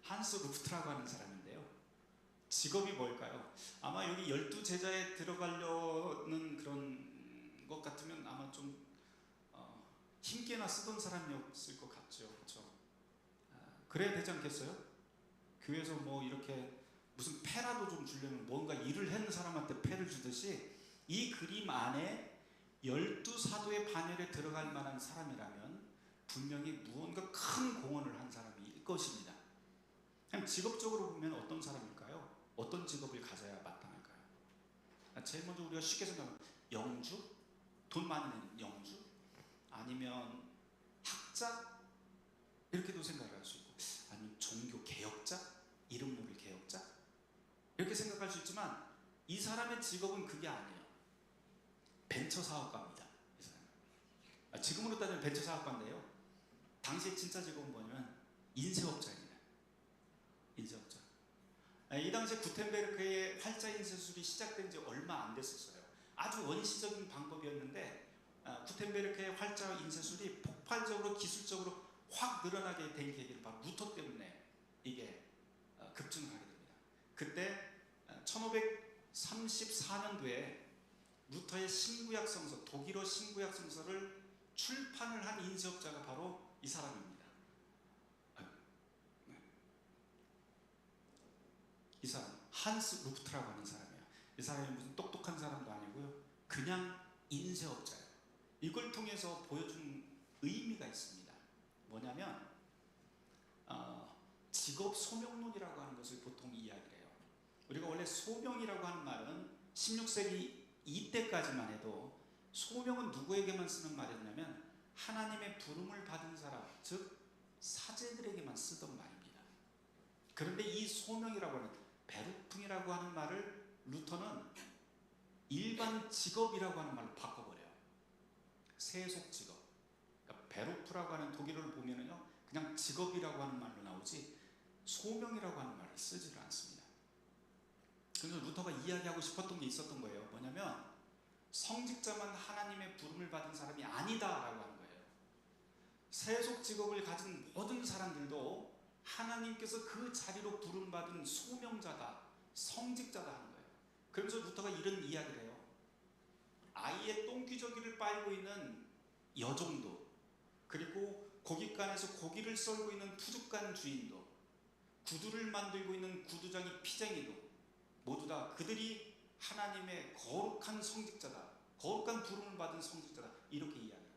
한스 루프트라고 하는 사람인데요. 직업이 뭘까요? 아마 여기 12제자에 들어가려는 그런 것 같으면 아마 좀 힘께나 쓰던 사람이었을 것 같죠. 그렇죠? 그래야 되지 않겠어요? 교회에서 뭐 이렇게 무슨 패라도 좀 주려면 뭔가 일을 했는 사람한테 패를 주듯이, 이 그림 안에 12사도의 반열에 들어갈 만한 사람이라면 분명히 무언가 큰 공헌을 한 사람일 것입니다. 그럼 직업적으로 보면 어떤 사람일까요? 어떤 직업을 가져야 마땅할까요? 제일 먼저 우리가 쉽게 생각하면 영주? 돈 많이 내는 영주? 아니면 학자? 이렇게도 생각을 할 수 있고, 아니면 종교 개혁자? 이름 모를 개혁자? 이렇게 생각할 수 있지만, 이 사람의 직업은 그게 아니에요. 벤처 사업가입니다. 이 사람. 지금으로 따지면 벤처 사업가인데요, 당시에 진짜 직업은 뭐냐면 인쇄업자입니다. 인쇄업자. 이 당시에 구텐베르크의 활자 인쇄술이 시작된 지 얼마 안 됐었어요. 아주 원시적인 방법이었는데, 구텐베르크의 활자 인쇄술이 폭발적으로 기술적으로 확 늘어나게 된 계기는 바로 루터 때문에 이게 급증을 하게 됩니다. 그때 1534년도에 루터의 신구약성서, 독일어 신구약성서를 출판을 한 인쇄업자가 바로 이 사람입니다. 이 사람 한스 루프트라고 하는 사람이에요. 이 사람이 무슨 똑똑한 사람도 아니고요, 그냥 인쇄업자예요. 이걸 통해서 보여준 의미가 있습니다. 뭐냐면 직업 소명론이라고 하는 것을 보통 이야기를 해요. 우리가 원래 소명이라고 하는 말은 16세기 이때까지만 해도 소명은 누구에게만 쓰는 말이었냐면 하나님의 부름을 받은 사람, 즉 사제들에게만 쓰던 말입니다. 그런데 이 소명이라고 하는 베루풍이라고 하는 말을 루터는 일반 직업이라고 하는 말로 바꿔버려요. 세속 직업. 그러니까 베루프라고 하는 독일어를 보면은요, 그냥 직업이라고 하는 말로 나오지 소명이라고 하는 말을 쓰지를 않습니다. 그래서 루터가 이야기하고 싶었던 게 있었던 거예요. 뭐냐면 성직자만 하나님의 부름을 받은 사람이 아니다라고 하는 거예요. 세속 직업을 가진 모든 사람들도 하나님께서 그 자리로 부름받은 소명자다, 성직자다 하는 거예요. 그러면서 루터가 이런 이야기를 해요. 아이의 똥기저귀를 빨고 있는 여종도, 그리고 고깃간에서 고기를 썰고 있는 푸죽간 주인도, 구두를 만들고 있는 구두장이 피쟁이도 모두 다 그들이 하나님의 거룩한 성직자다, 거룩한 부름을 받은 성직자다, 이렇게 이야기합니다.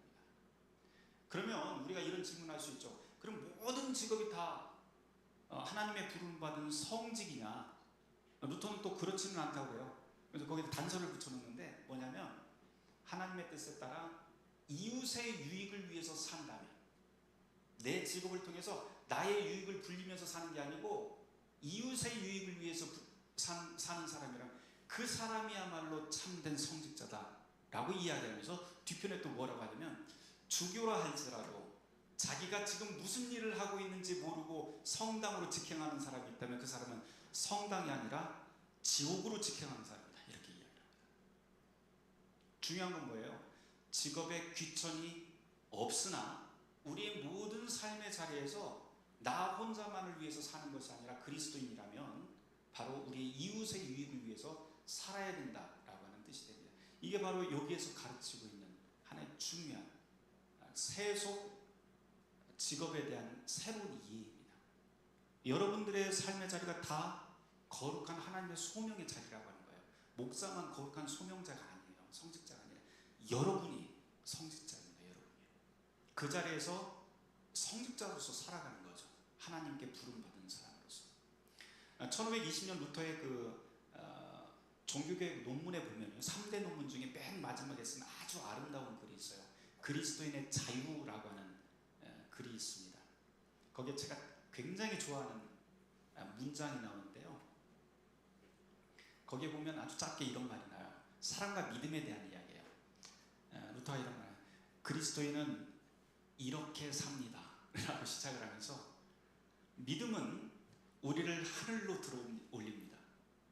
그러면 우리가 이런 질문을 할 수 있죠. 그럼 모든 직업이 다 하나님의 부름을 받은 성직이냐? 루터는 또 그렇지는 않다고 해요. 그래서 거기에 단서를 붙여놓는데 뭐냐면 하나님의 뜻에 따라 이웃의 유익을 위해서 산다면, 내 직업을 통해서 나의 유익을 불리면서 사는 게 아니고 이웃의 유익을 위해서 사는 사람이라면 그 사람이야말로 참된 성직자다라고 이야기하면서 뒤편에 또 뭐라고 하냐면 주교라 할지라도 자기가 지금 무슨 일을 하고 있는지 모르고 성당으로 직행하는 사람이 있다면 그 사람은 성당이 아니라 지옥으로 직행하는 사람이다, 이렇게 이야기합니다. 중요한 건 뭐예요? 직업에 귀천이 없으나 우리의 모든 삶의 자리에서 나 혼자만을 위해서 사는 것이 아니라 그리스도인이라면 바로 우리의 이웃의 유익을 위해서 살아야 된다라고 하는 뜻이 됩니다. 이게 바로 여기에서 가르치고 있는 하나의 중요한 세속 직업에 대한 새로운 이해입니다. 여러분들의 삶의 자리가 다 거룩한 하나님의 소명의 자리라고 하는 거예요. 목사만 거룩한 소명자가 아니에요. 성직자가 아니라 여러분이 성직자입니다. 여러분이. 그 자리에서 성직자로서 살아가는 거죠. 하나님께 부름받은 사람으로서. 1520년 루터의 종교개혁 논문에 보면 3대 논문 중에 맨 마지막에 쓴 아주 아름다운 글이 있어요. 그리스도인의 자유라고 하는 글이 있습니다. 거기에 제가 굉장히 좋아하는 문장이 나오는데요. 거기에 보면 아주 짧게 이런 말이 나요. 사랑과 믿음에 대한 이야기예요. 루터가 이런 말이에요. 그리스도인은 이렇게 삽니다 라고 시작을 하면서 믿음은 우리를 하늘로 들어 올립니다.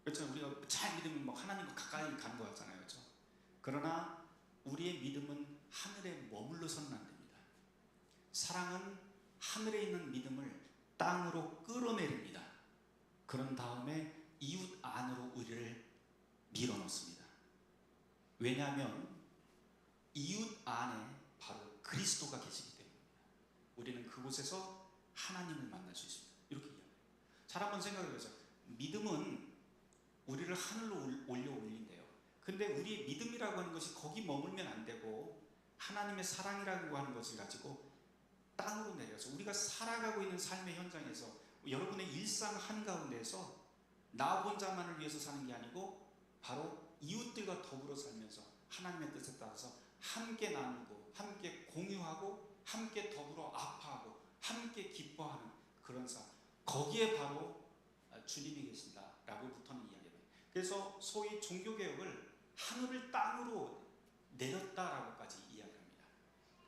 그렇죠? 우리가 잘 믿으면 막 하나님과 가까이 가는 것 같잖아요. 그렇죠? 그러나 우리의 믿음은 하늘에 머물러서는 안 됩니다. 사랑은 하늘에 있는 믿음을 땅으로 끌어내립니다. 그런 다음에 이웃 안으로 우리를 밀어넣습니다. 왜냐하면 이웃 안에 바로 그리스도가 계시기 때문입니다. 우리는 그곳에서 하나님을 만날 수 있습니다. 이렇게 이야기해요. 잘 한번 생각해 보세요. 믿음은 우리를 하늘로 올려 올린대요. 근데 우리의 믿음이라고 하는 것이 거기 머물면 안 되고 하나님의 사랑이라고 하는 것을 가지고 땅으로 내려서 우리가 살아가고 있는 삶의 현장에서 여러분의 일상 한가운데에서 나 혼자만을 위해서 사는 게 아니고 바로 이웃들과 더불어 살면서 하나님의 뜻에 따라서 함께 나누고 함께 공유하고 함께 더불어 아파하고 함께 기뻐하는 그런 삶, 거기에 바로 주님이 계신다라고 루터는 이야기해요. 그래서 소위 종교개혁을 하늘을 땅으로 내렸다라고까지 이야기합니다.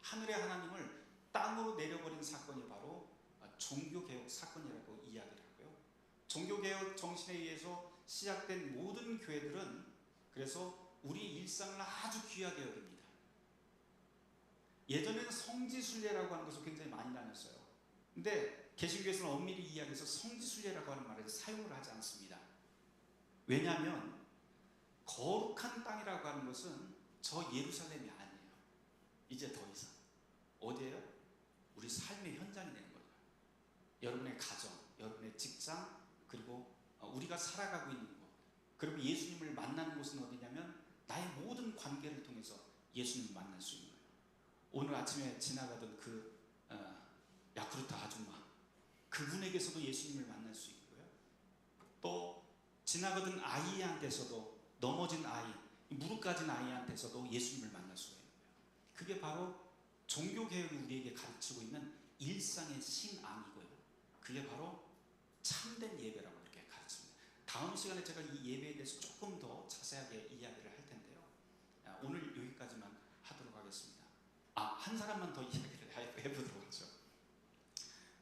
하늘의 하나님을 땅으로 내려버린 사건이 바로 종교개혁 사건이라고 이야기를 하고요. 종교개혁 정신에 의해서 시작된 모든 교회들은 그래서 우리 일상을 아주 귀하게 여깁니다. 예전에는 성지순례라고 하는 것을 굉장히 많이 다녔어요. 근데 개신교에서는 엄밀히 이야기해서 성지순례라고 하는 말을 사용을 하지 않습니다. 왜냐하면 거룩한 땅이라고 하는 것은 저 예루살렘이 아니에요. 이제 더 이상 어디예요? 우리 삶의 현장이 되는 거죠. 여러분의 가정, 여러분의 직장, 그리고 우리가 살아가고 있는 곳, 그리고 예수님을 만나는 곳은 어디냐면 나의 모든 관계를 통해서 예수님을 만날 수 있는 거예요. 오늘 아침에 지나가던 야쿠르트 아줌마, 그분에게서도 예수님을 만날 수 있고요. 또 지나가던 아이한테서도, 넘어진 아이, 무릎 까진 아이한테서도 예수님을 만날 수가 있는 거예요. 그게 바로 종교개혁이 우리에게 가르치고 있는 일상의 신앙이고요. 그게 바로 참된 예배라고 이렇게 가르칩니다. 다음 시간에 제가 이 예배에 대해서 조금 더 자세하게 이야기를 할 텐데요. 오늘 여기까지만 하도록 하겠습니다. 한 사람만 더 이야기를 해보도록 하죠.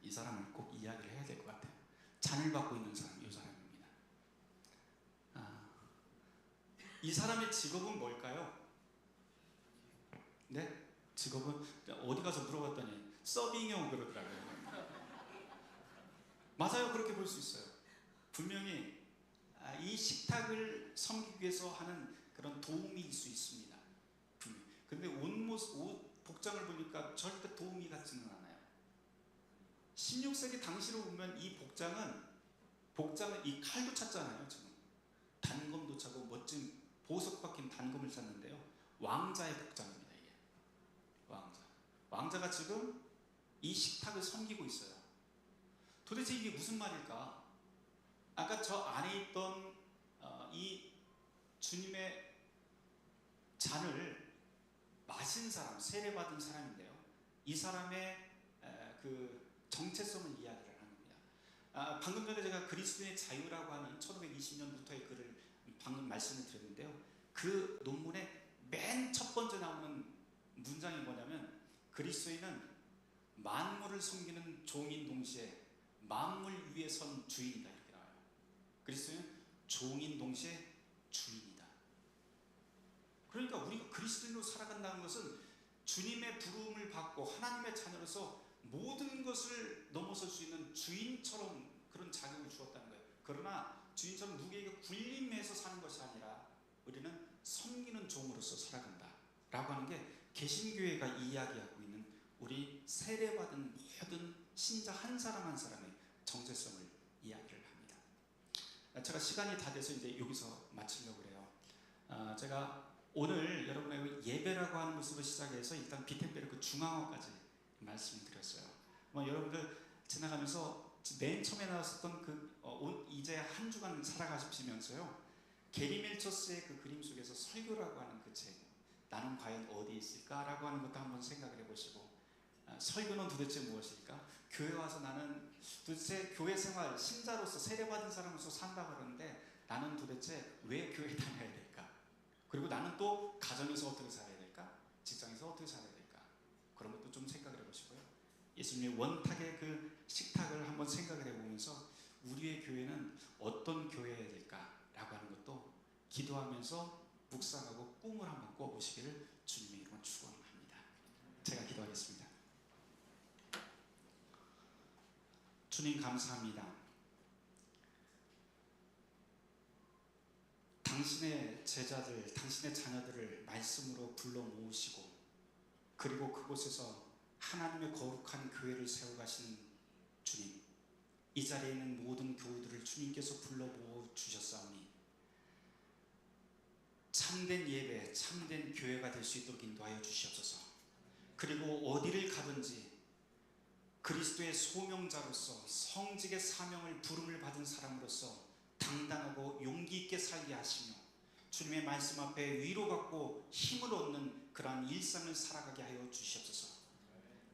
이 사람을 꼭 이야기를 해야 될 것 같아요. 잔을 받고 있는 사람, 이 사람입니다. 이 사람의 직업은 뭘까요? 네? 직업은 어디 가서 물어봤더니 서빙형 그러더라고요. 맞아요, 그렇게 볼 수 있어요. 분명히 이 식탁을 섬기기 위해서 하는 그런 도우미일 수 있습니다. 근데 옷 복장을 보니까 절대 도우미 같지는 않아요. 16세기 당시로 보면 이 복장은 이 칼도 찼잖아요. 지금 단검도 차고 멋진 보석 박힌 단검을 찼는데요. 왕자의 복장입니다. 이게 왕자가 지금 이 식탁을 섬기고 있어요. 도대체 이게 무슨 말일까? 아까 저 안에 있던 이 주님의 잔을 마신 사람, 세례받은 사람인데요. 이 사람의 그 정체성을 이야기를 하는 겁니다. 방금 전에 제가 그리스도의 자유라고 하는 1520년부터의 글을 방금 말씀을 드렸는데요. 그 논문의 맨 첫 번째 나오는 문장이 뭐냐면, 그리스도인은 만물을 섬기는 종인 동시에 만물 위에 선 주인이다, 이렇게 나와요. 그리스도인은 종인 동시에 주인이다. 그러니까 우리가 그리스도인으로 살아간다는 것은 주님의 부름을 받고 하나님의 자녀로서 모든 것을 넘어설 수 있는 주인처럼 그런 자격을 주었다는 거예요. 그러나 주인처럼 누구에게 군림해서 사는 것이 아니라 우리는 섬기는 종으로서 살아간다 라고 하는 게 개신교회가 이야기하고 있는 우리 세례받은 모든 신자 한 사람 한 사람의 정체성을 이야기를 합니다. 제가 시간이 다 돼서 이제 여기서 마치려고 그래요. 제가 오늘 여러분의 예배라고 하는 모습을 시작해서 일단 비텐베르크 중앙어까지 말씀을 드렸어요. 여러분들 지나가면서 맨 처음에 나왔었던 이제 한 주간 살아가시면서요, 게리 멜처스의 그 그림 속에서 설교라고 하는 그 책, 나는 과연 어디에 있을까라고 하는 것도 한번 생각을 해보시고, 설교는 도대체 무엇일까? 교회 와서 나는 도대체 교회 생활, 신자로서 세례받은 사람으로서 산다고 그러는데 나는 도대체 왜 교회 다녀야 될까? 그리고 나는 또 가정에서 어떻게 살아야 될까? 직장에서 어떻게 살아야 될까? 그런 것도 좀 생각을 해보시고요. 예수님의 원탁의 그 식탁을 한번 생각을 해보면서 우리의 교회는 어떤 교회여야 될까라고 하는 것도 기도하면서 묵상하고 꿈을 한번 꿔보시기를 주님의 이름으로 축원합니다. 제가 기도하겠습니다. 주님 감사합니다. 당신의 제자들, 당신의 자녀들을 말씀으로 불러 모으시고, 그리고 그곳에서 하나님의 거룩한 교회를 세워가시는 주님, 이 자리에 있는 모든 교우들을 주님께서 불러 모아 주셨사오니 참된 예배, 참된 교회가 될 수 있도록 인도하여 주시옵소서. 그리고 어디를 가든지 그리스도의 소명자로서 성직의 사명을 부름을 받은 사람으로서 당당하고 용기 있게 살게 하시며 주님의 말씀 앞에 위로받고 힘을 얻는 그러한 일상을 살아가게 하여 주시옵소서.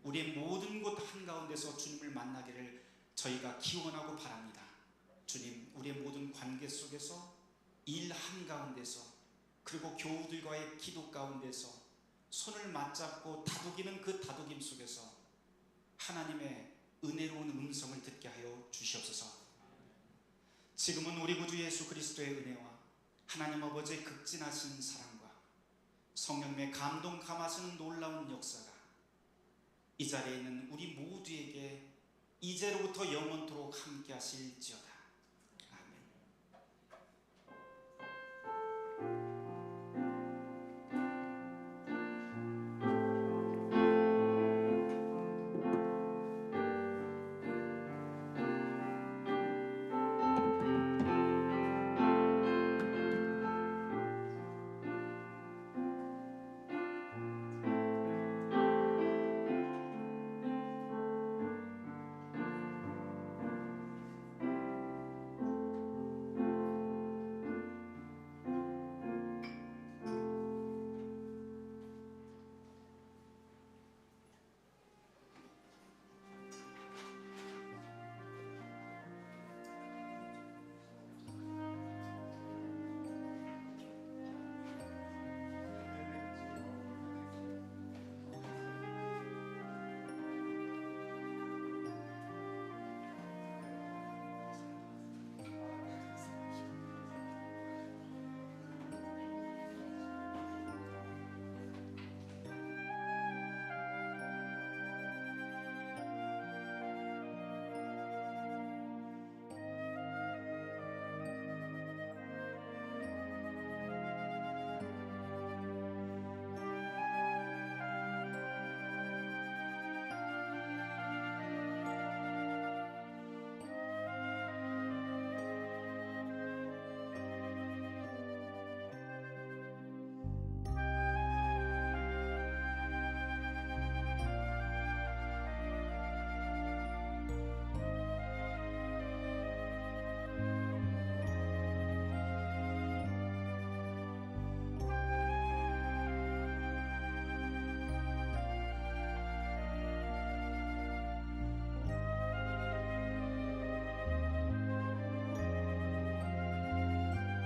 우리의 모든 곳 한가운데서 주님을 만나기를 저희가 기원하고 바랍니다. 주님, 우리의 모든 관계 속에서, 일 한가운데서, 그리고 교우들과의 기도 가운데서 손을 맞잡고 다독이는 그 다독임 속에서 하나님의 은혜로운 음성을 듣게 하여 주시옵소서. 지금은 우리 구주 예수 그리스도의 은혜와 하나님 아버지의 극진하신 사랑과 성령님의 감동 감하시는 놀라운 역사가 이 자리에 있는 우리 모두에게 이제로부터 영원토록 함께 하실지어다.